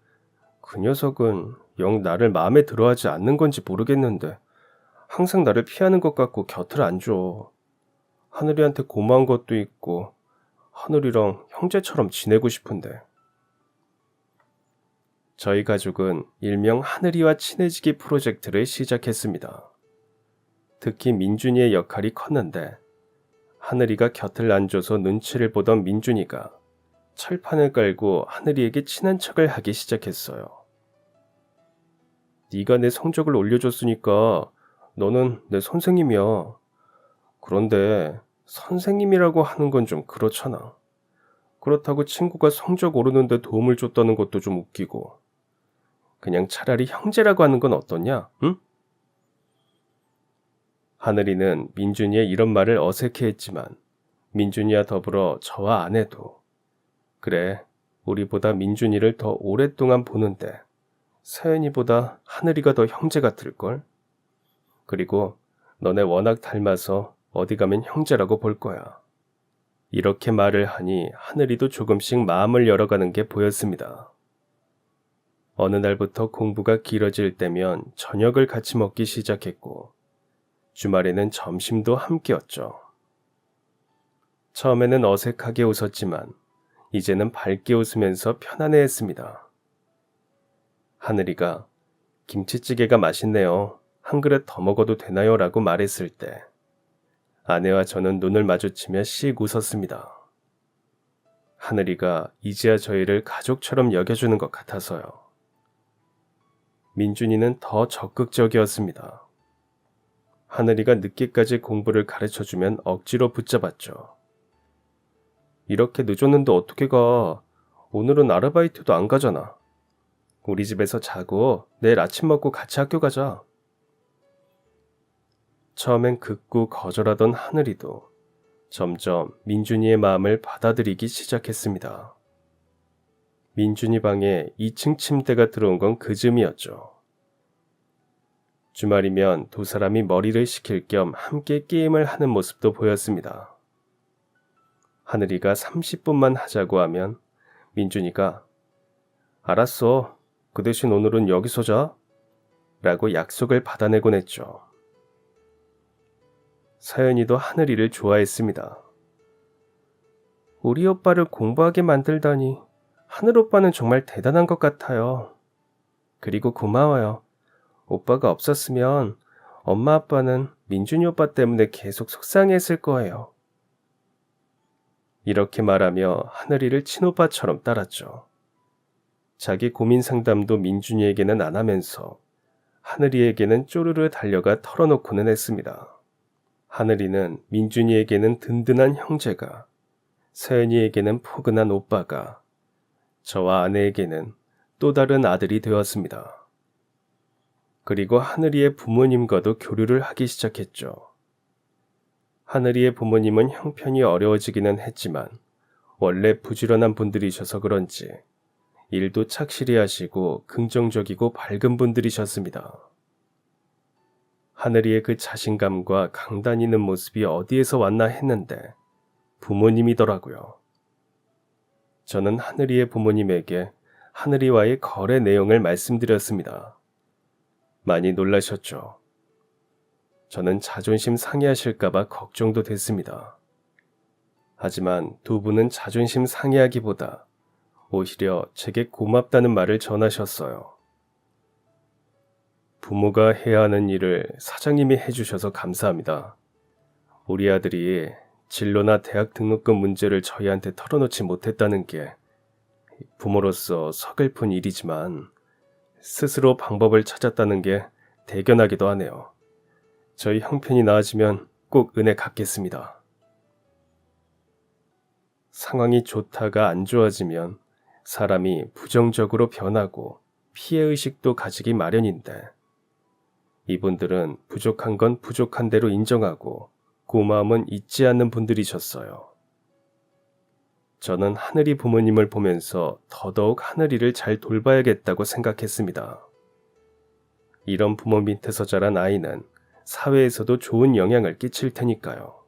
그 녀석은 영 나를 마음에 들어하지 않는 건지 모르겠는데 항상 나를 피하는 것 같고 곁을 안 줘. 하늘이한테 고마운 것도 있고 하늘이랑 형제처럼 지내고 싶은데. 저희 가족은 일명 하늘이와 친해지기 프로젝트를 시작했습니다. 특히 민준이의 역할이 컸는데 하늘이가 곁을 안 줘서 눈치를 보던 민준이가 철판을 깔고 하늘이에게 친한 척을 하기 시작했어요. 네가 내 성적을 올려줬으니까 너는 내 선생님이야. 그런데 선생님이라고 하는 건 좀 그렇잖아. 그렇다고 친구가 성적 오르는데 도움을 줬다는 것도 좀 웃기고. 그냥 차라리 형제라고 하는 건 어떠냐? 응? 하늘이는 민준이의 이런 말을 어색해했지만 민준이와 더불어 저와 아내도 그래, 우리보다 민준이를 더 오랫동안 보는데 서연이보다 하늘이가 더 형제 같을걸? 그리고 너네 워낙 닮아서 어디 가면 형제라고 볼 거야. 이렇게 말을 하니 하늘이도 조금씩 마음을 열어가는 게 보였습니다. 어느 날부터 공부가 길어질 때면 저녁을 같이 먹기 시작했고 주말에는 점심도 함께였죠. 처음에는 어색하게 웃었지만 이제는 밝게 웃으면서 편안해했습니다. 하늘이가 김치찌개가 맛있네요. 한 그릇 더 먹어도 되나요? 라고 말했을 때 아내와 저는 눈을 마주치며 씩 웃었습니다. 하늘이가 이제야 저희를 가족처럼 여겨주는 것 같아서요. 민준이는 더 적극적이었습니다. 하늘이가 늦게까지 공부를 가르쳐주면 억지로 붙잡았죠. 이렇게 늦었는데 어떻게 가? 오늘은 아르바이트도 안 가잖아. 우리 집에서 자고 내일 아침 먹고 같이 학교 가자. 처음엔 극구 거절하던 하늘이도 점점 민준이의 마음을 받아들이기 시작했습니다. 민준이 방에 2층 침대가 들어온 건 그즈음이었죠. 주말이면 두 사람이 머리를 식힐 겸 함께 게임을 하는 모습도 보였습니다. 하늘이가 30분만 하자고 하면 민준이가 알았어. 그 대신 오늘은 여기서 자. 라고 약속을 받아내곤 했죠. 서연이도 하늘이를 좋아했습니다. 우리 오빠를 공부하게 만들다니 하늘 오빠는 정말 대단한 것 같아요. 그리고 고마워요. 오빠가 없었으면 엄마 아빠는 민준이 오빠 때문에 계속 속상해했을 거예요. 이렇게 말하며 하늘이를 친오빠처럼 따랐죠. 자기 고민 상담도 민준이에게는 안 하면서 하늘이에게는 쪼르르 달려가 털어놓고는 했습니다. 하늘이는 민준이에게는 든든한 형제가, 서연이에게는 포근한 오빠가, 저와 아내에게는 또 다른 아들이 되었습니다. 그리고 하늘이의 부모님과도 교류를 하기 시작했죠. 하늘이의 부모님은 형편이 어려워지기는 했지만 원래 부지런한 분들이셔서 그런지 일도 착실히 하시고 긍정적이고 밝은 분들이셨습니다. 하늘이의 그 자신감과 강단 있는 모습이 어디에서 왔나 했는데 부모님이더라고요. 저는 하늘이의 부모님에게 하늘이와의 거래 내용을 말씀드렸습니다. 많이 놀라셨죠. 저는 자존심 상해하실까봐 걱정도 됐습니다. 하지만 두 분은 자존심 상해하기보다 오히려 제게 고맙다는 말을 전하셨어요. 부모가 해야 하는 일을 사장님이 해주셔서 감사합니다. 우리 아들이 진로나 대학 등록금 문제를 저희한테 털어놓지 못했다는 게 부모로서 서글픈 일이지만 스스로 방법을 찾았다는 게 대견하기도 하네요. 저희 형편이 나아지면 꼭 은혜 갚겠습니다. 상황이 좋다가 안 좋아지면 사람이 부정적으로 변하고 피해의식도 가지기 마련인데 이분들은 부족한 건 부족한 대로 인정하고 고마움은 잊지 않는 분들이셨어요. 저는 하늘이 부모님을 보면서 더더욱 하늘이를 잘 돌봐야겠다고 생각했습니다. 이런 부모 밑에서 자란 아이는 사회에서도 좋은 영향을 끼칠 테니까요.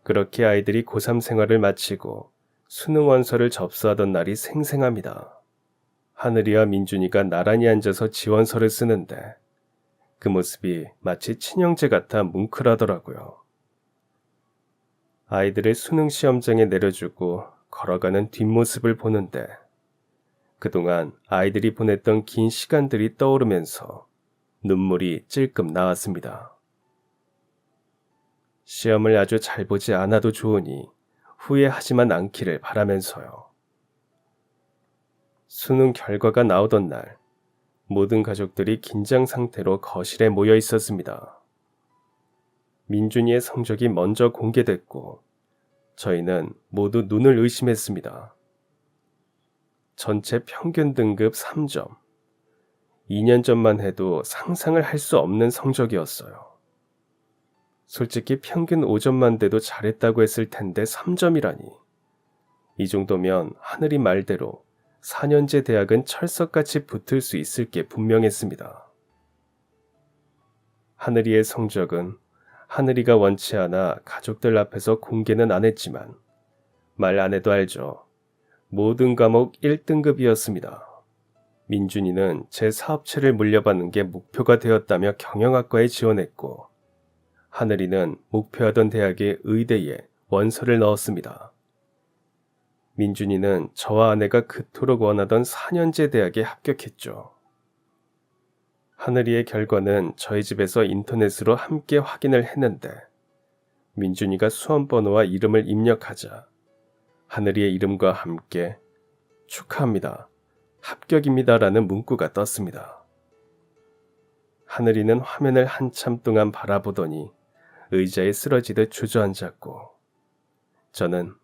그렇게 아이들이 고3 생활을 마치고 수능 원서를 접수하던 날이 생생합니다. 하늘이와 민준이가 나란히 앉아서 지원서를 쓰는데 그 모습이 마치 친형제 같아 뭉클하더라고요. 아이들을 수능 시험장에 내려주고 걸어가는 뒷모습을 보는데 그동안 아이들이 보냈던 긴 시간들이 떠오르면서 눈물이 찔끔 나왔습니다. 시험을 아주 잘 보지 않아도 좋으니 후회하지만 않기를 바라면서요. 수능 결과가 나오던 날 모든 가족들이 긴장 상태로 거실에 모여 있었습니다. 민준이의 성적이 먼저 공개됐고 저희는 모두 눈을 의심했습니다. 전체 평균 등급 3점. 2년 전만 해도 상상을 할 수 없는 성적이었어요. 솔직히 평균 5점만 돼도 잘했다고 했을 텐데 3점이라니. 이 정도면 하늘이 말대로 4년제 대학은 철석같이 붙을 수 있을 게 분명했습니다. 하늘이의 성적은 하늘이가 원치 않아 가족들 앞에서 공개는 안 했지만 말 안 해도 알죠. 모든 과목 1등급이었습니다. 민준이는 제 사업체를 물려받는 게 목표가 되었다며 경영학과에 지원했고 하늘이는 목표하던 대학의 의대에 원서를 넣었습니다. 민준이는 저와 아내가 그토록 원하던 4년제 대학에 합격했죠. 하늘이의 결과는 저희 집에서 인터넷으로 함께 확인을 했는데 민준이가 수험번호와 이름을 입력하자 하늘이의 이름과 함께 축하합니다. 합격입니다라는 문구가 떴습니다. 하늘이는 화면을 한참 동안 바라보더니 의자에 쓰러지듯 주저앉았고, 저는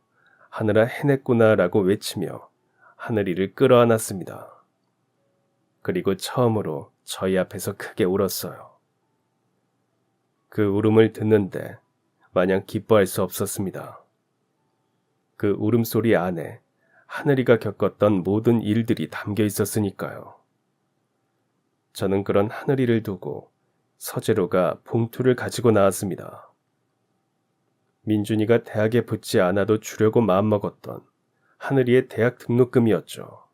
하늘아 해냈구나라고 외치며 하늘이를 끌어안았습니다. 그리고 처음으로 저희 앞에서 크게 울었어요. 그 울음을 듣는데 마냥 기뻐할 수 없었습니다. 그 울음소리 안에 하늘이가 겪었던 모든 일들이 담겨 있었으니까요. 저는 그런 하늘이를 두고 서재로가 봉투를 가지고 나왔습니다. 민준이가 대학에 붙지 않아도 주려고 마음먹었던 하늘이의 대학 등록금이었죠.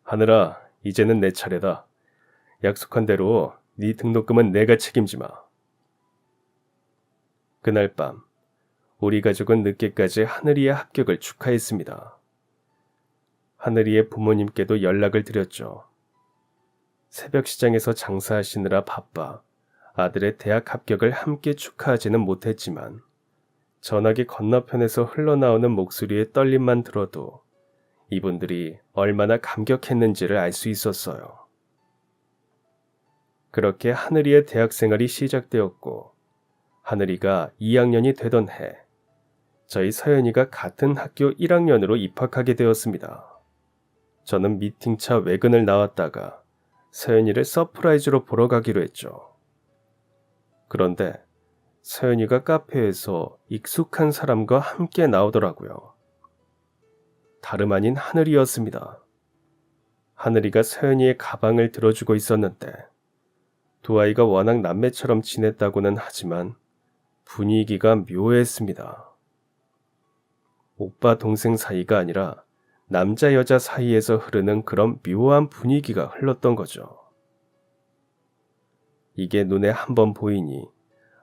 하늘아, 이제는 내 차례다. 약속한 대로 네 등록금은 내가 책임지마. 그날 밤 우리 가족은 늦게까지 하늘이의 합격을 축하했습니다. 하늘이의 부모님께도 연락을 드렸죠. 새벽 시장에서 장사하시느라 바빠 아들의 대학 합격을 함께 축하하지는 못했지만 전화기 건너편에서 흘러나오는 목소리의 떨림만 들어도 이분들이 얼마나 감격했는지를 알 수 있었어요. 그렇게 하늘이의 대학 생활이 시작되었고, 하늘이가 2학년이 되던 해, 저희 서연이가 같은 학교 1학년으로 입학하게 되었습니다. 저는 미팅차 외근을 나왔다가 서연이를 서프라이즈로 보러 가기로 했죠. 그런데 서연이가 카페에서 익숙한 사람과 함께 나오더라고요. 다름 아닌 하늘이었습니다. 하늘이가 서연이의 가방을 들어주고 있었는데 두 아이가 워낙 남매처럼 지냈다고는 하지만 분위기가 묘했습니다. 오빠 동생 사이가 아니라 남자 여자 사이에서 흐르는 그런 묘한 분위기가 흘렀던 거죠. 이게 눈에 한번 보이니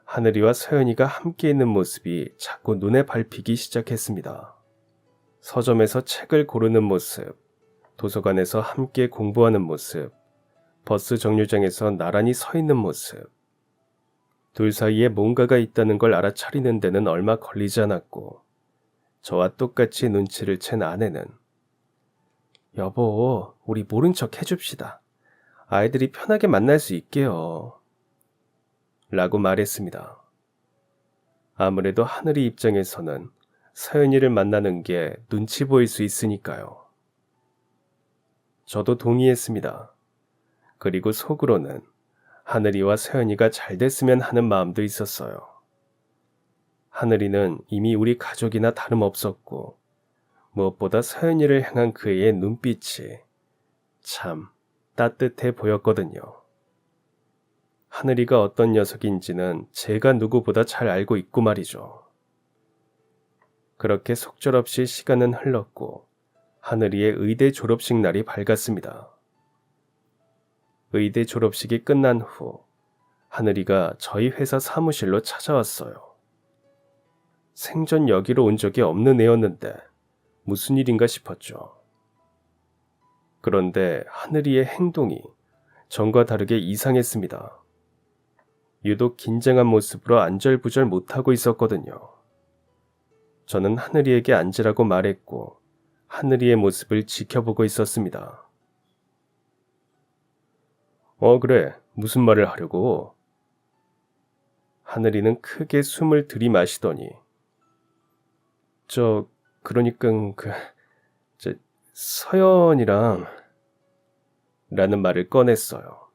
하늘이와 서연이가 함께 있는 모습이 자꾸 눈에 밟히기 시작했습니다. 서점에서 책을 고르는 모습, 도서관에서 함께 공부하는 모습, 버스 정류장에서 나란히 서 있는 모습. 둘 사이에 뭔가가 있다는 걸 알아차리는 데는 얼마 걸리지 않았고, 저와 똑같이 눈치를 챈 아내는 여보, 우리 모른 척 해줍시다. 아이들이 편하게 만날 수 있게요. 라고 말했습니다. 아무래도 하늘이 입장에서는 서연이를 만나는 게 눈치 보일 수 있으니까요. 저도 동의했습니다. 그리고 속으로는 하늘이와 서연이가 잘 됐으면 하는 마음도 있었어요. 하늘이는 이미 우리 가족이나 다름없었고 무엇보다 서연이를 향한 그의 눈빛이 참 따뜻해 보였거든요. 하늘이가 어떤 녀석인지는 제가 누구보다 잘 알고 있고 말이죠. 그렇게 속절없이 시간은 흘렀고 하늘이의 의대 졸업식 날이 밝았습니다. 의대 졸업식이 끝난 후 하늘이가 저희 회사 사무실로 찾아왔어요. 생전 여기로 온 적이 없는 애였는데 무슨 일인가 싶었죠. 그런데 하늘이의 행동이 전과 다르게 이상했습니다. 유독 긴장한 모습으로 안절부절 못하고 있었거든요. 저는 하늘이에게 앉으라고 말했고 하늘이의 모습을 지켜보고 있었습니다. 그래. 무슨 말을 하려고? 하늘이는 크게 숨을 들이마시더니 그러니까 서연이랑 라는 말을 꺼냈어요.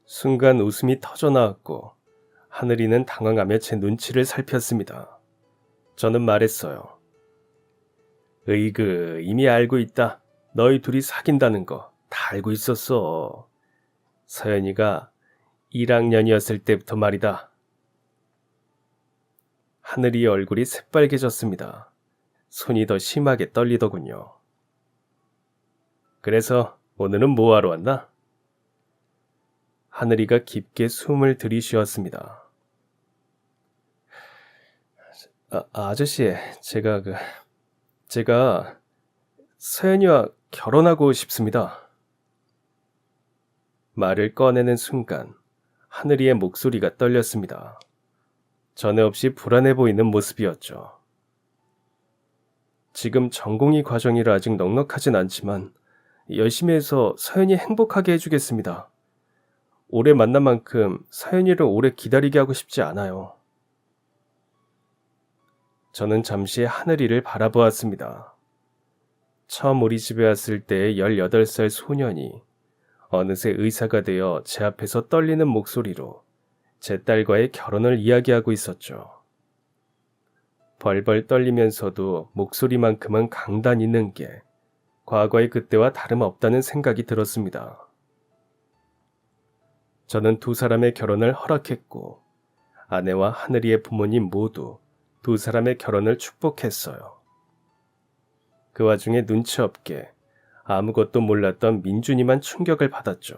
순간 웃음이 터져나왔고 하늘이는 당황하며 제 눈치를 살폈습니다. 저는 말했어요. 으이그, 이미 알고 있다. 너희 둘이 사귄다는 거 다 알고 있었어. 서연이가 1학년이었을 때부터 말이다. 하늘이의 얼굴이 새빨개졌습니다. 손이 더 심하게 떨리더군요. 그래서 오늘은 뭐하러 왔나? 하늘이가 깊게 숨을 들이쉬었습니다. 아저씨, 제가 서연이와 결혼하고 싶습니다. 말을 꺼내는 순간 하늘이의 목소리가 떨렸습니다. 전에 없이 불안해 보이는 모습이었죠. 지금 전공의 과정이라 아직 넉넉하진 않지만 열심히 해서 서연이 행복하게 해주겠습니다. 오래 만난 만큼 서연이를 오래 기다리게 하고 싶지 않아요. 저는 잠시 하늘이를 바라보았습니다. 처음 우리 집에 왔을 때의 18살 소년이 어느새 의사가 되어 제 앞에서 떨리는 목소리로 제 딸과의 결혼을 이야기하고 있었죠. 벌벌 떨리면서도 목소리만큼은 강단 있는 게 과거의 그때와 다름없다는 생각이 들었습니다. 저는 두 사람의 결혼을 허락했고 아내와 하늘이의 부모님 모두 두 사람의 결혼을 축복했어요. 그 와중에 눈치 없게 아무것도 몰랐던 민준이만 충격을 받았죠.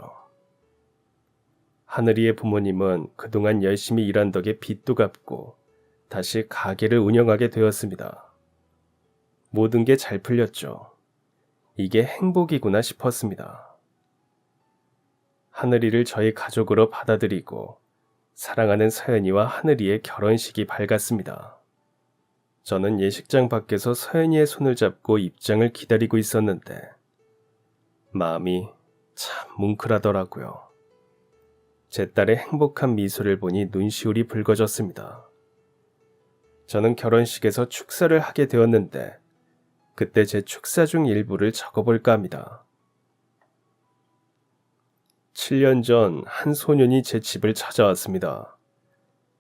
하늘이의 부모님은 그동안 열심히 일한 덕에 빚도 갚고 다시 가게를 운영하게 되었습니다. 모든 게 잘 풀렸죠. 이게 행복이구나 싶었습니다. 하늘이를 저희 가족으로 받아들이고 사랑하는 서연이와 하늘이의 결혼식이 밝았습니다. 저는 예식장 밖에서 서연이의 손을 잡고 입장을 기다리고 있었는데 마음이 참 뭉클하더라고요. 제 딸의 행복한 미소를 보니 눈시울이 붉어졌습니다. 저는 결혼식에서 축사를 하게 되었는데 그때 제 축사 중 일부를 적어볼까 합니다. 7년 전 한 소년이 제 집을 찾아왔습니다.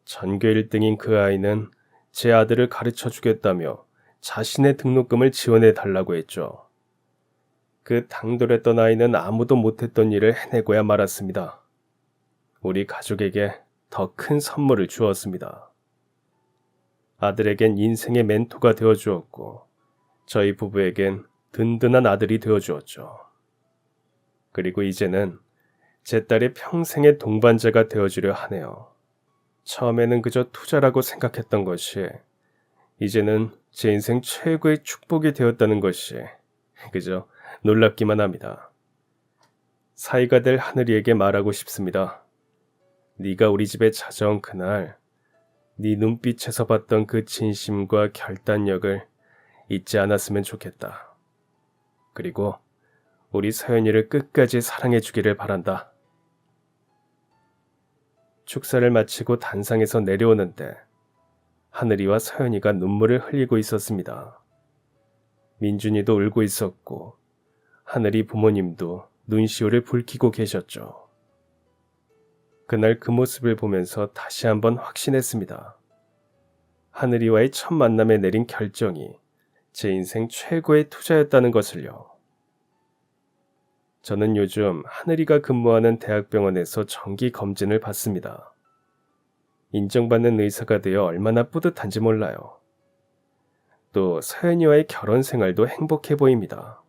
전교 1등인 그 아이는 제 아들을 가르쳐 주겠다며 자신의 등록금을 지원해 달라고 했죠. 그 당돌했던 아이는 아무도 못했던 일을 해내고야 말았습니다. 우리 가족에게 더 큰 선물을 주었습니다. 아들에겐 인생의 멘토가 되어주었고 저희 부부에겐 든든한 아들이 되어주었죠. 그리고 이제는 제 딸의 평생의 동반자가 되어주려 하네요. 처음에는 그저 투자라고 생각했던 것이 이제는 제 인생 최고의 축복이 되었다는 것이 그저 놀랍기만 합니다. 사이가 될 하늘이에게 말하고 싶습니다. 네가 우리 집에 찾아온 그날 네 눈빛에서 봤던 그 진심과 결단력을 잊지 않았으면 좋겠다. 그리고 우리 서연이를 끝까지 사랑해 주기를 바란다. 축사를 마치고 단상에서 내려오는데 하늘이와 서연이가 눈물을 흘리고 있었습니다. 민준이도 울고 있었고 하늘이 부모님도 눈시울을 붉히고 계셨죠. 그날 그 모습을 보면서 다시 한번 확신했습니다. 하늘이와의 첫 만남에 내린 결정이 제 인생 최고의 투자였다는 것을요. 저는 요즘 하늘이가 근무하는 대학병원에서 정기 검진을 받습니다. 인정받는 의사가 되어 얼마나 뿌듯한지 몰라요. 또 서연이와의 결혼 생활도 행복해 보입니다.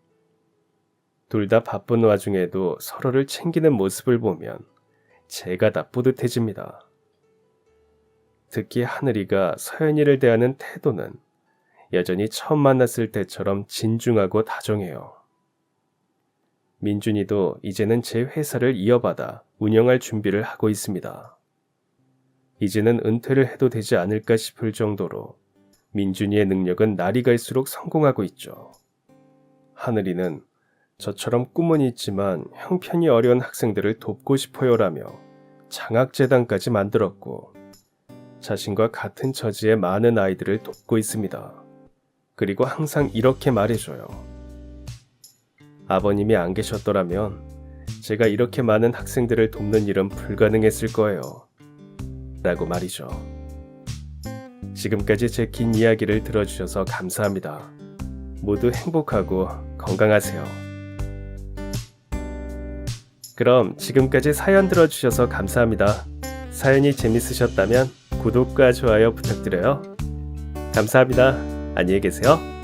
둘 다 바쁜 와중에도 서로를 챙기는 모습을 보면 제가 다 뿌듯해집니다. 특히 하늘이가 서연이를 대하는 태도는 여전히 처음 만났을 때처럼 진중하고 다정해요. 민준이도 이제는 제 회사를 이어받아 운영할 준비를 하고 있습니다. 이제는 은퇴를 해도 되지 않을까 싶을 정도로 민준이의 능력은 날이 갈수록 성공하고 있죠. 하늘이는 저처럼 꿈은 있지만 형편이 어려운 학생들을 돕고 싶어요라며 장학재단까지 만들었고 자신과 같은 처지의 많은 아이들을 돕고 있습니다. 그리고 항상 이렇게 말해줘요. 아버님이 안 계셨더라면 제가 이렇게 많은 학생들을 돕는 일은 불가능했을 거예요. 라고 말이죠. 지금까지 제 긴 이야기를 들어주셔서 감사합니다. 모두 행복하고 건강하세요. 그럼 지금까지 사연 들어주셔서 감사합니다. 사연이 재밌으셨다면 구독과 좋아요 부탁드려요. 감사합니다. 안녕히 계세요.